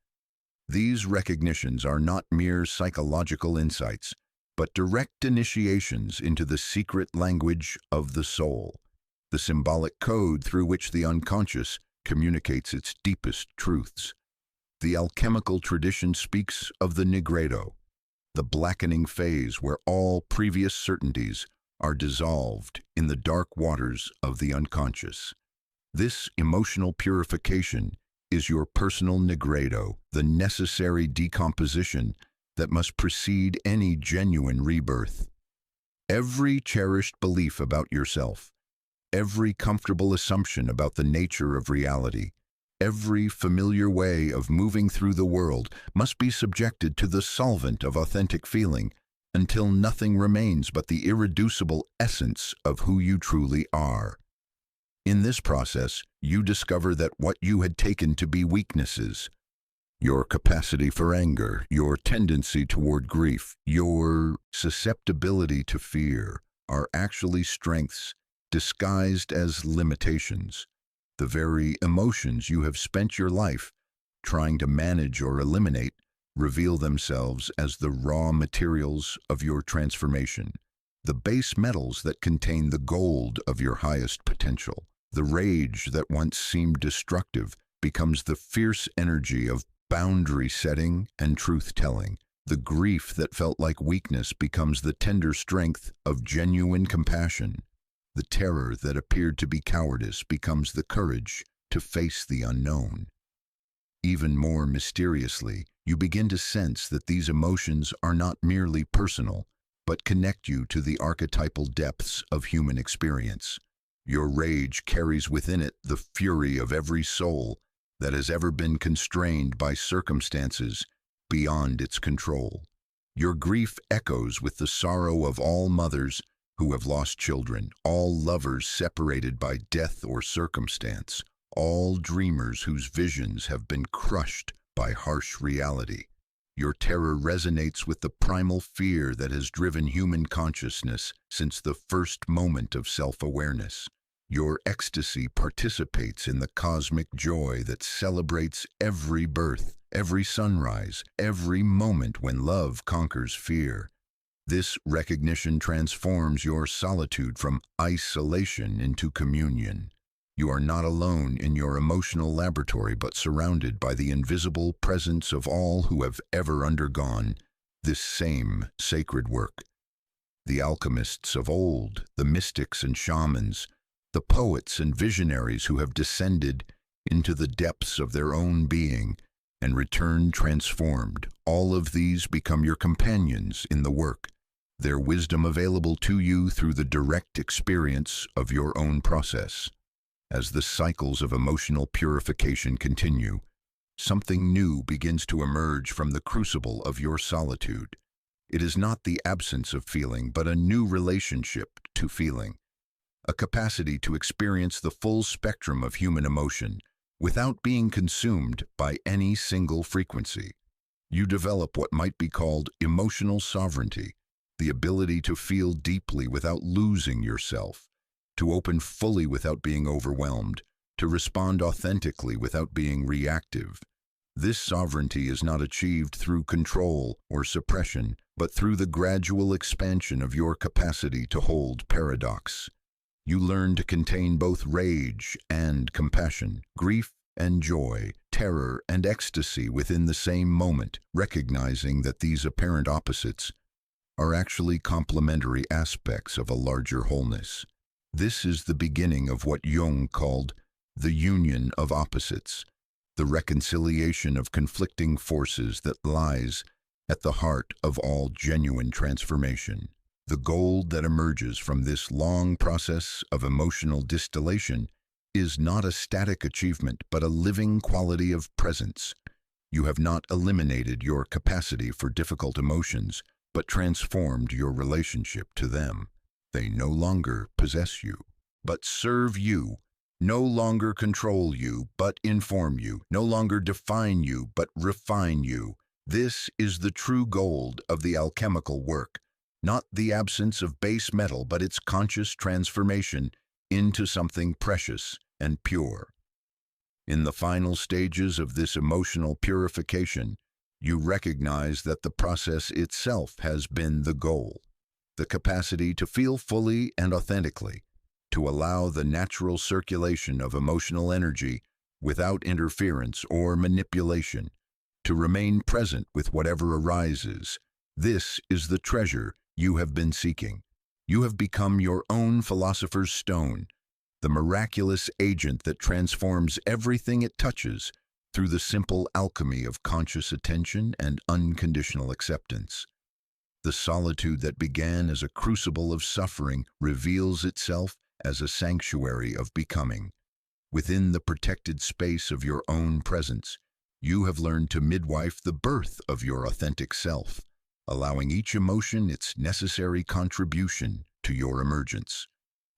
These recognitions are not mere psychological insights, but direct initiations into the secret language of the soul, the symbolic code through which the unconscious communicates its deepest truths. The alchemical tradition speaks of the nigredo, the blackening phase where all previous certainties are dissolved in the dark waters of the unconscious. This emotional purification is your personal nigredo, the necessary decomposition that must precede any genuine rebirth. Every cherished belief about yourself, every comfortable assumption about the nature of reality, every familiar way of moving through the world must be subjected to the solvent of authentic feeling until nothing remains but the irreducible essence of who you truly are. In this process, you discover that what you had taken to be weaknesses, your capacity for anger, your tendency toward grief, your susceptibility to fear, are actually strengths disguised as limitations. The very emotions you have spent your life trying to manage or eliminate reveal themselves as the raw materials of your transformation. the base metals that contain the gold of your highest potential. The rage that once seemed destructive becomes the fierce energy of boundary setting and truth-telling. The grief that felt like weakness becomes the tender strength of genuine compassion. The terror that appeared to be cowardice becomes the courage to face the unknown. Even more mysteriously, you begin to sense that these emotions are not merely personal, but connect you to the archetypal depths of human experience. Your rage carries within it the fury of every soul that has ever been constrained by circumstances beyond its control. Your grief echoes with the sorrow of all mothers who have lost children, all lovers separated by death or circumstance, all dreamers whose visions have been crushed by harsh reality. Your terror resonates with the primal fear that has driven human consciousness since the first moment of self-awareness. Your ecstasy participates in the cosmic joy that celebrates every birth, every sunrise, every moment when love conquers fear. This recognition transforms your solitude from isolation into communion. You are not alone in your emotional laboratory, but surrounded by the invisible presence of all who have ever undergone this same sacred work. The alchemists of old, the mystics and shamans, the poets and visionaries who have descended into the depths of their own being and returned transformed, all of these become your companions in the work, their wisdom available to you through the direct experience of your own process. As the cycles of emotional purification continue, something new begins to emerge from the crucible of your solitude. It is not the absence of feeling, but a new relationship to feeling, a capacity to experience the full spectrum of human emotion without being consumed by any single frequency. You develop what might be called emotional sovereignty, the ability to feel deeply without losing yourself, to open fully without being overwhelmed, to respond authentically without being reactive. This sovereignty is not achieved through control or suppression, but through the gradual expansion of your capacity to hold paradox. You learn to contain both rage and compassion, grief and joy, terror and ecstasy within the same moment, recognizing that these apparent opposites are actually complementary aspects of a larger wholeness. This is the beginning of what Jung called the union of opposites, the reconciliation of conflicting forces that lies at the heart of all genuine transformation. The gold that emerges from this long process of emotional distillation is not a static achievement, but a living quality of presence. You have not eliminated your capacity for difficult emotions, but transformed your relationship to them. They no longer possess you, but serve you, no longer control you, but inform you, no longer define you, but refine you. This is the true gold of the alchemical work, not the absence of base metal, but its conscious transformation into something precious and pure. In the final stages of this emotional purification, you recognize that the process itself has been the goal. The capacity to feel fully and authentically, to allow the natural circulation of emotional energy without interference or manipulation, to remain present with whatever arises. This is the treasure you have been seeking. You have become your own philosopher's stone, the miraculous agent that transforms everything it touches through the simple alchemy of conscious attention and unconditional acceptance. The solitude that began as a crucible of suffering reveals itself as a sanctuary of becoming. Within the protected space of your own presence, you have learned to midwife the birth of your authentic self, allowing each emotion its necessary contribution to your emergence.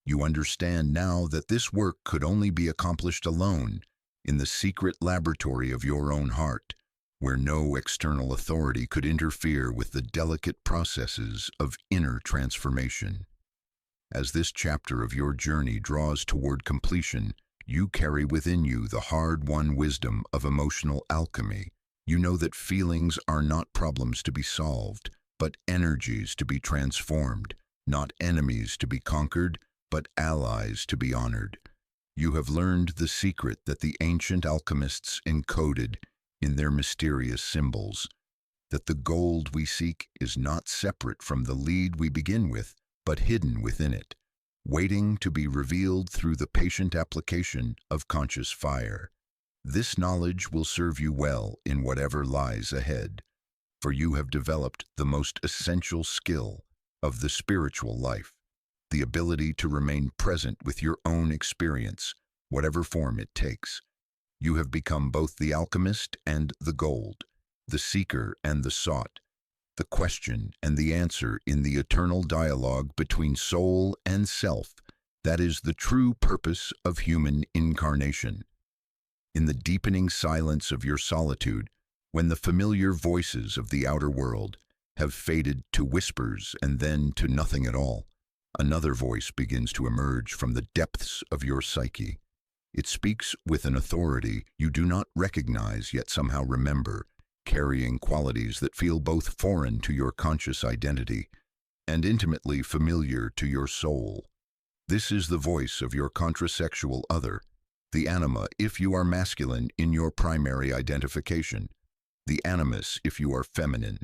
You understand now that this work could only be accomplished alone in the secret laboratory of your own heart, where no external authority could interfere with the delicate processes of inner transformation. As this chapter of your journey draws toward completion, you carry within you the hard-won wisdom of emotional alchemy. You know that feelings are not problems to be solved, but energies to be transformed, not enemies to be conquered, but allies to be honored. You have learned the secret that the ancient alchemists encoded in their mysterious symbols, that the gold we seek is not separate from the lead we begin with, but hidden within it, waiting to be revealed through the patient application of conscious fire. This knowledge will serve you well in whatever lies ahead, for you have developed the most essential skill of the spiritual life, the ability to remain present with your own experience, whatever form it takes. You have become both the alchemist and the gold, the seeker and the sought, the question and the answer in the eternal dialogue between soul and self. That is the true purpose of human incarnation. In the deepening silence of your solitude, when the familiar voices of the outer world have faded to whispers and then to nothing at all, another voice begins to emerge from the depths of your psyche. It speaks with an authority you do not recognize yet somehow remember, carrying qualities that feel both foreign to your conscious identity and intimately familiar to your soul. This is the voice of your contrasexual other, the anima if you are masculine in your primary identification, the animus if you are feminine,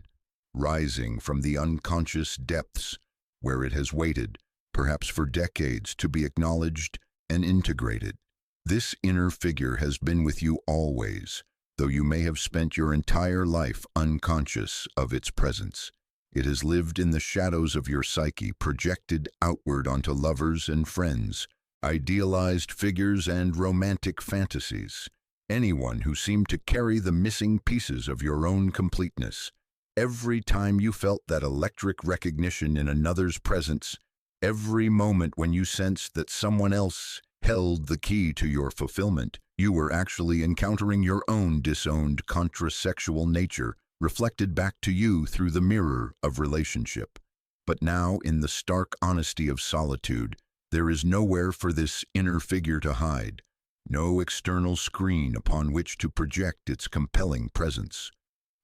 rising from the unconscious depths where it has waited, perhaps for decades, to be acknowledged and integrated. This inner figure has been with you always, though you may have spent your entire life unconscious of its presence. It has lived in the shadows of your psyche, projected outward onto lovers and friends, idealized figures and romantic fantasies. Anyone who seemed to carry the missing pieces of your own completeness. Every time you felt that electric recognition in another's presence, every moment when you sensed that someone else held the key to your fulfillment, you were actually encountering your own disowned contrasexual nature reflected back to you through the mirror of relationship. But now, in the stark honesty of solitude, there is nowhere for this inner figure to hide, no external screen upon which to project its compelling presence.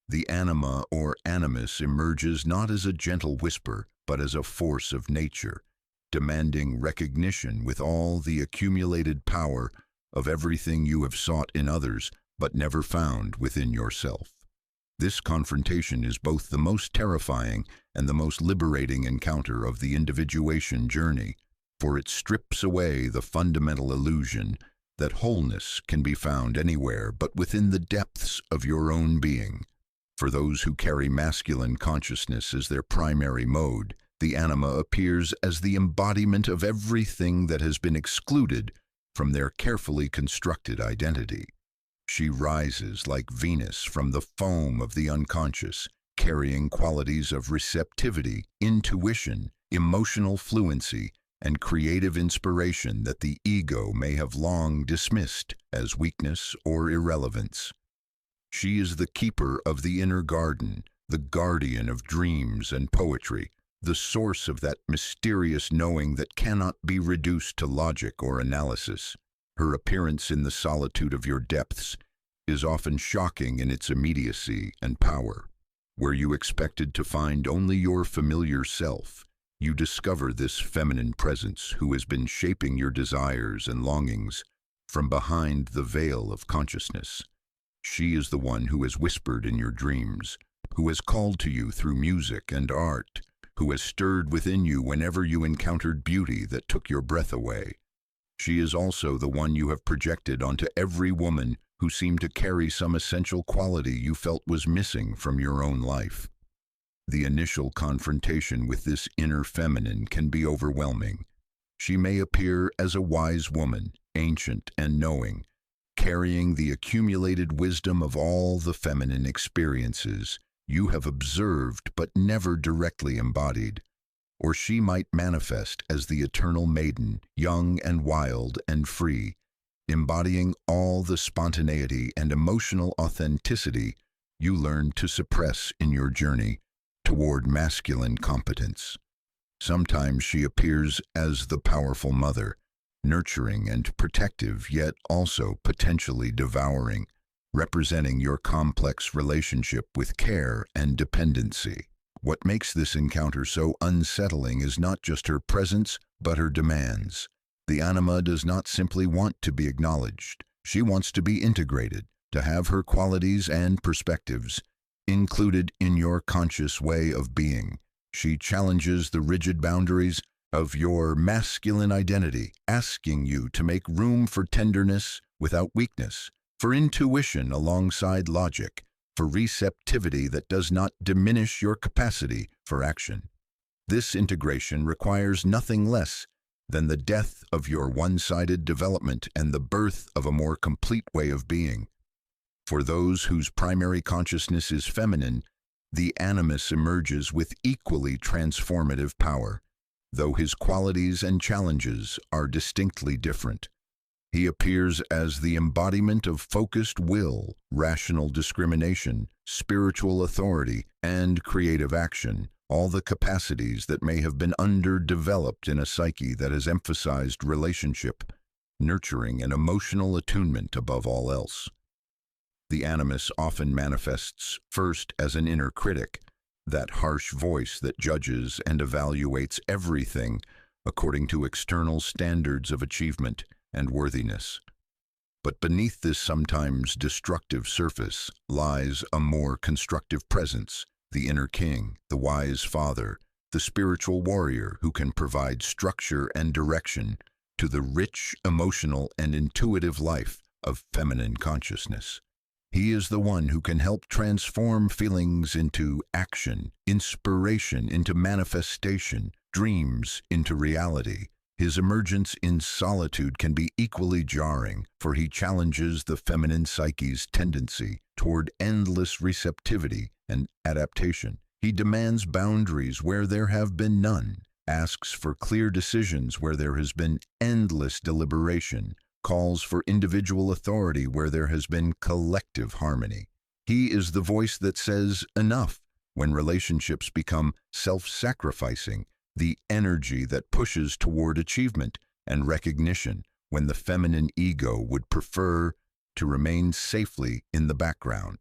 The anima or animus emerges not as a gentle whisper, but as a force of nature, demanding recognition with all the accumulated power of everything you have sought in others but never found within yourself. This confrontation is both the most terrifying and the most liberating encounter of the individuation journey, for it strips away the fundamental illusion that wholeness can be found anywhere but within the depths of your own being. For those who carry masculine consciousness as their primary mode, the anima appears as the embodiment of everything that has been excluded from their carefully constructed identity. She rises like Venus from the foam of the unconscious, carrying qualities of receptivity, intuition, emotional fluency, and creative inspiration that the ego may have long dismissed as weakness or irrelevance. She is the keeper of the inner garden, the guardian of dreams and poetry, the source of that mysterious knowing that cannot be reduced to logic or analysis. Her appearance in the solitude of your depths is often shocking in its immediacy and power. Where you expected to find only your familiar self, you discover this feminine presence who has been shaping your desires and longings from behind the veil of consciousness. She is the one who has whispered in your dreams, who has called to you through music and art, who has stirred within you whenever you encountered beauty that took your breath away. She is also the one you have projected onto every woman who seemed to carry some essential quality you felt was missing from your own life. The initial confrontation with this inner feminine can be overwhelming. She may appear as a wise woman, ancient and knowing, carrying the accumulated wisdom of all the feminine experiences you have observed but never directly embodied. Or she might manifest as the eternal maiden, young and wild and free, embodying all the spontaneity and emotional authenticity you learned to suppress in your journey toward masculine competence. Sometimes she appears as the powerful mother, nurturing and protective, yet also potentially devouring, representing your complex relationship with care and dependency. What makes this encounter so unsettling is not just her presence, but her demands. The anima does not simply want to be acknowledged. She wants to be integrated, to have her qualities and perspectives included in your conscious way of being. She challenges the rigid boundaries of your masculine identity, asking you to make room for tenderness without weakness, for intuition alongside logic, for receptivity that does not diminish your capacity for action. This integration requires nothing less than the death of your one-sided development and the birth of a more complete way of being. For those whose primary consciousness is feminine, the animus emerges with equally transformative power, though his qualities and challenges are distinctly different. He appears as the embodiment of focused will, rational discrimination, spiritual authority, and creative action, all the capacities that may have been underdeveloped in a psyche that has emphasized relationship, nurturing, and emotional attunement above all else. The animus often manifests first as an inner critic, that harsh voice that judges and evaluates everything according to external standards of achievement and worthiness. But beneath this sometimes destructive surface lies a more constructive presence, the inner king, the wise father, the spiritual warrior who can provide structure and direction to the rich, emotional, and intuitive life of feminine consciousness. He is the one who can help transform feelings into action, inspiration into manifestation, dreams into reality. His emergence in solitude can be equally jarring, for he challenges the feminine psyche's tendency toward endless receptivity and adaptation. He demands boundaries where there have been none, asks for clear decisions where there has been endless deliberation, calls for individual authority where there has been collective harmony. He is the voice that says enough when relationships become self-sacrificing, the energy that pushes toward achievement and recognition when the feminine ego would prefer to remain safely in the background.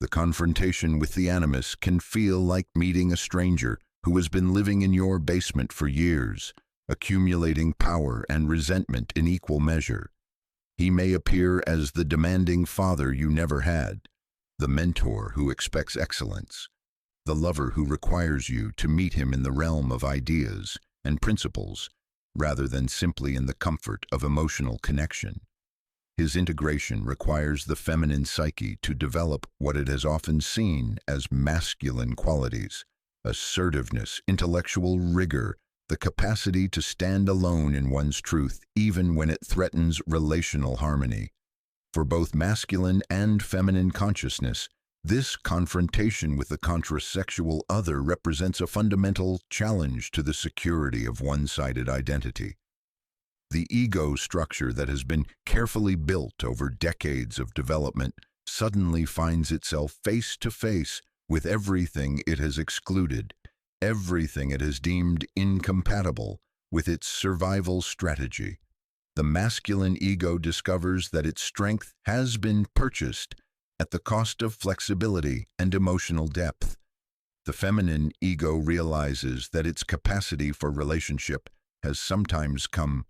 The confrontation with the animus can feel like meeting a stranger who has been living in your basement for years, accumulating power and resentment in equal measure. He may appear as the demanding father you never had, the mentor who expects excellence, the lover who requires you to meet him in the realm of ideas and principles rather than simply in the comfort of emotional connection. His integration requires the feminine psyche to develop what it has often seen as masculine qualities: assertiveness, intellectual rigor, the capacity to stand alone in one's truth even when it threatens relational harmony. For both masculine and feminine consciousness, this confrontation with the contrasexual other represents a fundamental challenge to the security of one-sided identity. The ego structure that has been carefully built over decades of development suddenly finds itself face to face with everything it has excluded, everything it has deemed incompatible with its survival strategy. The masculine ego discovers that its strength has been purchased at the cost of flexibility and emotional depth. The feminine ego realizes that its capacity for relationship has sometimes come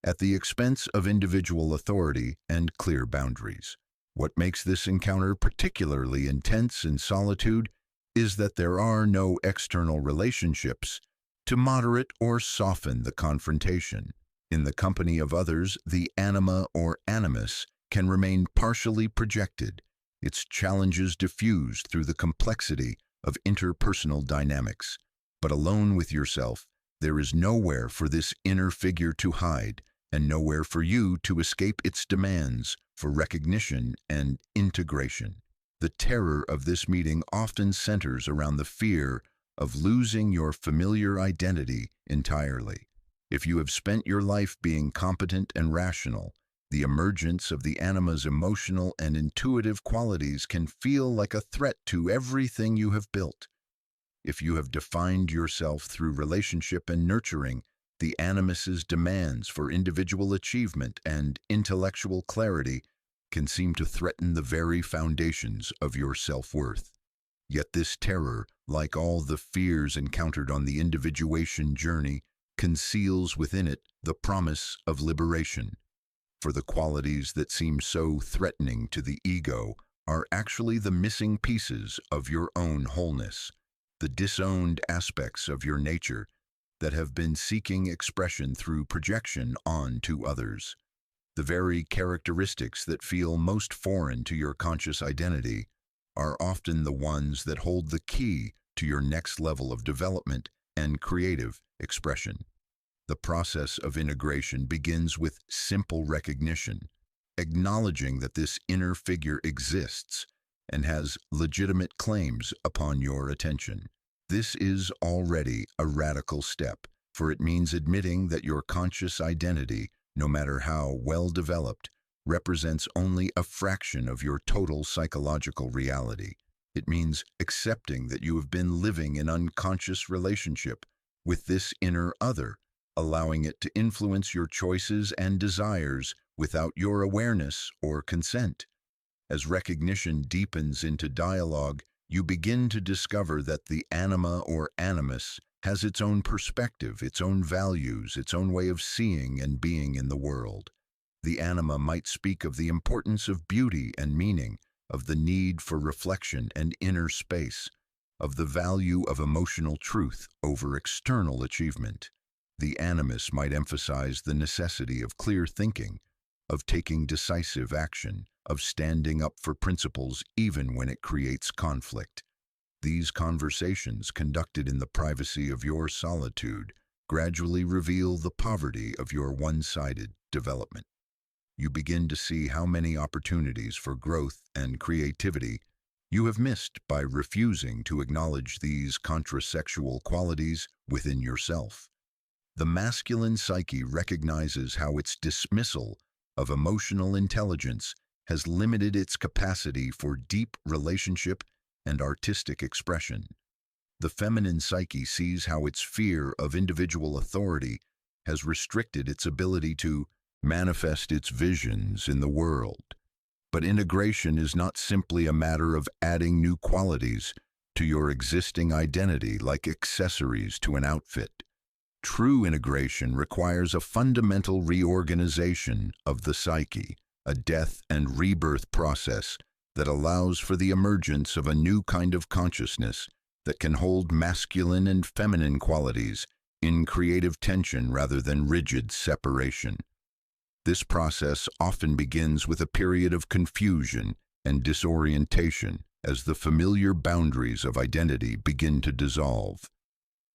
at the expense of individual authority and clear boundaries. What makes this encounter particularly intense in solitude is that there are no external relationships to moderate or soften the confrontation. In the company of others, the anima or animus can remain partially projected, its challenges diffused through the complexity of interpersonal dynamics. But alone with yourself, there is nowhere for this inner figure to hide, and nowhere for you to escape its demands for recognition and integration. The terror of this meeting often centers around the fear of losing your familiar identity entirely. If you have spent your life being competent and rational, the emergence of the anima's emotional and intuitive qualities can feel like a threat to everything you have built. If you have defined yourself through relationship and nurturing, the animus's demands for individual achievement and intellectual clarity can seem to threaten the very foundations of your self-worth. Yet this terror, like all the fears encountered on the individuation journey, conceals within it the promise of liberation. For the qualities that seem so threatening to the ego are actually the missing pieces of your own wholeness, the disowned aspects of your nature that have been seeking expression through projection onto others. The very characteristics that feel most foreign to your conscious identity are often the ones that hold the key to your next level of development and creative expression. The process of integration begins with simple recognition, acknowledging that this inner figure exists and has legitimate claims upon your attention. This is already a radical step, for it means admitting that your conscious identity, no matter how well developed, represents only a fraction of your total psychological reality. It means accepting that you have been living in unconscious relationship with this inner other, allowing it to influence your choices and desires without your awareness or consent. As recognition deepens into dialogue, you begin to discover that the anima or animus has its own perspective, its own values, its own way of seeing and being in the world. The anima might speak of the importance of beauty and meaning, of the need for reflection and inner space, of the value of emotional truth over external achievement. The animus might emphasize the necessity of clear thinking, of taking decisive action, of standing up for principles even when it creates conflict. These conversations, conducted in the privacy of your solitude, gradually reveal the poverty of your one-sided development. You begin to see how many opportunities for growth and creativity you have missed by refusing to acknowledge these contrasexual qualities within yourself. The masculine psyche recognizes how its dismissal of emotional intelligence has limited its capacity for deep relationship and artistic expression. The feminine psyche sees how its fear of individual authority has restricted its ability to manifest its visions in the world. But integration is not simply a matter of adding new qualities to your existing identity like accessories to an outfit. True integration requires a fundamental reorganization of the psyche, a death and rebirth process that allows for the emergence of a new kind of consciousness that can hold masculine and feminine qualities in creative tension rather than rigid separation. This process often begins with a period of confusion and disorientation as the familiar boundaries of identity begin to dissolve.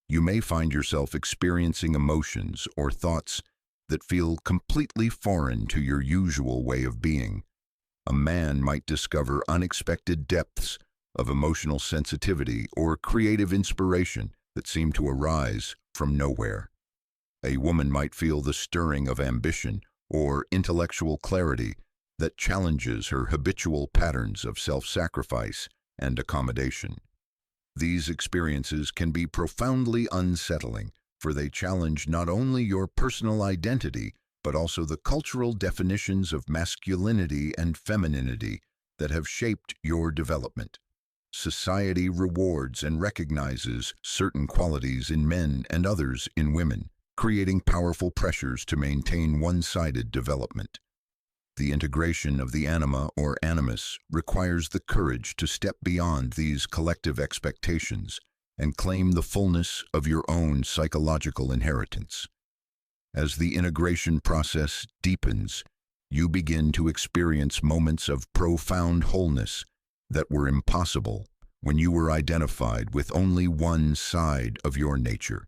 You may find yourself experiencing emotions or thoughts that feel completely foreign to your usual way of being. A man might discover unexpected depths of emotional sensitivity or creative inspiration that seem to arise from nowhere. A woman might feel the stirring of ambition or intellectual clarity that challenges her habitual patterns of self-sacrifice and accommodation. These experiences can be profoundly unsettling, for they challenge not only your personal identity, but also the cultural definitions of masculinity and femininity that have shaped your development. Society rewards and recognizes certain qualities in men and others in women, creating powerful pressures to maintain one-sided development. The integration of the anima or animus requires the courage to step beyond these collective expectations and claim the fullness of your own psychological inheritance. As the integration process deepens, you begin to experience moments of profound wholeness that were impossible when you were identified with only one side of your nature.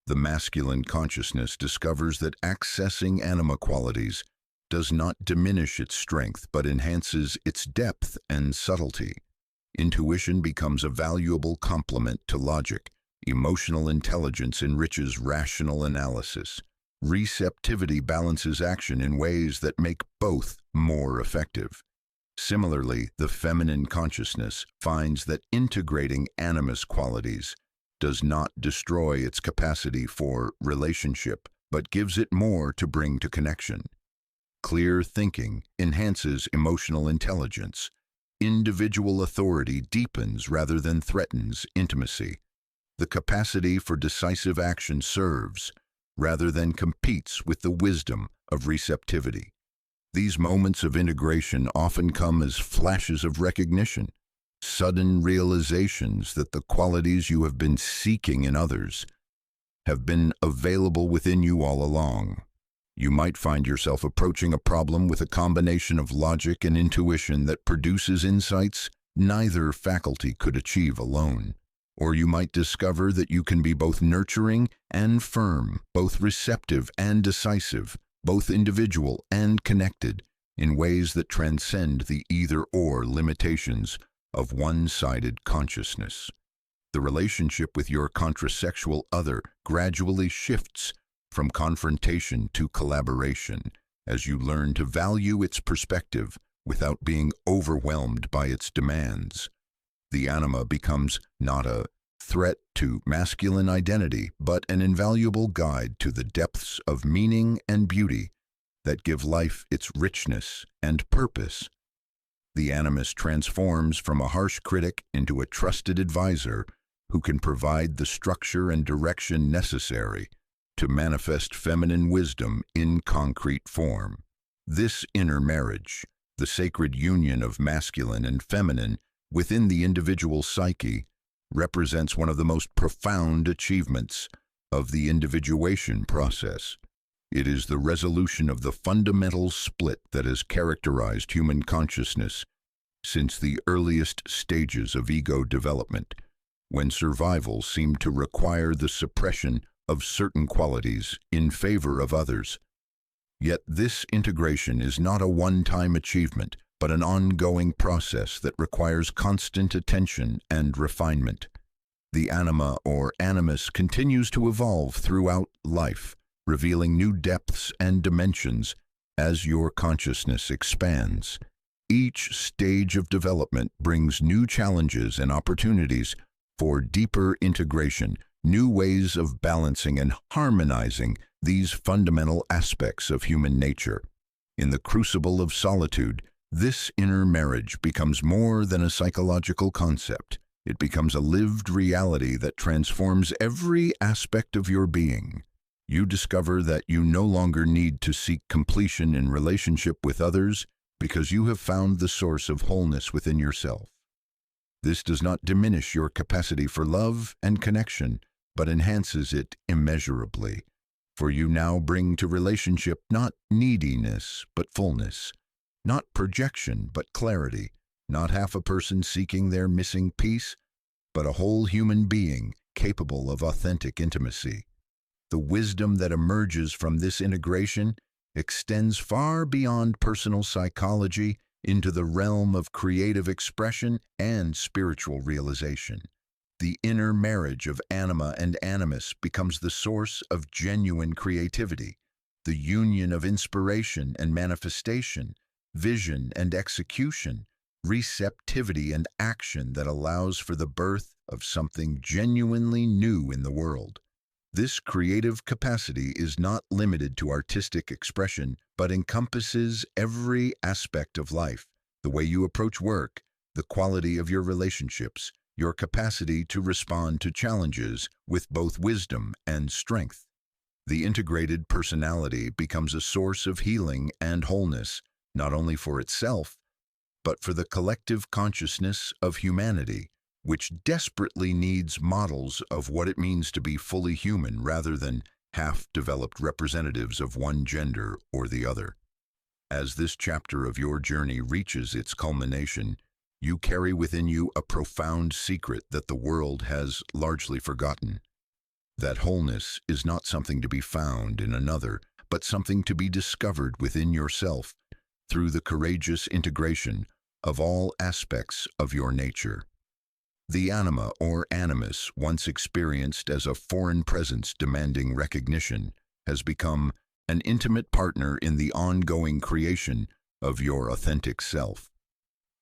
The masculine consciousness discovers that accessing anima qualities does not diminish its strength but enhances its depth and subtlety. Intuition becomes a valuable complement to logic. Emotional intelligence enriches rational analysis. Receptivity balances action in ways that make both more effective. Similarly, the feminine consciousness finds that integrating animus qualities does not destroy its capacity for relationship, but gives it more to bring to connection. Clear thinking enhances emotional intelligence, Individual authority deepens rather than threatens intimacy. The capacity for decisive action serves rather than competes with the wisdom of receptivity. These moments of integration often come as flashes of recognition, sudden realizations that the qualities you have been seeking in others have been available within you all along. You might find yourself approaching a problem with a combination of logic and intuition that produces insights neither faculty could achieve alone. Or you might discover that you can be both nurturing and firm, both receptive and decisive, both individual and connected, in ways that transcend the either-or limitations of one-sided consciousness. The relationship with your contrasexual other gradually shifts from confrontation to collaboration as you learn to value its perspective without being overwhelmed by its demands. The anima becomes not a threat to masculine identity, but an invaluable guide to the depths of meaning and beauty that give life its richness and purpose. The animus transforms from a harsh critic into a trusted advisor who can provide the structure and direction necessary to manifest feminine wisdom in concrete form. This inner marriage, the sacred union of masculine and feminine within the individual psyche, represents one of the most profound achievements of the individuation process. It is the resolution of the fundamental split that has characterized human consciousness since the earliest stages of ego development, when survival seemed to require the suppression of certain qualities in favor of others. Yet this integration is not a one-time achievement, but an ongoing process that requires constant attention and refinement. The anima or animus continues to evolve throughout life, revealing new depths and dimensions as your consciousness expands. Each stage of development brings new challenges and opportunities for deeper integration, new ways of balancing and harmonizing these fundamental aspects of human nature. In the crucible of solitude, this inner marriage becomes more than a psychological concept. It becomes a lived reality that transforms every aspect of your being. You discover that you no longer need to seek completion in relationship with others because you have found the source of wholeness within yourself. This does not diminish your capacity for love and connection, but enhances it immeasurably. For you now bring to relationship not neediness, but fullness, not projection, but clarity, not half a person seeking their missing piece, but a whole human being capable of authentic intimacy. The wisdom that emerges from this integration extends far beyond personal psychology into the realm of creative expression and spiritual realization. The inner marriage of anima and animus becomes the source of genuine creativity, the union of inspiration and manifestation, vision and execution, receptivity and action that allows for the birth of something genuinely new in the world. This creative capacity is not limited to artistic expression, but encompasses every aspect of life: the way you approach work, the quality of your relationships, your capacity to respond to challenges with both wisdom and strength. The integrated personality becomes a source of healing and wholeness, not only for itself, but for the collective consciousness of humanity, which desperately needs models of what it means to be fully human rather than half-developed representatives of one gender or the other. As this chapter of your journey reaches its culmination, you carry within you a profound secret that the world has largely forgotten. That wholeness is not something to be found in another, but something to be discovered within yourself through the courageous integration of all aspects of your nature. The anima or animus, once experienced as a foreign presence demanding recognition, has become an intimate partner in the ongoing creation of your authentic self.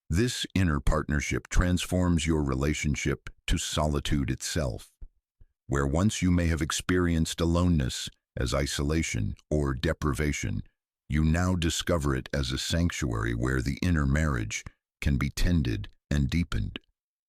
This inner partnership transforms your relationship to solitude itself. Where once you may have experienced aloneness as isolation or deprivation, you now discover it as a sanctuary where the inner marriage can be tended and deepened.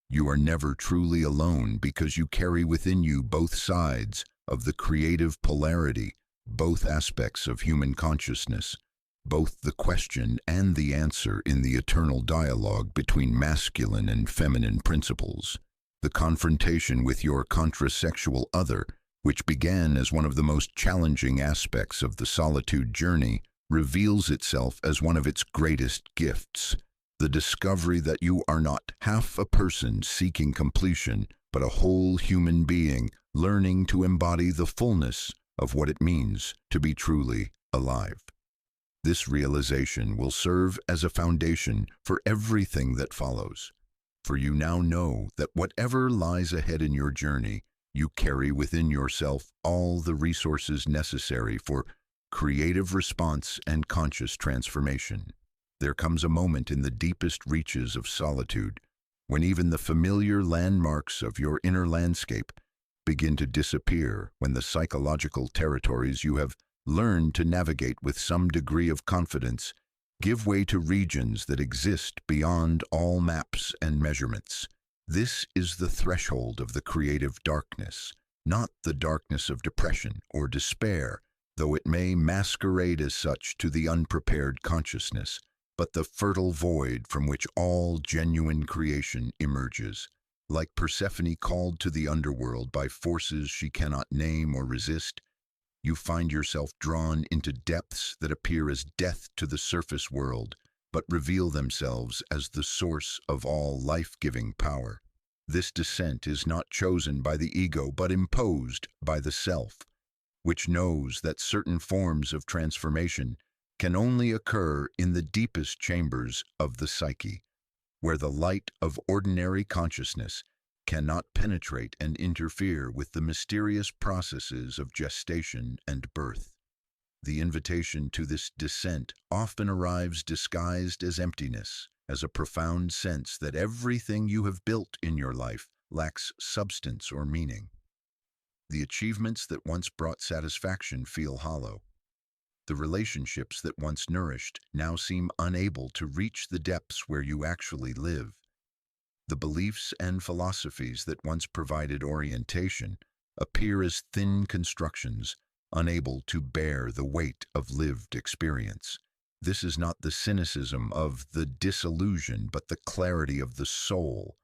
You are never truly alone because you carry within you both sides of the creative polarity, both aspects of human consciousness, both the question and the answer in the eternal dialogue between masculine and feminine principles. The confrontation with your contrasexual other, which began as one of the most challenging aspects of the solitude journey, reveals itself as one of its greatest gifts. The discovery that you are not half a person seeking completion, but a whole human being learning to embody the fullness of what it means to be truly alive. This realization will serve as a foundation for everything that follows, for you now know that whatever lies ahead in your journey, you carry within yourself all the resources necessary for creative response and conscious transformation. There comes a moment in the deepest reaches of solitude when even the familiar landmarks of your inner landscape begin to disappear, when the psychological territories you have learned to navigate with some degree of confidence give way to regions that exist beyond all maps and measurements. This is the threshold of the creative darkness, not the darkness of depression or despair, though it may masquerade as such to the unprepared consciousness, but the fertile void from which all genuine creation emerges. Like Persephone called to the underworld by forces she cannot name or resist, you find yourself drawn into depths that appear as death to the surface world, but reveal themselves as the source of all life-giving power. This descent is not chosen by the ego, but imposed by the self, which knows that certain forms of transformation can only occur in the deepest chambers of the psyche, where the light of ordinary consciousness cannot penetrate and interfere with the mysterious processes of gestation and birth. The invitation to this descent often arrives disguised as emptiness, as a profound sense that everything you have built in your life lacks substance or meaning. The achievements that once brought satisfaction feel hollow. The relationships that once nourished now seem unable to reach the depths where you actually live. The beliefs and philosophies that once provided orientation appear as thin constructions, unable to bear the weight of lived experience. This is not the cynicism of the disillusion, but the clarity of the soul,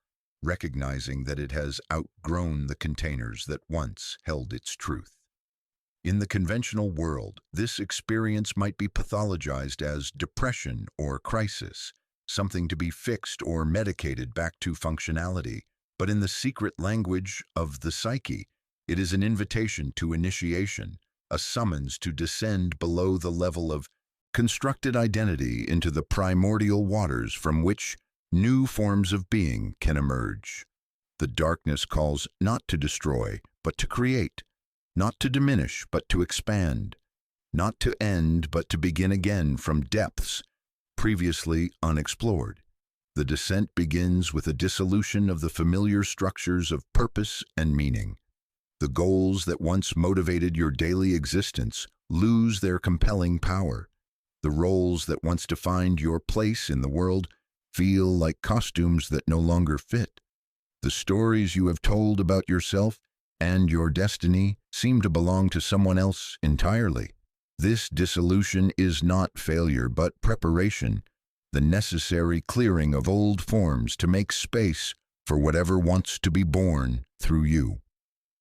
recognizing that it has outgrown the containers that once held its truth. In the conventional world, this experience might be pathologized as depression or crisis, something to be fixed or medicated back to functionality. But in the secret language of the psyche, it is an invitation to initiation, a summons to descend below the level of constructed identity into the primordial waters from which new forms of being can emerge. The darkness calls not to destroy, but to create, not to diminish, but to expand, not to end, but to begin again from depths previously unexplored. The descent begins with a dissolution of the familiar structures of purpose and meaning. The goals that once motivated your daily existence lose their compelling power. The roles that once defined your place in the world feel like costumes that no longer fit. The stories you have told about yourself and your destiny seem to belong to someone else entirely. This dissolution is not failure, but preparation, the necessary clearing of old forms to make space for whatever wants to be born through you.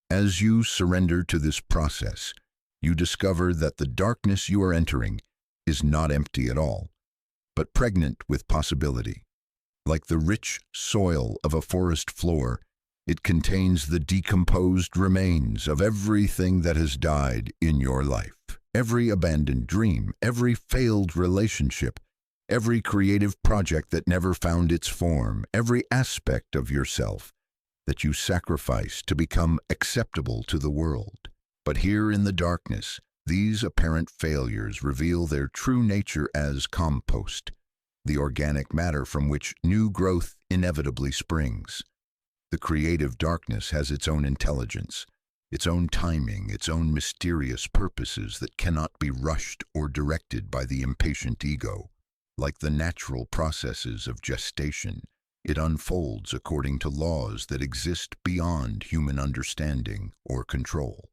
As you surrender to this process, you discover that the darkness you are entering is not empty at all, but pregnant with possibility. Like the rich soil of a forest floor, it contains the decomposed remains of everything that has died in your life. Every abandoned dream, every failed relationship, every creative project that never found its form, every aspect of yourself that you sacrificed to become acceptable to the world. But here in the darkness, these apparent failures reveal their true nature as compost, the organic matter from which new growth inevitably springs. The creative darkness has its own intelligence, its own timing, its own mysterious purposes that cannot be rushed or directed by the impatient ego. Like the natural processes of gestation, it unfolds according to laws that exist beyond human understanding or control.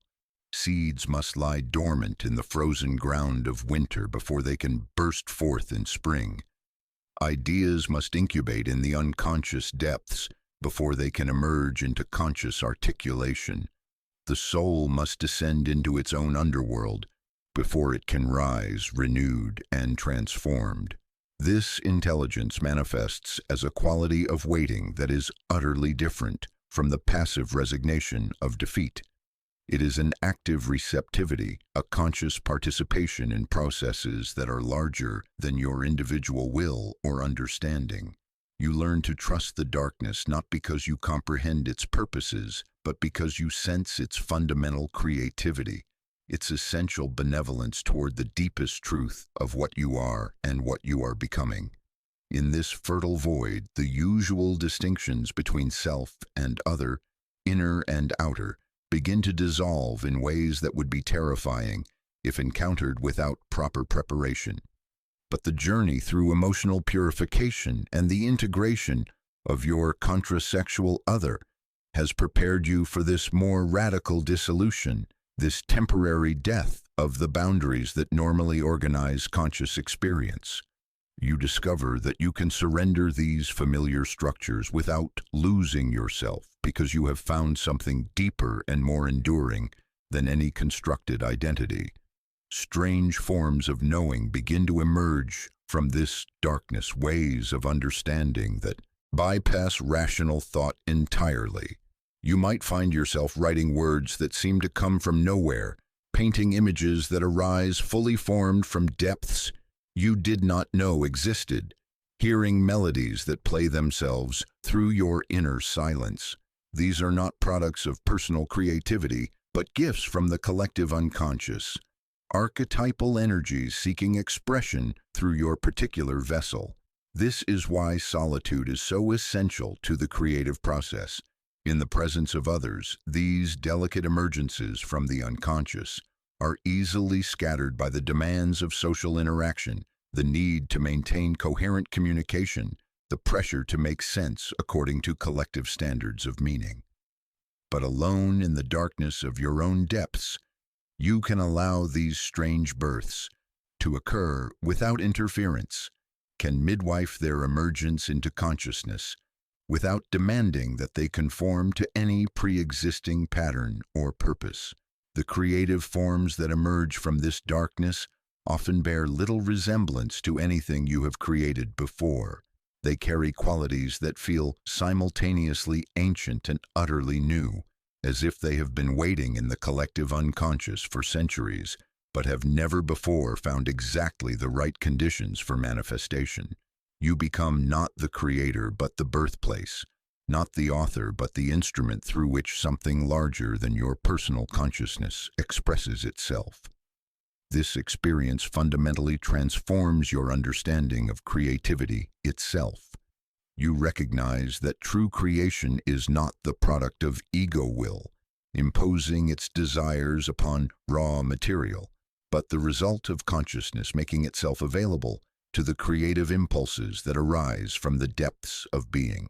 Seeds must lie dormant in the frozen ground of winter before they can burst forth in spring. Ideas must incubate in the unconscious depths before they can emerge into conscious articulation. The soul must descend into its own underworld before it can rise renewed and transformed. This intelligence manifests as a quality of waiting that is utterly different from the passive resignation of defeat. It is an active receptivity, a conscious participation in processes that are larger than your individual will or understanding. You learn to trust the darkness not because you comprehend its purposes, but because you sense its fundamental creativity, its essential benevolence toward the deepest truth of what you are and what you are becoming. In this fertile void, the usual distinctions between self and other, inner and outer, begin to dissolve in ways that would be terrifying if encountered without proper preparation. But the journey through emotional purification and the integration of your contrasexual other has prepared you for this more radical dissolution, this temporary death of the boundaries that normally organize conscious experience. You discover that you can surrender these familiar structures without losing yourself because you have found something deeper and more enduring than any constructed identity. Strange forms of knowing begin to emerge from this darkness, ways of understanding that bypass rational thought entirely. You might find yourself writing words that seem to come from nowhere, painting images that arise fully formed from depths you did not know existed, hearing melodies that play themselves through your inner silence. These are not products of personal creativity, but gifts from the collective unconscious, archetypal energies seeking expression through your particular vessel. This is why solitude is so essential to the creative process. In the presence of others, these delicate emergences from the unconscious are easily scattered by the demands of social interaction, the need to maintain coherent communication, the pressure to make sense according to collective standards of meaning. But alone in the darkness of your own depths, you can allow these strange births to occur without interference, can midwife their emergence into consciousness, without demanding that they conform to any pre-existing pattern or purpose. The creative forms that emerge from this darkness often bear little resemblance to anything you have created before. They carry qualities that feel simultaneously ancient and utterly new, as if they have been waiting in the collective unconscious for centuries, but have never before found exactly the right conditions for manifestation. You become not the creator but the birthplace, not the author but the instrument through which something larger than your personal consciousness expresses itself. This experience fundamentally transforms your understanding of creativity itself. You recognize that true creation is not the product of ego will, imposing its desires upon raw material, but the result of consciousness making itself available to the creative impulses that arise from the depths of being.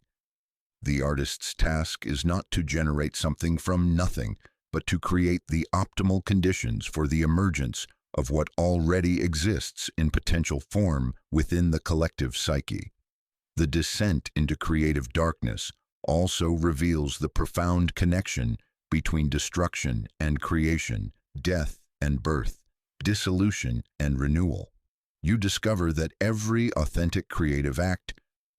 The artist's task is not to generate something from nothing, but to create the optimal conditions for the emergence of what already exists in potential form within the collective psyche. The descent into creative darkness also reveals the profound connection between destruction and creation, death and birth, dissolution and renewal. You discover that every authentic creative act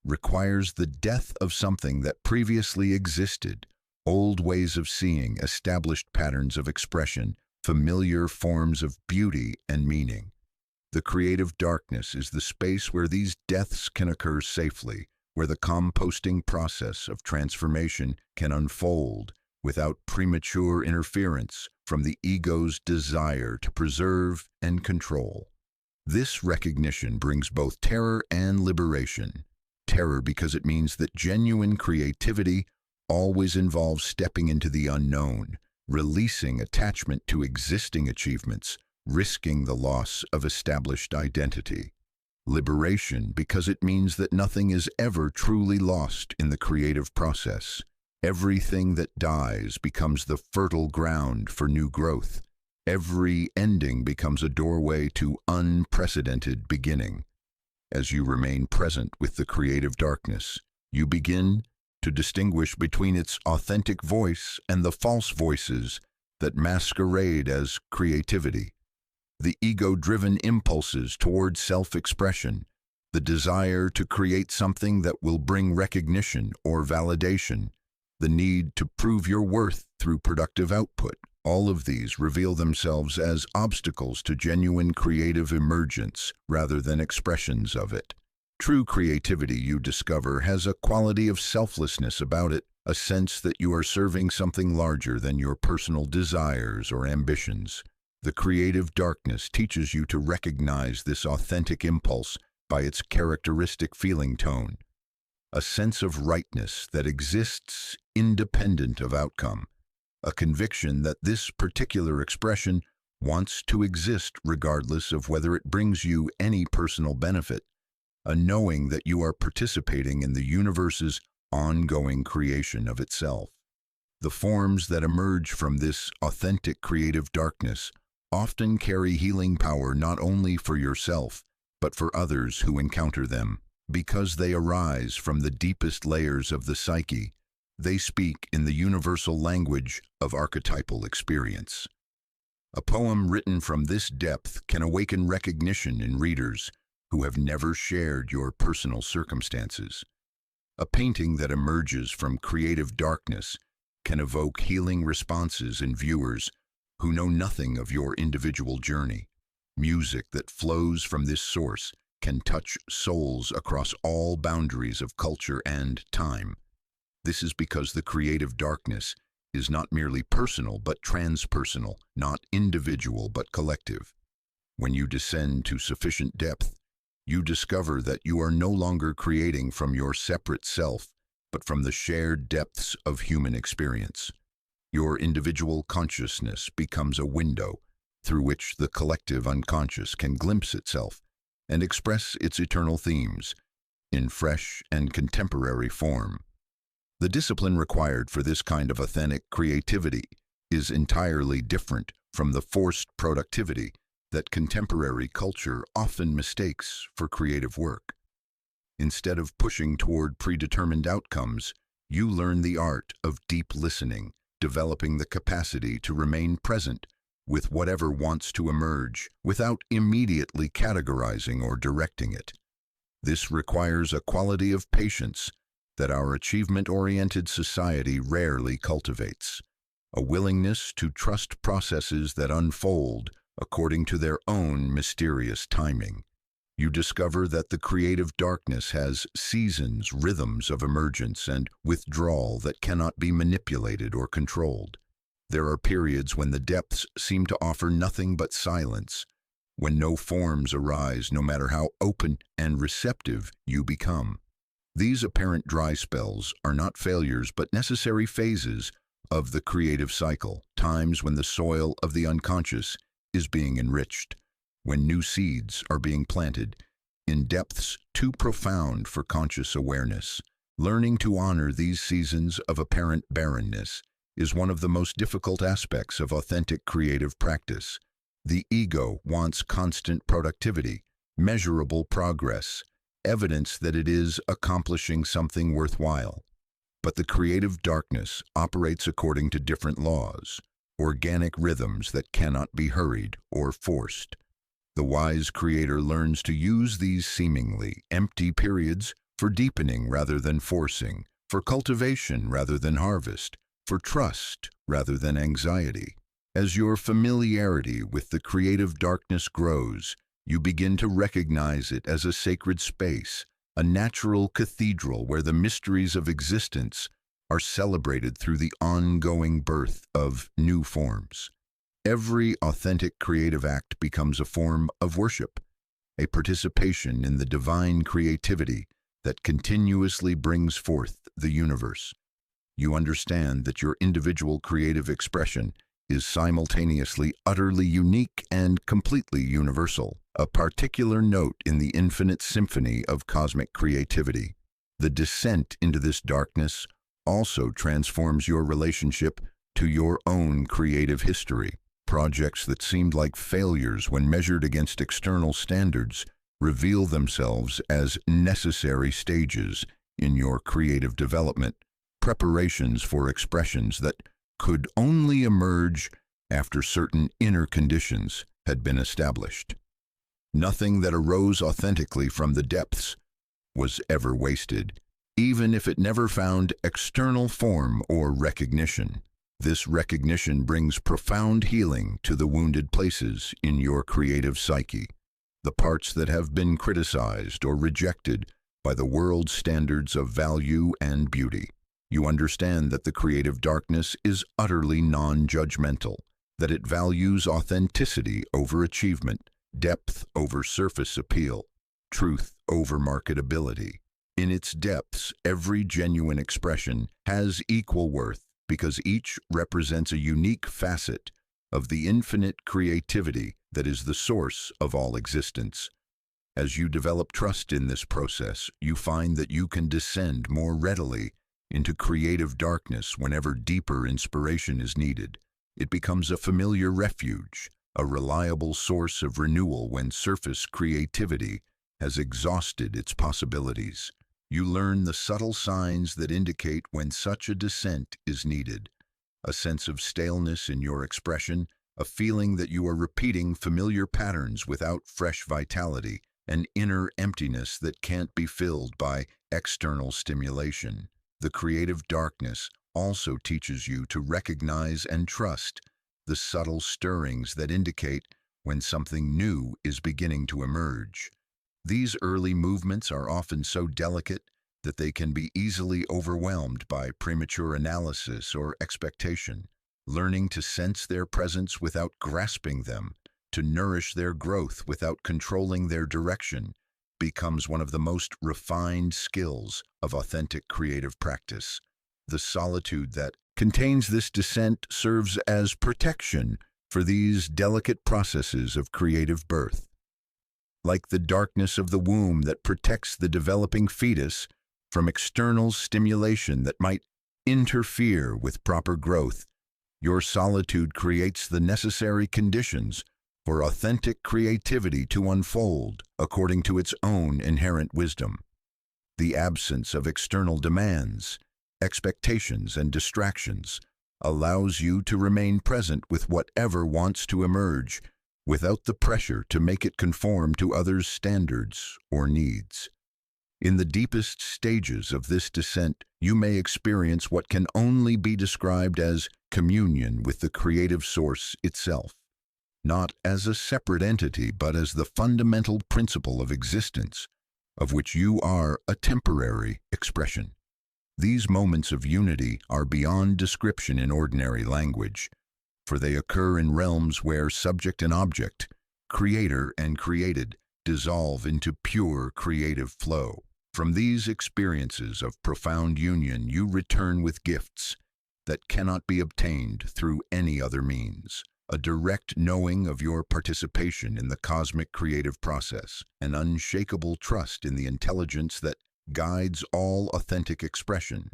requires the death of something that previously existed, old ways of seeing, established patterns of expression, familiar forms of beauty and meaning. The creative darkness is the space where these deaths can occur safely, where the composting process of transformation can unfold without premature interference from the ego's desire to preserve and control. This recognition brings both terror and liberation. Terror because it means that genuine creativity always involves stepping into the unknown, releasing attachment to existing achievements, risking the loss of established identity. Liberation, because it means that nothing is ever truly lost in the creative process. Everything that dies becomes the fertile ground for new growth. Every ending becomes a doorway to unprecedented beginning. As you remain present with the creative darkness, you begin to distinguish between its authentic voice and the false voices that masquerade as creativity. The ego-driven impulses toward self-expression, the desire to create something that will bring recognition or validation, the need to prove your worth through productive output, all of these reveal themselves as obstacles to genuine creative emergence rather than expressions of it. True creativity, you discover, has a quality of selflessness about it, a sense that you are serving something larger than your personal desires or ambitions. The creative darkness teaches you to recognize this authentic impulse by its characteristic feeling tone, a sense of rightness that exists independent of outcome, a conviction that this particular expression wants to exist regardless of whether it brings you any personal benefit, a knowing that you are participating in the universe's ongoing creation of itself. The forms that emerge from this authentic creative darkness often carry healing power not only for yourself, but for others who encounter them. Because they arise from the deepest layers of the psyche, they speak in the universal language of archetypal experience. A poem written from this depth can awaken recognition in readers who have never shared your personal circumstances. A painting that emerges from creative darkness can evoke healing responses in viewers who know nothing of your individual journey. Music that flows from this source can touch souls across all boundaries of culture and time. This is because the creative darkness is not merely personal but transpersonal, not individual but collective. When you descend to sufficient depth, you discover that you are no longer creating from your separate self, but from the shared depths of human experience. Your individual consciousness becomes a window through which the collective unconscious can glimpse itself and express its eternal themes in fresh and contemporary form. The discipline required for this kind of authentic creativity is entirely different from the forced productivity that contemporary culture often mistakes for creative work. Instead of pushing toward predetermined outcomes, you learn the art of deep listening, developing the capacity to remain present with whatever wants to emerge without immediately categorizing or directing it. This requires a quality of patience that our achievement-oriented society rarely cultivates, a willingness to trust processes that unfold according to their own mysterious timing. You discover that the creative darkness has seasons, rhythms of emergence and withdrawal that cannot be manipulated or controlled. There are periods when the depths seem to offer nothing but silence, when no forms arise no matter how open and receptive you become. These apparent dry spells are not failures but necessary phases of the creative cycle, times when the soil of the unconscious is being enriched, when new seeds are being planted in depths too profound for conscious awareness. Learning to honor these seasons of apparent barrenness is one of the most difficult aspects of authentic creative practice. The ego wants constant productivity, measurable progress, evidence that it is accomplishing something worthwhile. But the creative darkness operates according to different laws, organic rhythms that cannot be hurried or forced. The wise creator learns to use these seemingly empty periods for deepening rather than forcing, for cultivation rather than harvest, for trust rather than anxiety. As your familiarity with the creative darkness grows, you begin to recognize it as a sacred space, a natural cathedral where the mysteries of existence are celebrated through the ongoing birth of new forms. Every authentic creative act becomes a form of worship, a participation in the divine creativity that continuously brings forth the universe. You understand that your individual creative expression is simultaneously utterly unique and completely universal, a particular note in the infinite symphony of cosmic creativity. The descent into this darkness also transforms your relationship to your own creative history. Projects that seemed like failures when measured against external standards reveal themselves as necessary stages in your creative development, preparations for expressions that could only emerge after certain inner conditions had been established. Nothing that arose authentically from the depths was ever wasted, even if it never found external form or recognition. This recognition brings profound healing to the wounded places in your creative psyche, the parts that have been criticized or rejected by the world's standards of value and beauty. You understand that the creative darkness is utterly non-judgmental, that it values authenticity over achievement, depth over surface appeal, truth over marketability. In its depths, every genuine expression has equal worth because each represents a unique facet of the infinite creativity that is the source of all existence. As you develop trust in this process, you find that you can descend more readily into creative darkness whenever deeper inspiration is needed. It becomes a familiar refuge, a reliable source of renewal when surface creativity has exhausted its possibilities. You learn the subtle signs that indicate when such a descent is needed. A sense of staleness in your expression, a feeling that you are repeating familiar patterns without fresh vitality, an inner emptiness that can't be filled by external stimulation. The creative darkness also teaches you to recognize and trust the subtle stirrings that indicate when something new is beginning to emerge. These early movements are often so delicate that they can be easily overwhelmed by premature analysis or expectation. Learning to sense their presence without grasping them, to nourish their growth without controlling their direction, becomes one of the most refined skills of authentic creative practice. The solitude that contains this descent serves as protection for these delicate processes of creative birth. Like the darkness of the womb that protects the developing fetus from external stimulation that might interfere with proper growth, your solitude creates the necessary conditions for authentic creativity to unfold according to its own inherent wisdom. The absence of external demands, expectations, and distractions allows you to remain present with whatever wants to emerge without the pressure to make it conform to others' standards or needs. In the deepest stages of this descent, you may experience what can only be described as communion with the creative source itself, not as a separate entity, but as the fundamental principle of existence, of which you are a temporary expression. These moments of unity are beyond description in ordinary language, for they occur in realms where subject and object, creator and created, dissolve into pure creative flow. From these experiences of profound union, you return with gifts that cannot be obtained through any other means. A direct knowing of your participation in the cosmic creative process, an unshakable trust in the intelligence that guides all authentic expression,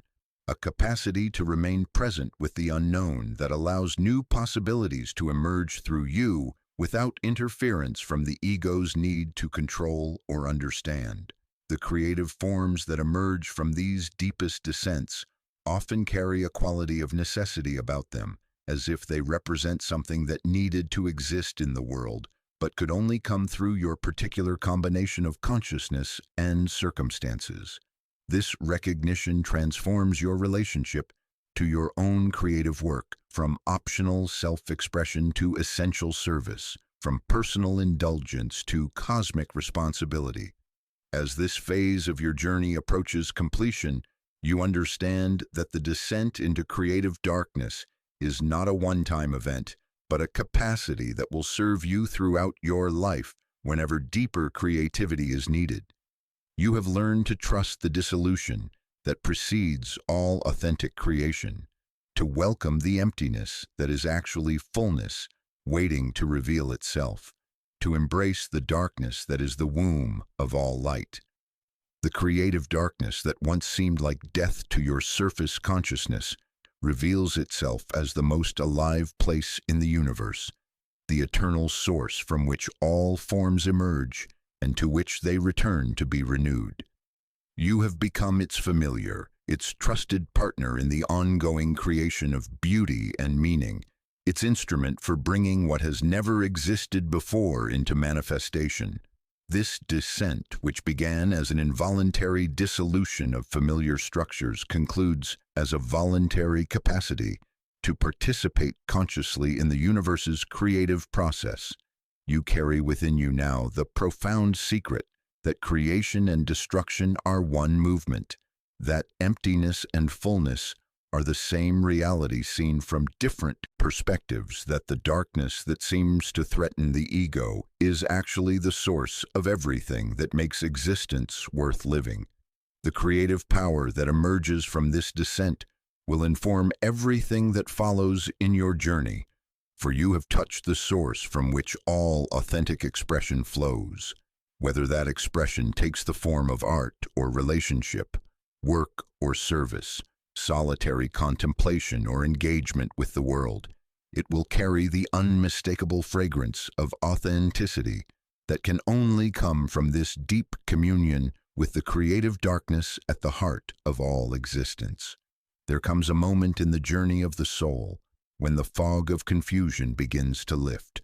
a capacity to remain present with the unknown that allows new possibilities to emerge through you without interference from the ego's need to control or understand. The creative forms that emerge from these deepest descents often carry a quality of necessity about them, as if they represent something that needed to exist in the world, but could only come through your particular combination of consciousness and circumstances. This recognition transforms your relationship to your own creative work, from optional self-expression to essential service, from personal indulgence to cosmic responsibility. As this phase of your journey approaches completion, you understand that the descent into creative darkness is not a one-time event, but a capacity that will serve you throughout your life whenever deeper creativity is needed. You have learned to trust the dissolution that precedes all authentic creation, to welcome the emptiness that is actually fullness, waiting to reveal itself, to embrace the darkness that is the womb of all light. The creative darkness that once seemed like death to your surface consciousness reveals itself as the most alive place in the universe, the eternal source from which all forms emerge and to which they return to be renewed. You have become its familiar, its trusted partner in the ongoing creation of beauty and meaning, its instrument for bringing what has never existed before into manifestation. This descent, which began as an involuntary dissolution of familiar structures, concludes as a voluntary capacity to participate consciously in the universe's creative process. You carry within you now the profound secret that creation and destruction are one movement, that emptiness and fullness are the same reality seen from different perspectives, that the darkness that seems to threaten the ego is actually the source of everything that makes existence worth living. The creative power that emerges from this descent will inform everything that follows in your journey, for you have touched the source from which all authentic expression flows, whether that expression takes the form of art or relationship, work or service, solitary contemplation or engagement with the world. It will carry the unmistakable fragrance of authenticity that can only come from this deep communion with the creative darkness at the heart of all existence. There comes a moment in the journey of the soul when the fog of confusion begins to lift,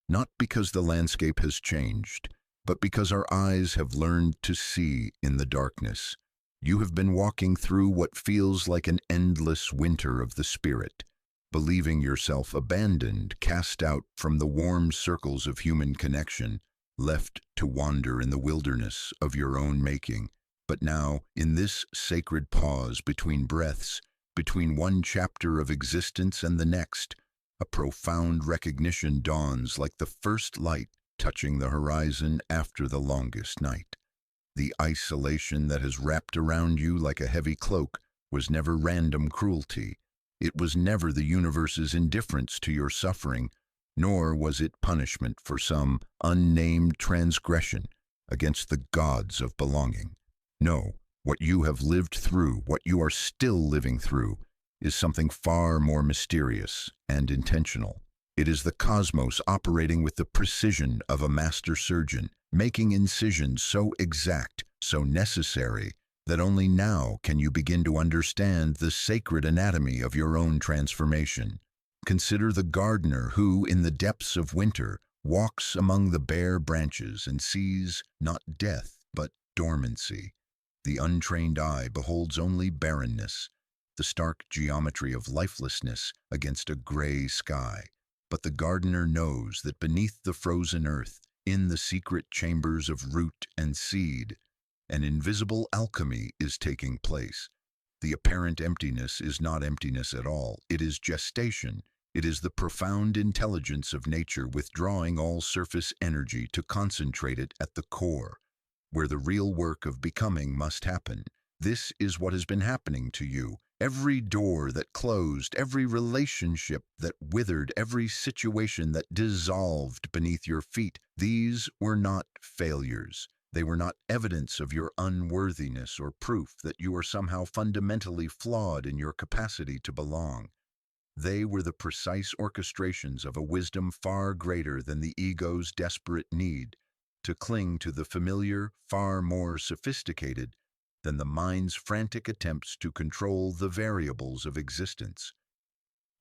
not because the landscape has changed, but because our eyes have learned to see in the darkness. You have been walking through what feels like an endless winter of the spirit, believing yourself abandoned, cast out from the warm circles of human connection, left to wander in the wilderness of your own making. But now, in this sacred pause between breaths, between one chapter of existence and the next, a profound recognition dawns like the first light touching the horizon after the longest night. The isolation that has wrapped around you like a heavy cloak was never random cruelty. It was never the universe's indifference to your suffering, nor was it punishment for some unnamed transgression against the gods of belonging. No, what you have lived through, what you are still living through, is something far more mysterious and intentional. It is the cosmos operating with the precision of a master surgeon, making incisions so exact, so necessary, that only now can you begin to understand the sacred anatomy of your own transformation. Consider the gardener who, in the depths of winter, walks among the bare branches and sees not death, but dormancy. The untrained eye beholds only barrenness, the stark geometry of lifelessness against a gray sky. But the gardener knows that beneath the frozen earth, in the secret chambers of root and seed, an invisible alchemy is taking place. The apparent emptiness is not emptiness at all. It is gestation. It is the profound intelligence of nature withdrawing all surface energy to concentrate it at the core, where the real work of becoming must happen. This is what has been happening to you. Every door that closed, every relationship that withered, every situation that dissolved beneath your feet, these were not failures. They were not evidence of your unworthiness or proof that you are somehow fundamentally flawed in your capacity to belong. They were the precise orchestrations of a wisdom far greater than the ego's desperate need to cling to the familiar, far more sophisticated than the mind's frantic attempts to control the variables of existence.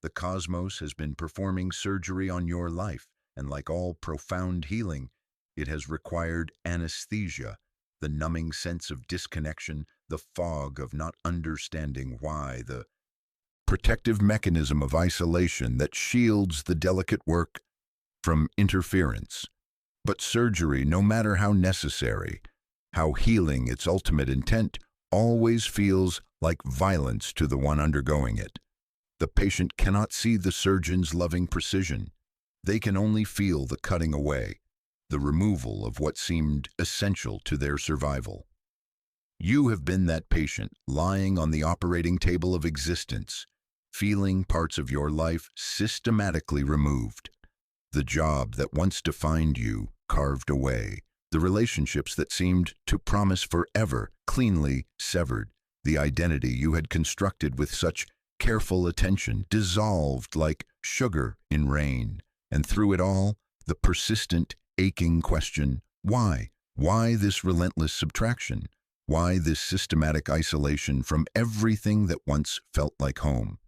The cosmos has been performing surgery on your life, and like all profound healing, it has required anesthesia, the numbing sense of disconnection, the fog of not understanding why, the protective mechanism of isolation that shields the delicate work from interference. But surgery, no matter how necessary, how healing its ultimate intent, always feels like violence to the one undergoing it. The patient cannot see the surgeon's loving precision. They can only feel the cutting away, the removal of what seemed essential to their survival. You have been that patient lying on the operating table of existence, feeling parts of your life systematically removed. The job that once defined you carved away. The relationships that seemed to promise forever cleanly severed. The identity you had constructed with such careful attention dissolved like sugar in rain. And through it all, the persistent, aching question, why? Why this relentless subtraction? Why this systematic isolation from everything that once felt like home?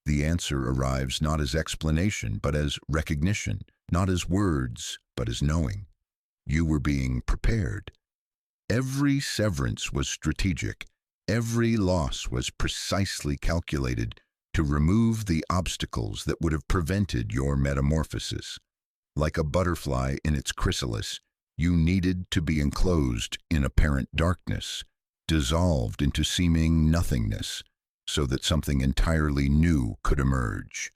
The answer arrives not as explanation, but as recognition, not as words, but as knowing. You were being prepared. Every severance was strategic. Every loss was precisely calculated to remove the obstacles that would have prevented your metamorphosis. Like a butterfly in its chrysalis, you needed to be enclosed in apparent darkness, dissolved into seeming nothingness, so that something entirely new could emerge.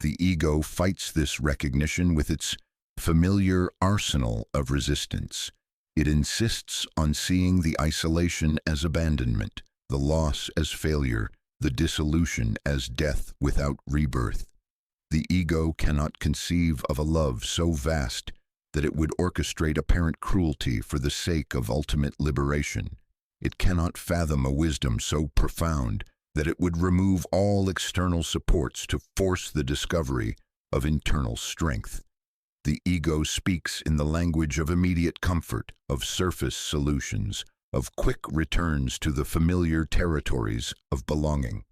The ego fights this recognition with its familiar arsenal of resistance. It insists on seeing the isolation as abandonment, the loss as failure, the dissolution as death without rebirth. The ego cannot conceive of a love so vast that it would orchestrate apparent cruelty for the sake of ultimate liberation. It cannot fathom a wisdom so profound that it would remove all external supports to force the discovery of internal strength. The ego speaks in the language of immediate comfort, of surface solutions, of quick returns to the familiar territories of belonging.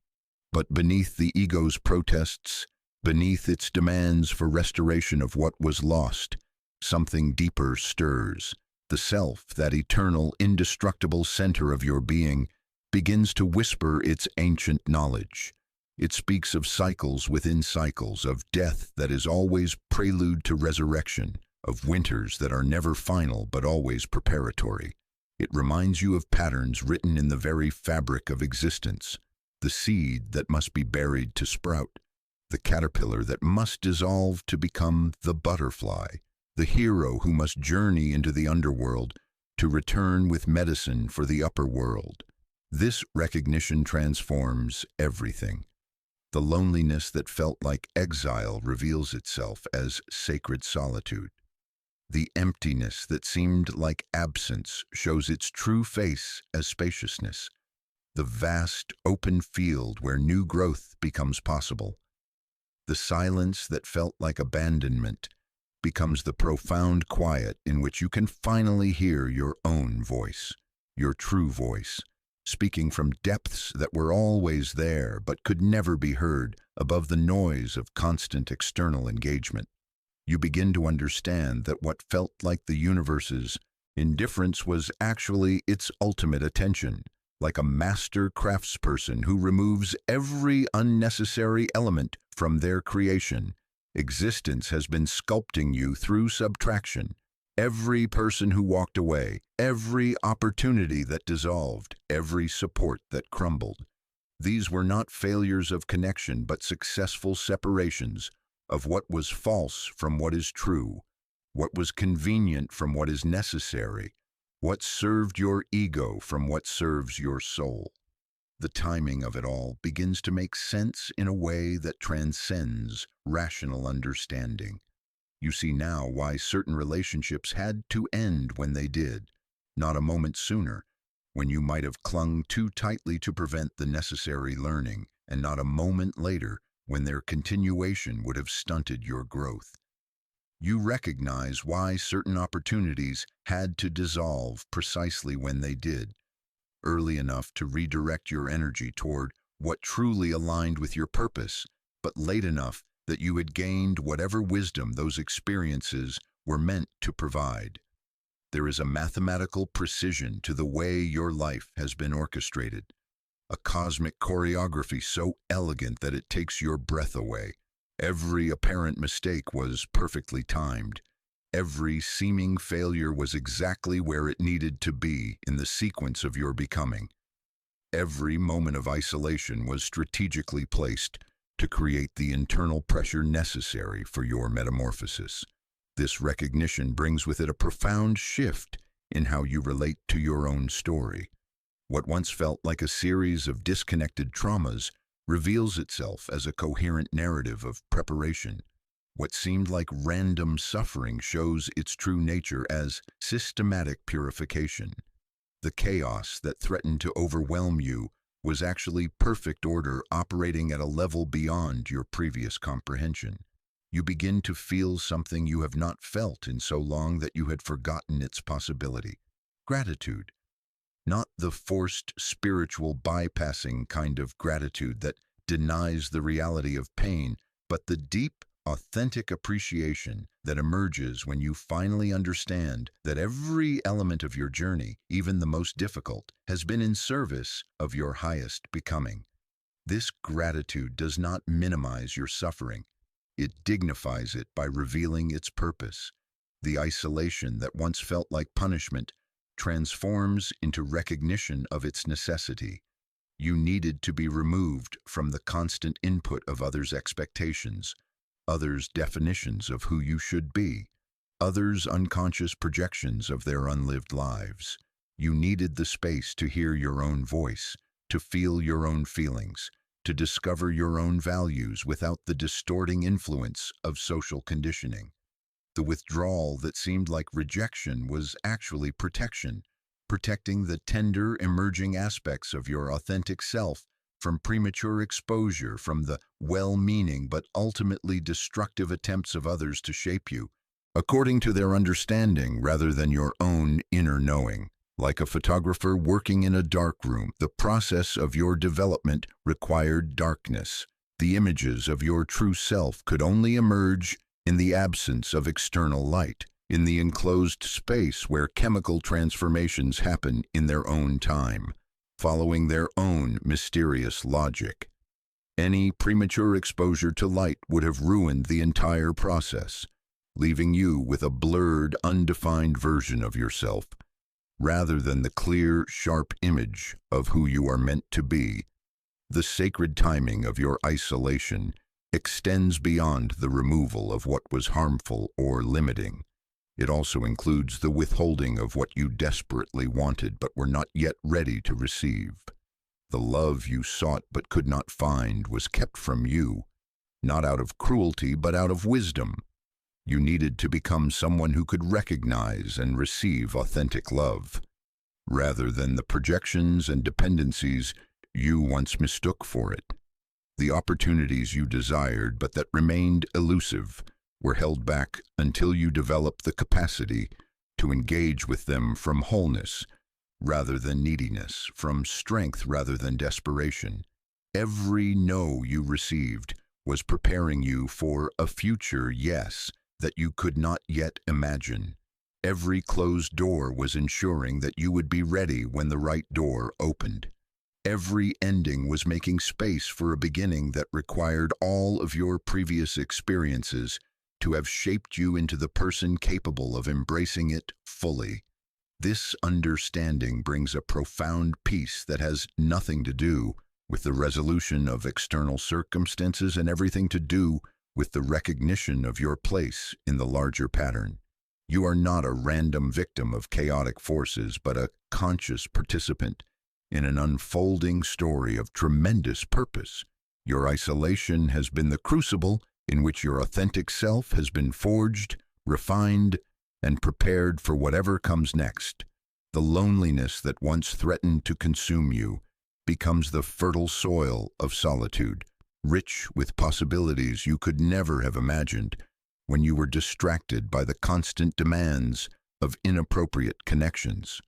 But beneath the ego's protests, beneath its demands for restoration of what was lost, something deeper stirs. The self, that eternal, indestructible center of your being, begins to whisper its ancient knowledge. It speaks of cycles within cycles, of death that is always prelude to resurrection, of winters that are never final but always preparatory. It reminds you of patterns written in the very fabric of existence, the seed that must be buried to sprout, the caterpillar that must dissolve to become the butterfly, the hero who must journey into the underworld to return with medicine for the upper world. This recognition transforms everything. The loneliness that felt like exile reveals itself as sacred solitude. The emptiness that seemed like absence shows its true face as spaciousness. The vast, open field where new growth becomes possible. The silence that felt like abandonment becomes the profound quiet in which you can finally hear your own voice, your true voice, speaking from depths that were always there but could never be heard above the noise of constant external engagement. You begin to understand that what felt like the universe's indifference was actually its ultimate attention, like a master craftsperson who removes every unnecessary element from their creation. Existence has been sculpting you through subtraction. Every person who walked away, every opportunity that dissolved, every support that crumbled. These were not failures of connection, but successful separations of what was false from what is true, what was convenient from what is necessary, what served your ego from what serves your soul. The timing of it all begins to make sense in a way that transcends rational understanding. You see now why certain relationships had to end when they did, not a moment sooner, when you might have clung too tightly to prevent the necessary learning, and not a moment later when their continuation would have stunted your growth. You recognize why certain opportunities had to dissolve precisely when they did, early enough to redirect your energy toward what truly aligned with your purpose, but late enough that you had gained whatever wisdom those experiences were meant to provide. There is a mathematical precision to the way your life has been orchestrated, a cosmic choreography so elegant that it takes your breath away. Every apparent mistake was perfectly timed. Every seeming failure was exactly where it needed to be in the sequence of your becoming. Every moment of isolation was strategically placed to create the internal pressure necessary for your metamorphosis. This recognition brings with it a profound shift in how you relate to your own story. What once felt like a series of disconnected traumas reveals itself as a coherent narrative of preparation. What seemed like random suffering shows its true nature as systematic purification. The chaos that threatened to overwhelm you was actually perfect order operating at a level beyond your previous comprehension. You begin to feel something you have not felt in so long that you had forgotten its possibility. Gratitude. Not the forced spiritual bypassing kind of gratitude that denies the reality of pain, but the deep, authentic appreciation that emerges when you finally understand that every element of your journey, even the most difficult, has been in service of your highest becoming. This gratitude does not minimize your suffering. It dignifies it by revealing its purpose. The isolation that once felt like punishment transforms into recognition of its necessity. You needed to be removed from the constant input of others' expectations, others' definitions of who you should be, others' unconscious projections of their unlived lives. You needed the space to hear your own voice, to feel your own feelings, to discover your own values without the distorting influence of social conditioning. The withdrawal that seemed like rejection was actually protection, protecting the tender, emerging aspects of your authentic self from premature exposure, from the well-meaning but ultimately destructive attempts of others to shape you, according to their understanding rather than your own inner knowing. Like a photographer working in a dark room, the process of your development required darkness. The images of your true self could only emerge in the absence of external light, in the enclosed space where chemical transformations happen in their own time, following their own mysterious logic. Any premature exposure to light would have ruined the entire process, leaving you with a blurred, undefined version of yourself, rather than the clear, sharp image of who you are meant to be. The sacred timing of your isolation extends beyond the removal of what was harmful or limiting. It also includes the withholding of what you desperately wanted but were not yet ready to receive. The love you sought but could not find was kept from you, not out of cruelty but out of wisdom. You needed to become someone who could recognize and receive authentic love, rather than the projections and dependencies you once mistook for it. The opportunities you desired but that remained elusive were held back until you developed the capacity to engage with them from wholeness rather than neediness, from strength rather than desperation. Every no you received was preparing you for a future yes that you could not yet imagine. Every closed door was ensuring that you would be ready when the right door opened. Every ending was making space for a beginning that required all of your previous experiences to have shaped you into the person capable of embracing it fully. This understanding brings a profound peace that has nothing to do with the resolution of external circumstances and everything to do with the recognition of your place in the larger pattern. You are not a random victim of chaotic forces, but a conscious participant in an unfolding story of tremendous purpose. Your isolation has been the crucible in which your authentic self has been forged, refined, and prepared for whatever comes next. The loneliness that once threatened to consume you becomes the fertile soil of solitude, rich with possibilities you could never have imagined when you were distracted by the constant demands of inappropriate connections.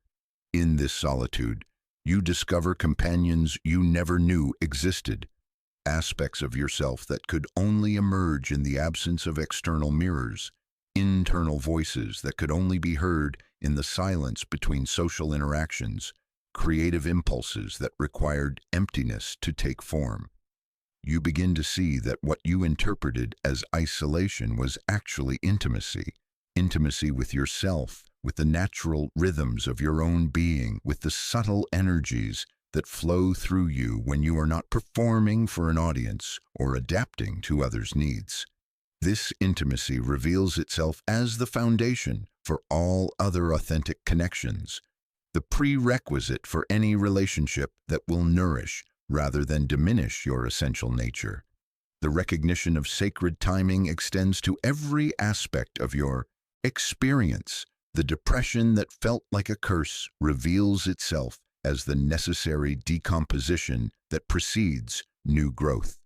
In this solitude, you discover companions you never knew existed, aspects of yourself that could only emerge in the absence of external mirrors, internal voices that could only be heard in the silence between social interactions, creative impulses that required emptiness to take form. You begin to see that what you interpreted as isolation was actually intimacy, intimacy with yourself, with the natural rhythms of your own being, with the subtle energies that flow through you when you are not performing for an audience or adapting to others' needs. This intimacy reveals itself as the foundation for all other authentic connections, the prerequisite for any relationship that will nourish rather than diminish your essential nature. The recognition of sacred timing extends to every aspect of your experience. The depression that felt like a curse reveals itself as the necessary decomposition that precedes new growth.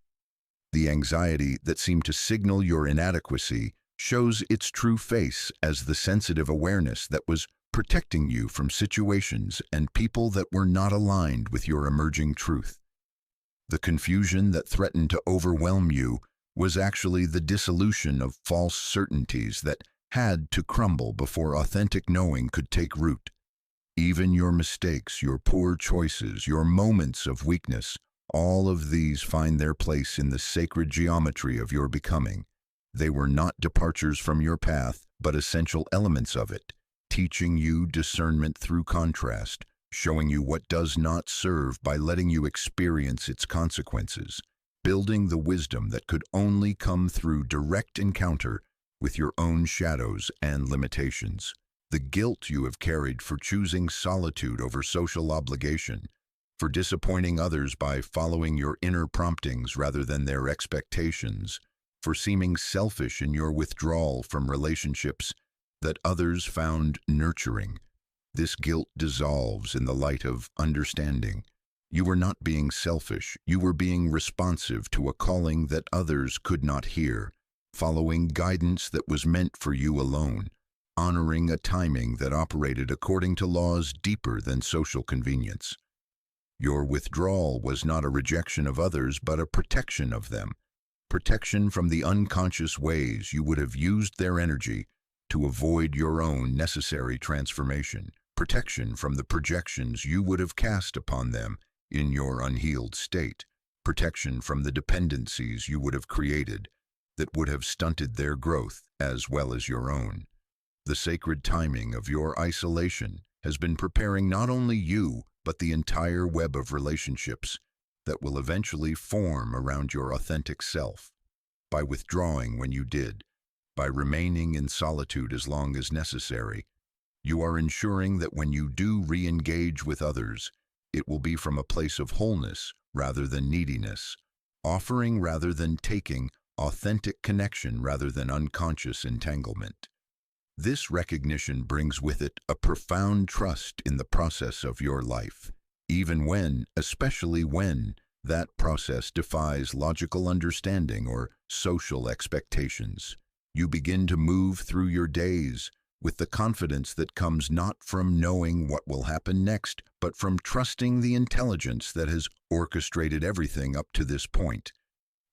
The anxiety that seemed to signal your inadequacy shows its true face as the sensitive awareness that was protecting you from situations and people that were not aligned with your emerging truth. The confusion that threatened to overwhelm you was actually the dissolution of false certainties that had to crumble before authentic knowing could take root. Even your mistakes, your poor choices, your moments of weakness, all of these find their place in the sacred geometry of your becoming. They were not departures from your path, but essential elements of it, teaching you discernment through contrast, showing you what does not serve by letting you experience its consequences, building the wisdom that could only come through direct encounter with your own shadows and limitations. The guilt you have carried for choosing solitude over social obligation, for disappointing others by following your inner promptings rather than their expectations, for seeming selfish in your withdrawal from relationships that others found nurturing. This guilt dissolves in the light of understanding. You were not being selfish, you were being responsive to a calling that others could not hear, following guidance that was meant for you alone, honoring a timing that operated according to laws deeper than social convenience. Your withdrawal was not a rejection of others, but a protection of them. Protection from the unconscious ways you would have used their energy to avoid your own necessary transformation. Protection from the projections you would have cast upon them in your unhealed state. Protection from the dependencies you would have created that would have stunted their growth as well as your own. The sacred timing of your isolation has been preparing not only you, but the entire web of relationships that will eventually form around your authentic self. By withdrawing when you did, by remaining in solitude as long as necessary, you are ensuring that when you do re-engage with others, it will be from a place of wholeness rather than neediness, offering rather than taking, authentic connection rather than unconscious entanglement. This recognition brings with it a profound trust in the process of your life, even when, especially when, that process defies logical understanding or social expectations. You begin to move through your days with the confidence that comes not from knowing what will happen next, but from trusting the intelligence that has orchestrated everything up to this point.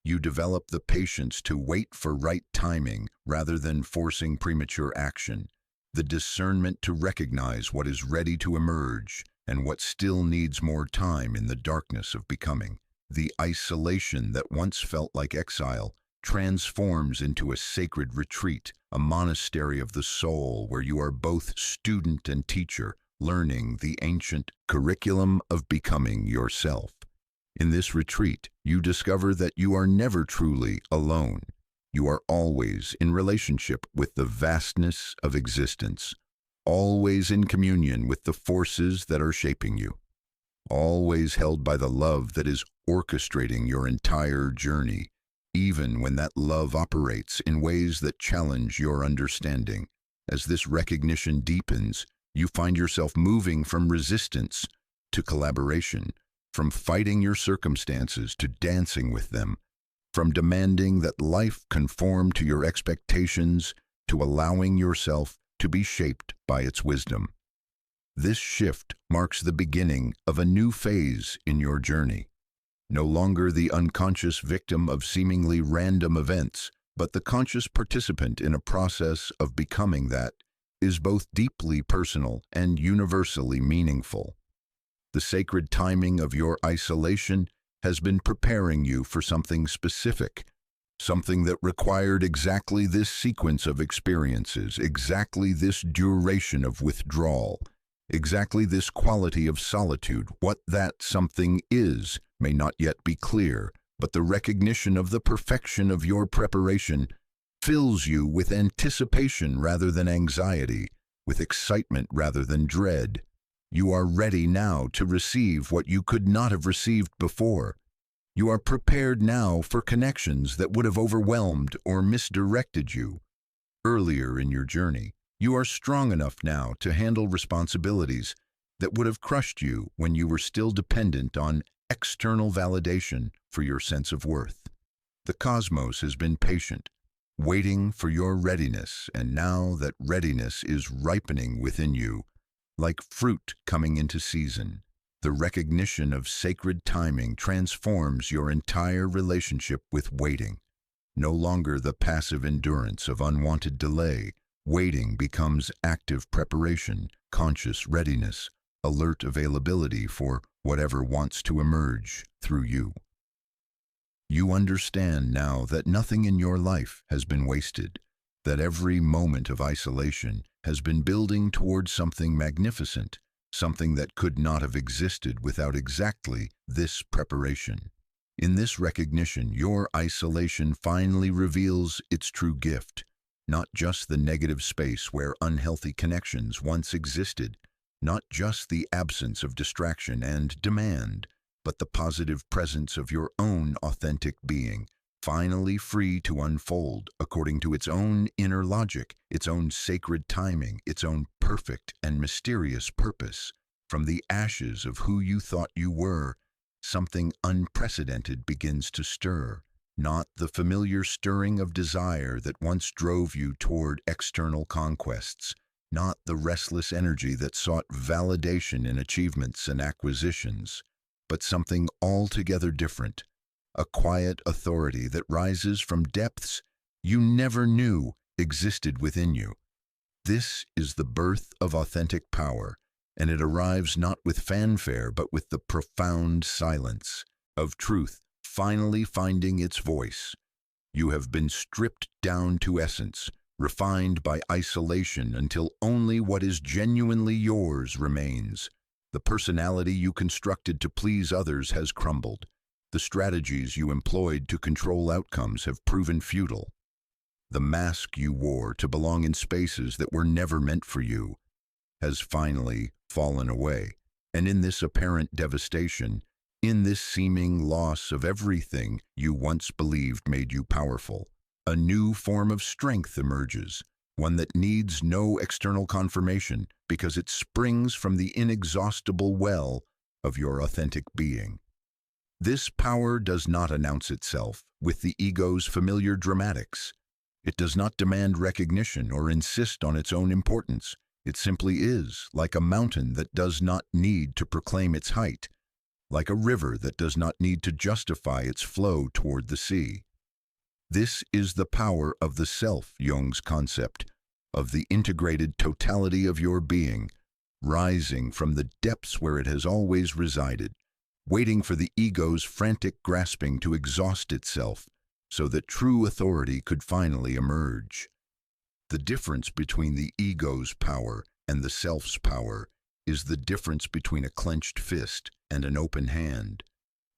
You develop the patience to wait for right timing rather than forcing premature action, the discernment to recognize what is ready to emerge and what still needs more time in the darkness of becoming. The isolation that once felt like exile transforms into a sacred retreat, a monastery of the soul where you are both student and teacher, learning the ancient curriculum of becoming yourself. In this retreat, you discover that you are never truly alone. You are always in relationship with the vastness of existence, always in communion with the forces that are shaping you, always held by the love that is orchestrating your entire journey, even when that love operates in ways that challenge your understanding. As this recognition deepens, you find yourself moving from resistance to collaboration, from fighting your circumstances to dancing with them, from demanding that life conform to your expectations to allowing yourself to be shaped by its wisdom. This shift marks the beginning of a new phase in your journey. No longer the unconscious victim of seemingly random events, but the conscious participant in a process of becoming that is both deeply personal and universally meaningful. The sacred timing of your isolation has been preparing you for something specific, something that required exactly this sequence of experiences, exactly this duration of withdrawal, exactly this quality of solitude. What that something is may not yet be clear, but the recognition of the perfection of your preparation fills you with anticipation rather than anxiety, with excitement rather than dread. You are ready now to receive what you could not have received before. You are prepared now for connections that would have overwhelmed or misdirected you earlier in your journey. You are strong enough now to handle responsibilities that would have crushed you when you were still dependent on external validation for your sense of worth. The cosmos has been patient, waiting for your readiness, and now that readiness is ripening within you, like fruit coming into season. The recognition of sacred timing transforms your entire relationship with waiting. No longer the passive endurance of unwanted delay, waiting becomes active preparation, conscious readiness, alert availability for whatever wants to emerge through you. You understand now that nothing in your life has been wasted, that every moment of isolation has been building towards something magnificent, something that could not have existed without exactly this preparation. In this recognition, your isolation finally reveals its true gift, not just the negative space where unhealthy connections once existed, not just the absence of distraction and demand, but the positive presence of your own authentic being, finally free to unfold according to its own inner logic, its own sacred timing, its own perfect and mysterious purpose. From the ashes of who you thought you were, something unprecedented begins to stir, not the familiar stirring of desire that once drove you toward external conquests, not the restless energy that sought validation in achievements and acquisitions, but something altogether different, a quiet authority that rises from depths you never knew existed within you. This is the birth of authentic power, and it arrives not with fanfare but with the profound silence of truth finally finding its voice. You have been stripped down to essence, refined by isolation until only what is genuinely yours remains. The personality you constructed to please others has crumbled. The strategies you employed to control outcomes have proven futile. The mask you wore to belong in spaces that were never meant for you has finally fallen away. And in this apparent devastation, in this seeming loss of everything you once believed made you powerful, a new form of strength emerges, one that needs no external confirmation because it springs from the inexhaustible well of your authentic being. This power does not announce itself with the ego's familiar dramatics. It does not demand recognition or insist on its own importance. It simply is, like a mountain that does not need to proclaim its height, like a river that does not need to justify its flow toward the sea. This is the power of the self, Jung's concept, of the integrated totality of your being, rising from the depths where it has always resided, waiting for the ego's frantic grasping to exhaust itself so that true authority could finally emerge. The difference between the ego's power and the self's power is the difference between a clenched fist and an open hand.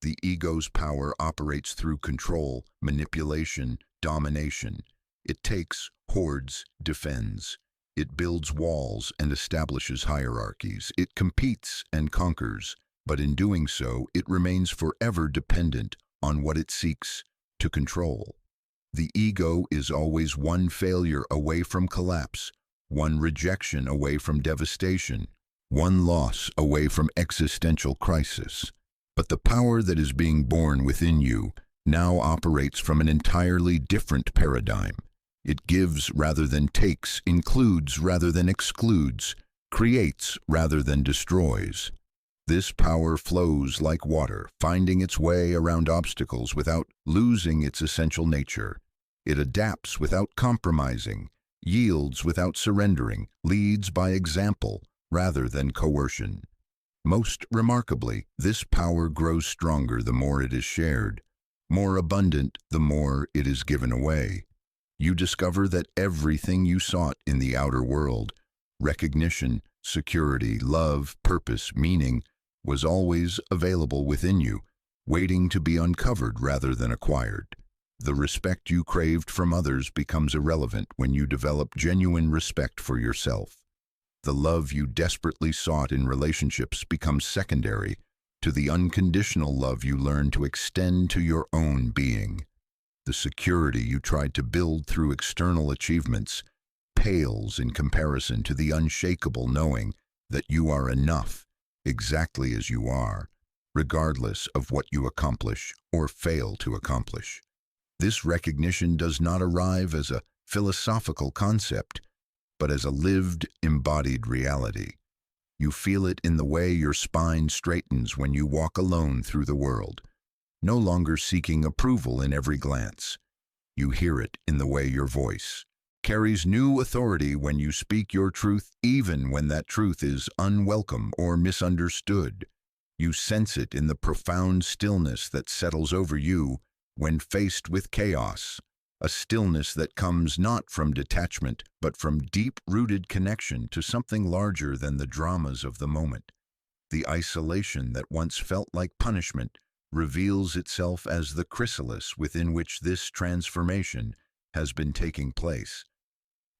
The ego's power operates through control, manipulation, domination. It takes, hoards, defends. It builds walls and establishes hierarchies. It competes and conquers, but in doing so, it remains forever dependent on what it seeks to control. The ego is always one failure away from collapse, one rejection away from devastation, one loss away from existential crisis. But the power that is being born within you now operates from an entirely different paradigm. It gives rather than takes, includes rather than excludes, creates rather than destroys. This power flows like water, finding its way around obstacles without losing its essential nature. It adapts without compromising, yields without surrendering, leads by example rather than coercion. Most remarkably, this power grows stronger the more it is shared, more abundant the more it is given away. You discover that everything you sought in the outer world, recognition, security, love, purpose, meaning, was always available within you, waiting to be uncovered rather than acquired. The respect you craved from others becomes irrelevant when you develop genuine respect for yourself. The love you desperately sought in relationships becomes secondary to the unconditional love you learn to extend to your own being. The security you tried to build through external achievements pales in comparison to the unshakable knowing that you are enough exactly as you are, regardless of what you accomplish or fail to accomplish. This recognition does not arrive as a philosophical concept, but as a lived, embodied reality. You feel it in the way your spine straightens when you walk alone through the world, no longer seeking approval in every glance. You hear it in the way your voice carries new authority when you speak your truth, even when that truth is unwelcome or misunderstood. You sense it in the profound stillness that settles over you when faced with chaos, a stillness that comes not from detachment, but from deep-rooted connection to something larger than the dramas of the moment. The isolation that once felt like punishment reveals itself as the chrysalis within which this transformation has been taking place.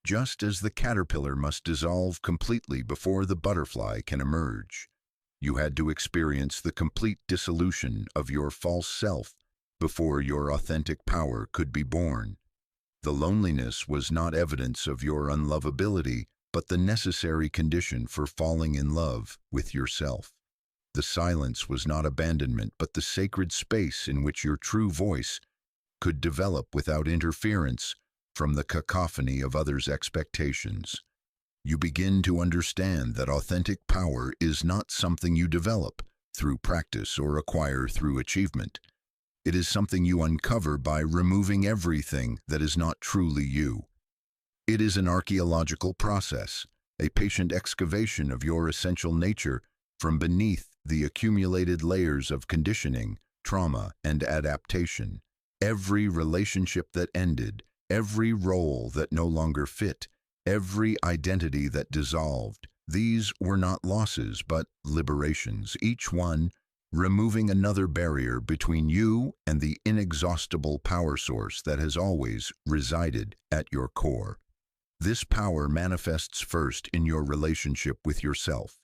Just as the caterpillar must dissolve completely before the butterfly can emerge, you had to experience the complete dissolution of your false self before your authentic power could be born. The loneliness was not evidence of your unlovability, but the necessary condition for falling in love with yourself. The silence was not abandonment, but the sacred space in which your true voice could develop without interference from the cacophony of others' expectations. You begin to understand that authentic power is not something you develop through practice or acquire through achievement. It is something you uncover by removing everything that is not truly you. It is an archaeological process, a patient excavation of your essential nature from beneath the accumulated layers of conditioning, trauma, and adaptation. Every relationship that ended, every role that no longer fit, every identity that dissolved, these were not losses but liberations, each one removing another barrier between you and the inexhaustible power source that has always resided at your core. This power manifests first in your relationship with yourself.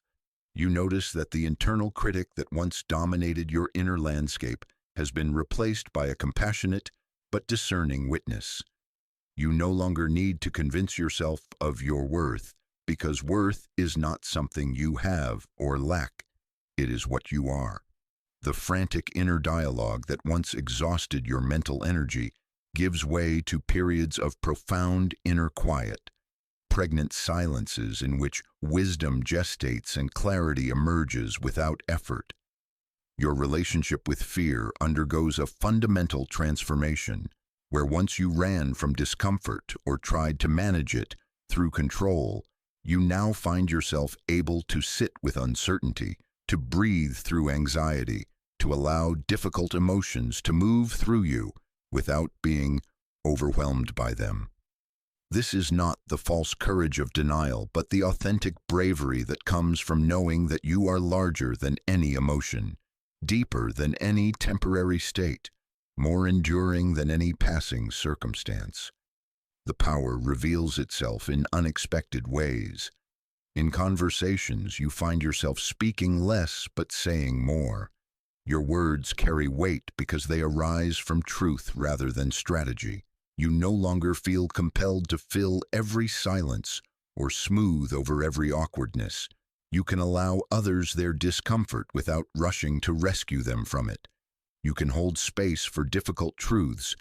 You notice that the internal critic that once dominated your inner landscape has been replaced by a compassionate but discerning witness. You no longer need to convince yourself of your worth, because worth is not something you have or lack. It is what you are. The frantic inner dialogue that once exhausted your mental energy gives way to periods of profound inner quiet, pregnant silences in which wisdom gestates and clarity emerges without effort. Your relationship with fear undergoes a fundamental transformation, where once you ran from discomfort or tried to manage it through control, you now find yourself able to sit with uncertainty, to breathe through anxiety, to allow difficult emotions to move through you without being overwhelmed by them. This is not the false courage of denial, but the authentic bravery that comes from knowing that you are larger than any emotion, deeper than any temporary state, more enduring than any passing circumstance. The power reveals itself in unexpected ways. In conversations, you find yourself speaking less but saying more. Your words carry weight because they arise from truth rather than strategy. You no longer feel compelled to fill every silence or smooth over every awkwardness. You can allow others their discomfort without rushing to rescue them from it. You can hold space for difficult truths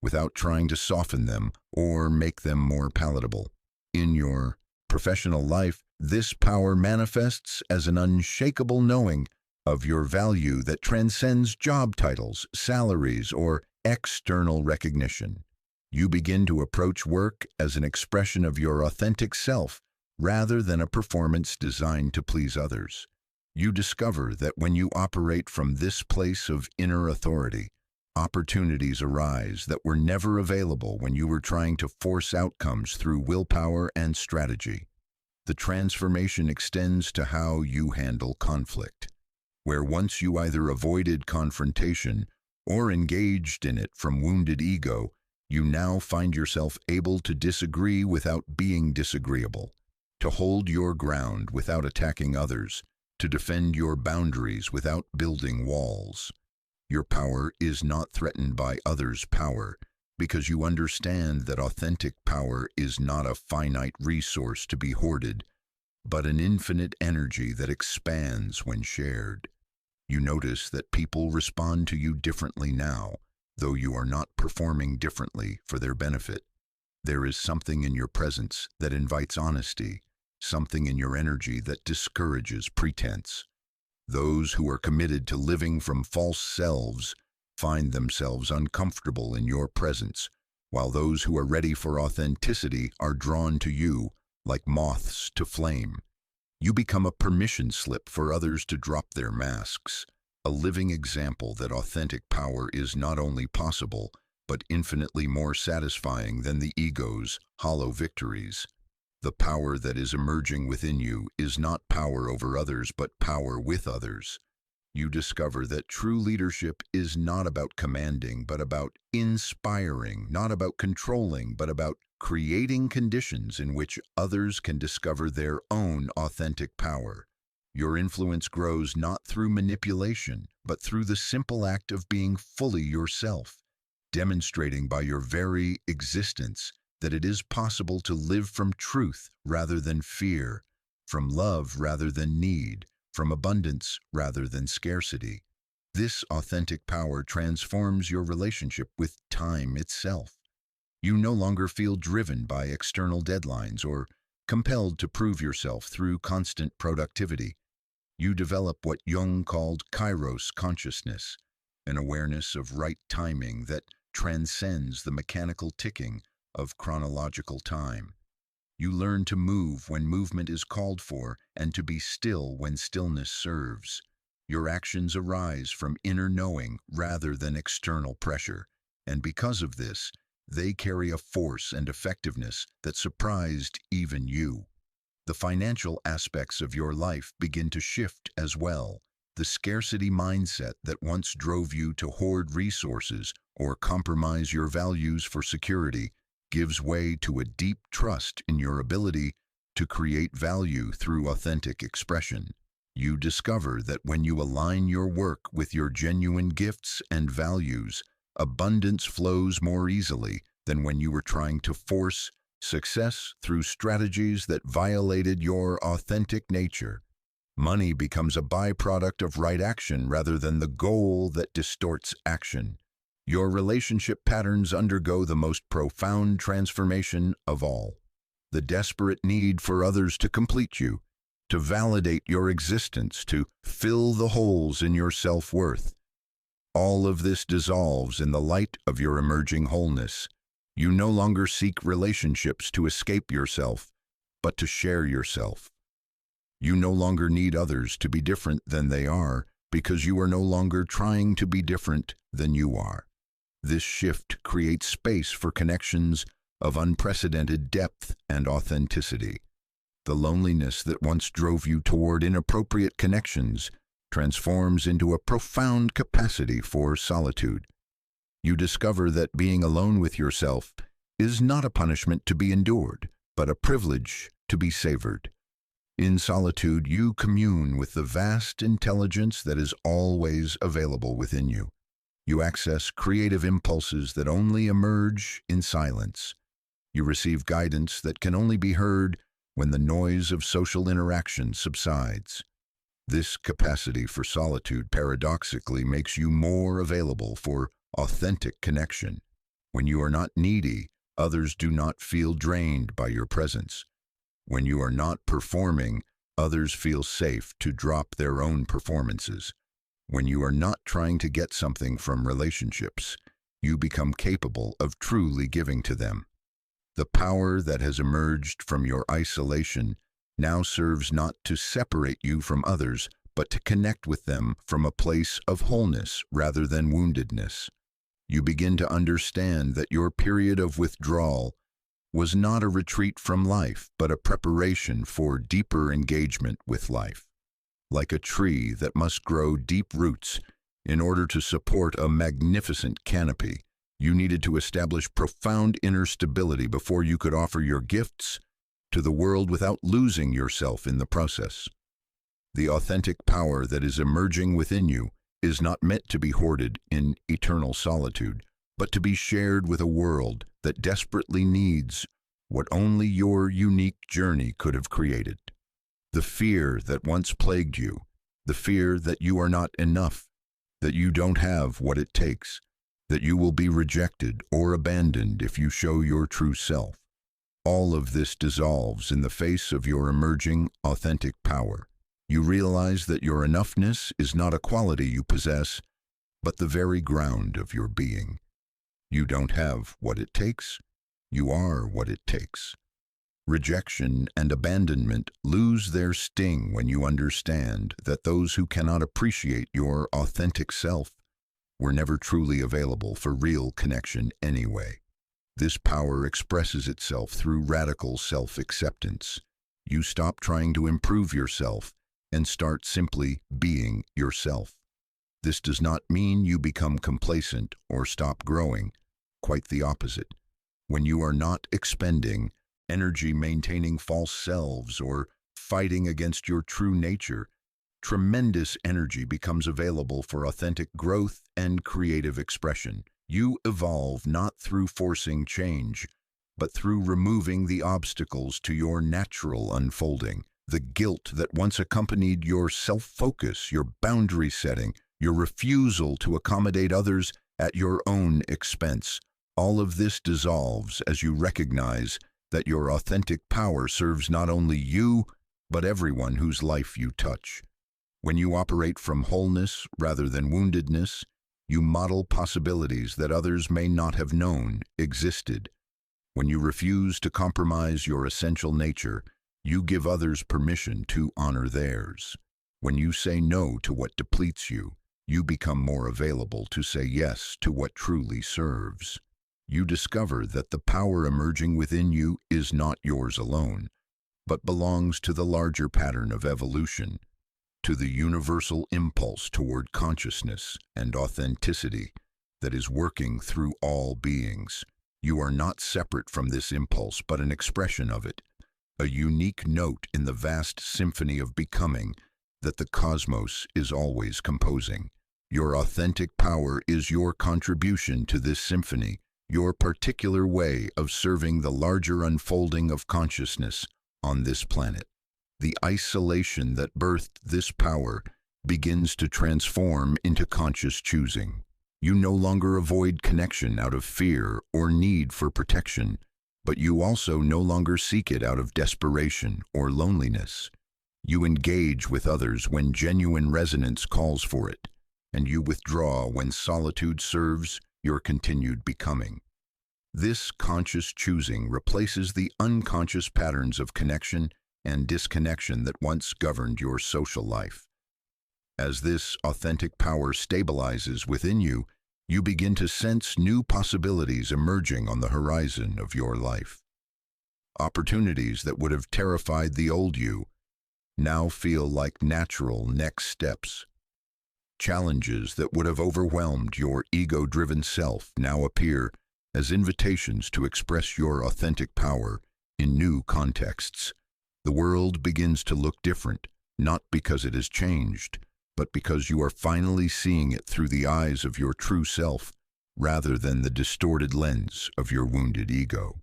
without trying to soften them or make them more palatable. In your professional life, this power manifests as an unshakable knowing of your value that transcends job titles, salaries, or external recognition. You begin to approach work as an expression of your authentic self rather than a performance designed to please others. You discover that when you operate from this place of inner authority, opportunities arise that were never available when you were trying to force outcomes through willpower and strategy. The transformation extends to how you handle conflict, where once you either avoided confrontation or engaged in it from wounded ego, you now find yourself able to disagree without being disagreeable, to hold your ground without attacking others, to defend your boundaries without building walls. Your power is not threatened by others' power, because you understand that authentic power is not a finite resource to be hoarded, but an infinite energy that expands when shared. You notice that people respond to you differently now, though you are not performing differently for their benefit. There is something in your presence that invites honesty, something in your energy that discourages pretense. Those who are committed to living from false selves find themselves uncomfortable in your presence, while those who are ready for authenticity are drawn to you like moths to flame. You become a permission slip for others to drop their masks, a living example that authentic power is not only possible, but infinitely more satisfying than the ego's hollow victories. The power that is emerging within you is not power over others, but power with others. You discover that true leadership is not about commanding, but about inspiring, not about controlling, but about creating conditions in which others can discover their own authentic power. Your influence grows not through manipulation, but through the simple act of being fully yourself, demonstrating by your very existence that it is possible to live from truth rather than fear, from love rather than need, from abundance rather than scarcity. This authentic power transforms your relationship with time itself. You no longer feel driven by external deadlines or compelled to prove yourself through constant productivity. You develop what Jung called kairos consciousness, an awareness of right timing that transcends the mechanical ticking of chronological time. You learn to move when movement is called for and to be still when stillness serves. Your actions arise from inner knowing rather than external pressure, and because of this, they carry a force and effectiveness that surprised even you. The financial aspects of your life begin to shift as well. The scarcity mindset that once drove you to hoard resources or compromise your values for security gives way to a deep trust in your ability to create value through authentic expression. You discover that when you align your work with your genuine gifts and values, abundance flows more easily than when you were trying to force success through strategies that violated your authentic nature. Money becomes a byproduct of right action rather than the goal that distorts action. Your relationship patterns undergo the most profound transformation of all. The desperate need for others to complete you, to validate your existence, to fill the holes in your self-worth. All of this dissolves in the light of your emerging wholeness. You no longer seek relationships to escape yourself, but to share yourself. You no longer need others to be different than they are, because you are no longer trying to be different than you are. This shift creates space for connections of unprecedented depth and authenticity. The loneliness that once drove you toward inappropriate connections transforms into a profound capacity for solitude. You discover that being alone with yourself is not a punishment to be endured, but a privilege to be savored. In solitude, you commune with the vast intelligence that is always available within you. You access creative impulses that only emerge in silence. You receive guidance that can only be heard when the noise of social interaction subsides. This capacity for solitude paradoxically makes you more available for authentic connection. When you are not needy, others do not feel drained by your presence. When you are not performing, others feel safe to drop their own performances. When you are not trying to get something from relationships, you become capable of truly giving to them. The power that has emerged from your isolation now serves not to separate you from others, but to connect with them from a place of wholeness rather than woundedness. You begin to understand that your period of withdrawal was not a retreat from life, but a preparation for deeper engagement with life. Like a tree that must grow deep roots in order to support a magnificent canopy, you needed to establish profound inner stability before you could offer your gifts to the world without losing yourself in the process. The authentic power that is emerging within you is not meant to be hoarded in eternal solitude, but to be shared with a world that desperately needs what only your unique journey could have created. The fear that once plagued you, the fear that you are not enough, that you don't have what it takes, that you will be rejected or abandoned if you show your true self. All of this dissolves in the face of your emerging authentic power. You realize that your enoughness is not a quality you possess, but the very ground of your being. You don't have what it takes. You are what it takes. Rejection and abandonment lose their sting when you understand that those who cannot appreciate your authentic self were never truly available for real connection anyway. This power expresses itself through radical self-acceptance. You stop trying to improve yourself and start simply being yourself. This does not mean you become complacent or stop growing. Quite the opposite. When you are not expending energy maintaining false selves or fighting against your true nature, tremendous energy becomes available for authentic growth and creative expression. You evolve not through forcing change, but through removing the obstacles to your natural unfolding. The guilt that once accompanied your self-focus, your boundary setting, your refusal to accommodate others at your own expense. All of this dissolves as you recognize that your authentic power serves not only you, but everyone whose life you touch. When you operate from wholeness rather than woundedness, you model possibilities that others may not have known existed. When you refuse to compromise your essential nature, you give others permission to honor theirs. When you say no to what depletes you, you become more available to say yes to what truly serves. You discover that the power emerging within you is not yours alone, but belongs to the larger pattern of evolution, to the universal impulse toward consciousness and authenticity that is working through all beings. You are not separate from this impulse, but an expression of it, a unique note in the vast symphony of becoming that the cosmos is always composing. Your authentic power is your contribution to this symphony, your particular way of serving the larger unfolding of consciousness on this planet. The isolation that birthed this power begins to transform into conscious choosing. You no longer avoid connection out of fear or need for protection, but you also no longer seek it out of desperation or loneliness. You engage with others when genuine resonance calls for it, and you withdraw when solitude serves your continued becoming. This conscious choosing replaces the unconscious patterns of connection and disconnection that once governed your social life. As this authentic power stabilizes within you, you begin to sense new possibilities emerging on the horizon of your life. Opportunities that would have terrified the old you now feel like natural next steps. Challenges that would have overwhelmed your ego-driven self now appear as invitations to express your authentic power in new contexts. The world begins to look different, not because it has changed, but because you are finally seeing it through the eyes of your true self, rather than the distorted lens of your wounded ego.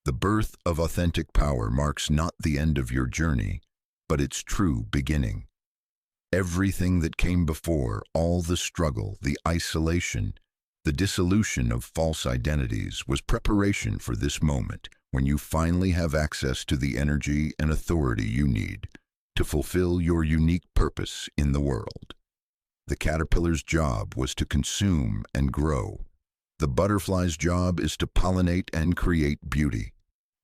The birth of authentic power marks not the end of your journey, but its true beginning. Everything that came before, all the struggle, the isolation, the dissolution of false identities, was preparation for this moment when you finally have access to the energy and authority you need to fulfill your unique purpose in the world. The caterpillar's job was to consume and grow. The butterfly's job is to pollinate and create beauty.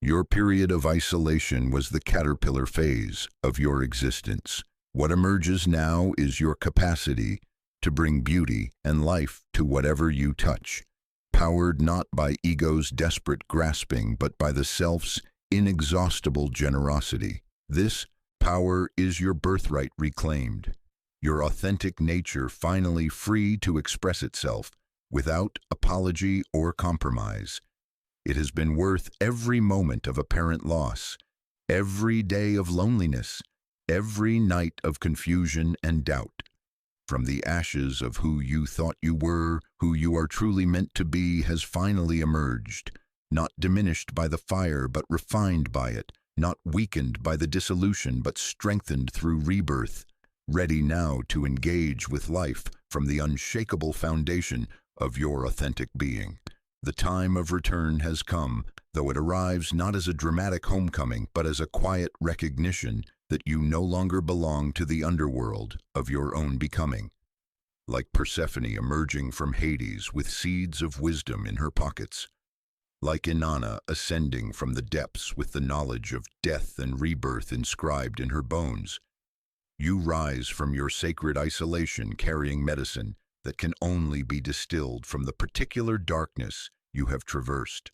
Your period of isolation was the caterpillar phase of your existence. What emerges now is your capacity to bring beauty and life to whatever you touch, powered not by ego's desperate grasping, but by the self's inexhaustible generosity. This power is your birthright reclaimed, your authentic nature finally free to express itself without apology or compromise. It has been worth every moment of apparent loss, every day of loneliness, every night of confusion and doubt. From the ashes of who you thought you were, who you are truly meant to be has finally emerged, not diminished by the fire but refined by it, not weakened by the dissolution but strengthened through rebirth, ready now to engage with life from the unshakable foundation of your authentic being. The time of return has come, though it arrives not as a dramatic homecoming but as a quiet recognition that you no longer belong to the underworld of your own becoming. Like Persephone emerging from Hades with seeds of wisdom in her pockets, like Inanna ascending from the depths with the knowledge of death and rebirth inscribed in her bones, you rise from your sacred isolation carrying medicine that can only be distilled from the particular darkness you have traversed.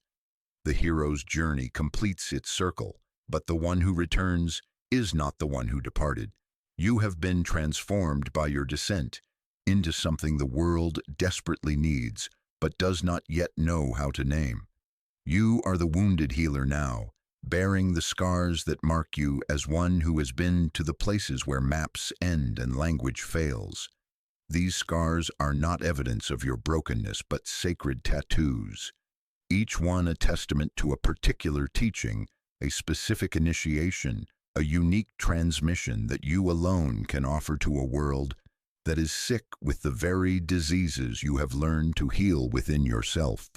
The hero's journey completes its circle, but the one who returns is not the one who departed. You have been transformed by your descent into something the world desperately needs, but does not yet know how to name. You are the wounded healer now, bearing the scars that mark you as one who has been to the places where maps end and language fails. These scars are not evidence of your brokenness, but sacred tattoos, each one a testament to a particular teaching, a specific initiation, a unique transmission that you alone can offer to a world that is sick with the very diseases you have learned to heal within yourself.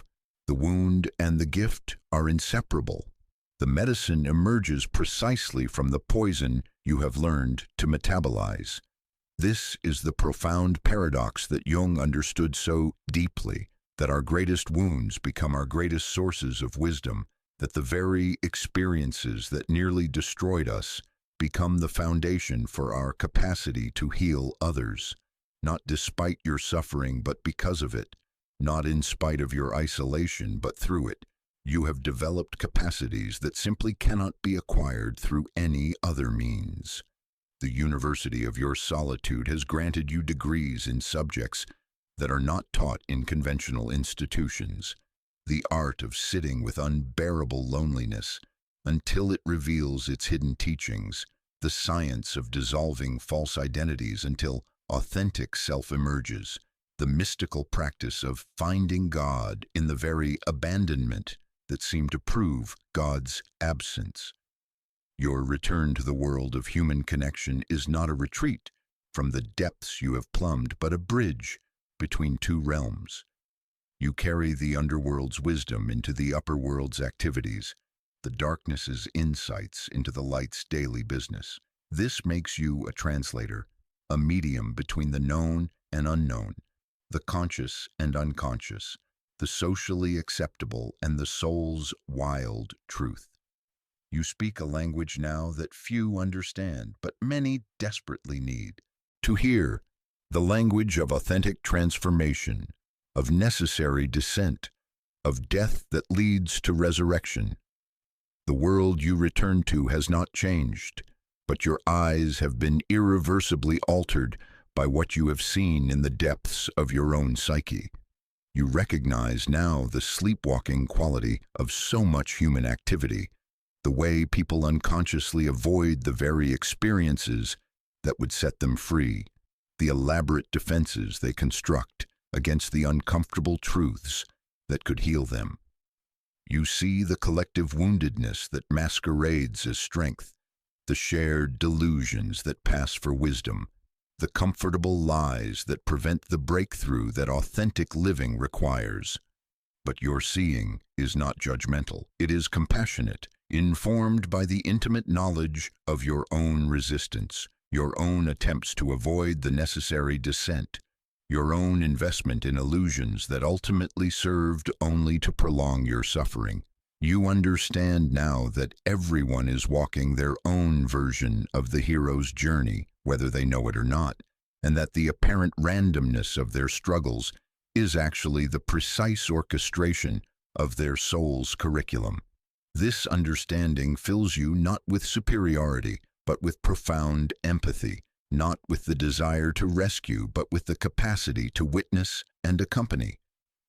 The wound and the gift are inseparable. The medicine emerges precisely from the poison you have learned to metabolize. This is the profound paradox that Jung understood so deeply, that our greatest wounds become our greatest sources of wisdom, that the very experiences that nearly destroyed us become the foundation for our capacity to heal others, not despite your suffering but because of it, not in spite of your isolation but through it. You have developed capacities that simply cannot be acquired through any other means. The University of your Solitude has granted you degrees in subjects that are not taught in conventional institutions. The art of sitting with unbearable loneliness until it reveals its hidden teachings, the science of dissolving false identities until authentic self emerges, the mystical practice of finding God in the very abandonment that seemed to prove God's absence. Your return to the world of human connection is not a retreat from the depths you have plumbed, but a bridge between two realms. You carry the underworld's wisdom into the upper world's activities, the darkness's insights into the light's daily business. This makes you a translator, a medium between the known and unknown, the conscious and unconscious, the socially acceptable and the soul's wild truth. You speak a language now that few understand, but many desperately need to hear, the language of authentic transformation, of necessary descent, of death that leads to resurrection. The world you return to has not changed, but your eyes have been irreversibly altered by what you have seen in the depths of your own psyche. You recognize now the sleepwalking quality of so much human activity, the way people unconsciously avoid the very experiences that would set them free, the elaborate defenses they construct against the uncomfortable truths that could heal them. You see the collective woundedness that masquerades as strength, the shared delusions that pass for wisdom, the comfortable lies that prevent the breakthrough that authentic living requires. But your seeing is not judgmental. It is compassionate, informed by the intimate knowledge of your own resistance, your own attempts to avoid the necessary descent, your own investment in illusions that ultimately served only to prolong your suffering. You understand now that everyone is walking their own version of the hero's journey, whether they know it or not, and that the apparent randomness of their struggles is actually the precise orchestration of their soul's curriculum. This understanding fills you not with superiority, but with profound empathy, not with the desire to rescue, but with the capacity to witness and accompany.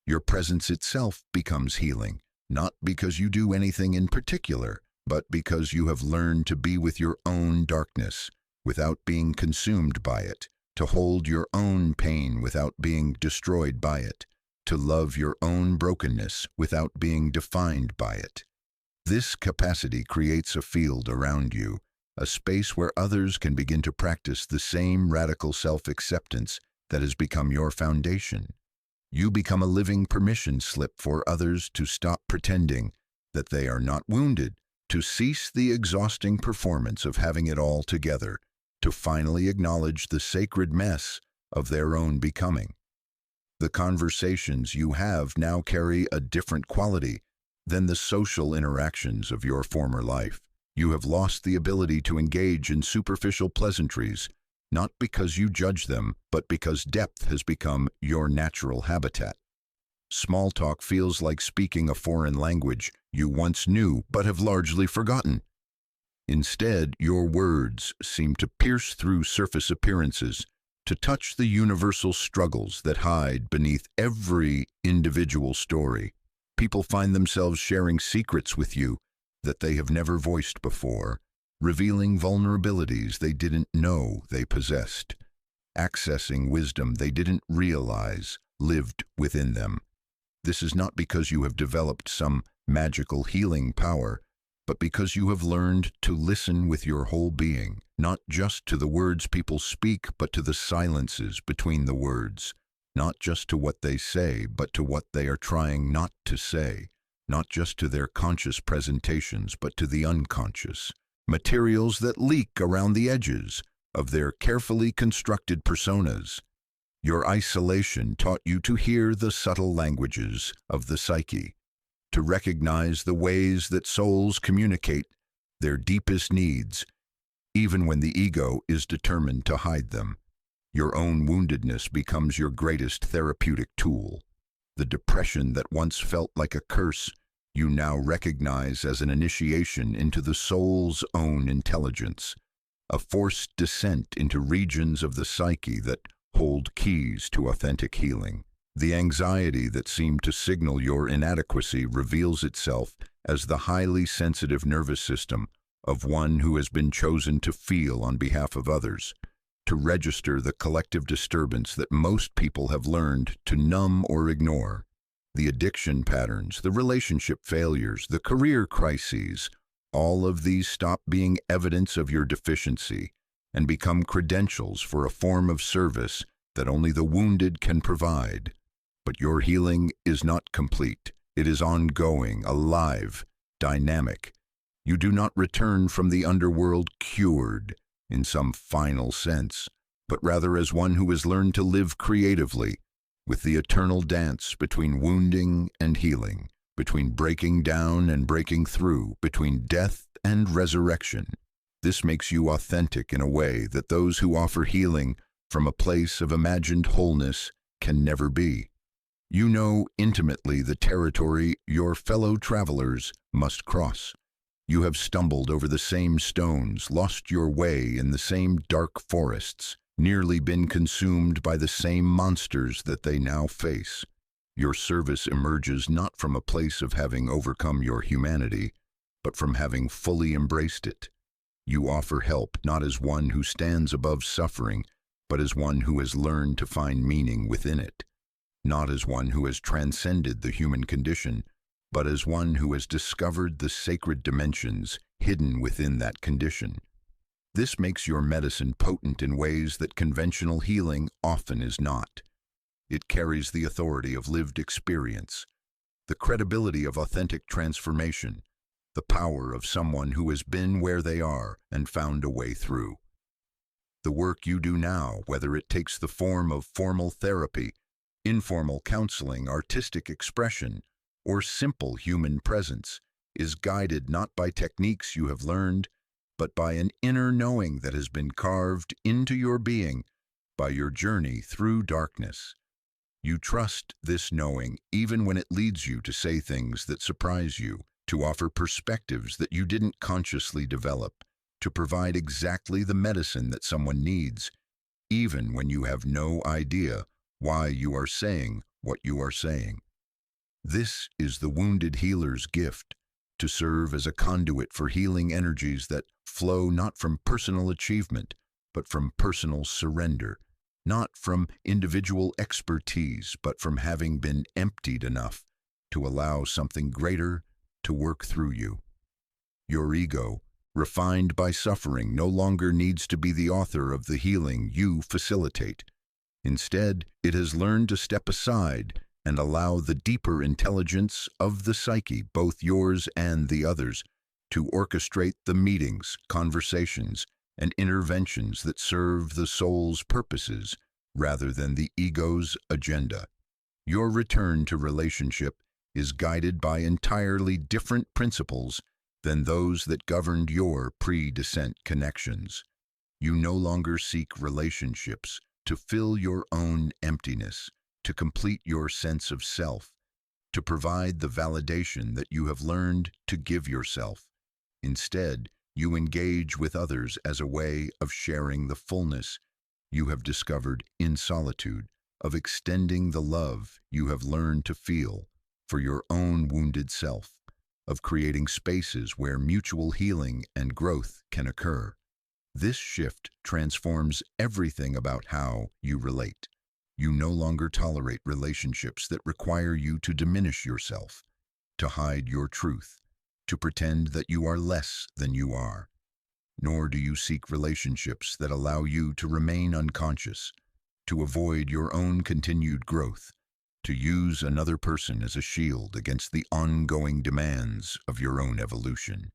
Your presence itself becomes healing, not because you do anything in particular, but because you have learned to be with your own darkness without being consumed by it, to hold your own pain without being destroyed by it, to love your own brokenness without being defined by it. This capacity creates a field around you, a space where others can begin to practice the same radical self-acceptance that has become your foundation. You become a living permission slip for others to stop pretending that they are not wounded, to cease the exhausting performance of having it all together, to finally acknowledge the sacred mess of their own becoming. The conversations you have now carry a different quality than the social interactions of your former life. You have lost the ability to engage in superficial pleasantries, not because you judge them, but because depth has become your natural habitat. Small talk feels like speaking a foreign language you once knew but have largely forgotten. Instead, your words seem to pierce through surface appearances, to touch the universal struggles that hide beneath every individual story. People find themselves sharing secrets with you that they have never voiced before, revealing vulnerabilities they didn't know they possessed, accessing wisdom they didn't realize lived within them. This is not because you have developed some magical healing power, but because you have learned to listen with your whole being, not just to the words people speak, but to the silences between the words, not just to what they say, but to what they are trying not to say, not just to their conscious presentations, but to the unconscious, materials that leak around the edges of their carefully constructed personas. Your isolation taught you to hear the subtle languages of the psyche, to recognize the ways that souls communicate their deepest needs, even when the ego is determined to hide them. Your own woundedness becomes your greatest therapeutic tool. The depression that once felt like a curse, you now recognize as an initiation into the soul's own intelligence, a forced descent into regions of the psyche that hold keys to authentic healing. The anxiety that seemed to signal your inadequacy reveals itself as the highly sensitive nervous system of one who has been chosen to feel on behalf of others, to register the collective disturbance that most people have learned to numb or ignore. The addiction patterns, the relationship failures, the career crises, all of these stop being evidence of your deficiency and become credentials for a form of service that only the wounded can provide. But your healing is not complete. It is ongoing, alive, dynamic. You do not return from the underworld cured in some final sense, but rather as one who has learned to live creatively with the eternal dance between wounding and healing, between breaking down and breaking through, between death and resurrection. This makes you authentic in a way that those who offer healing from a place of imagined wholeness can never be. You know intimately the territory your fellow travelers must cross. You have stumbled over the same stones, lost your way in the same dark forests, nearly been consumed by the same monsters that they now face. Your service emerges not from a place of having overcome your humanity, but from having fully embraced it. You offer help not as one who stands above suffering, but as one who has learned to find meaning within it. Not as one who has transcended the human condition, but as one who has discovered the sacred dimensions hidden within that condition. This makes your medicine potent in ways that conventional healing often is not. It carries the authority of lived experience, the credibility of authentic transformation, the power of someone who has been where they are and found a way through. The work you do now, whether it takes the form of formal therapy, informal counseling, artistic expression, or simple human presence, is guided not by techniques you have learned, but by an inner knowing that has been carved into your being by your journey through darkness. You trust this knowing even when it leads you to say things that surprise you, to offer perspectives that you didn't consciously develop, to provide exactly the medicine that someone needs, even when you have no idea why you are saying what you are saying. This is the wounded healer's gift, to serve as a conduit for healing energies that flow not from personal achievement, but from personal surrender, not from individual expertise, but from having been emptied enough to allow something greater to work through you. Your ego, refined by suffering, no longer needs to be the author of the healing you facilitate. Instead, it has learned to step aside and allow the deeper intelligence of the psyche, both yours and the others, to orchestrate the meetings, conversations, and interventions that serve the soul's purposes rather than the ego's agenda. Your return to relationship is guided by entirely different principles than those that governed your pre-descent connections. You no longer seek relationships to fill your own emptiness, to complete your sense of self, to provide the validation that you have learned to give yourself. Instead, you engage with others as a way of sharing the fullness you have discovered in solitude, of extending the love you have learned to feel for your own wounded self, of creating spaces where mutual healing and growth can occur. This shift transforms everything about how you relate. You no longer tolerate relationships that require you to diminish yourself, to hide your truth, to pretend that you are less than you are. Nor do you seek relationships that allow you to remain unconscious, to avoid your own continued growth, to use another person as a shield against the ongoing demands of your own evolution.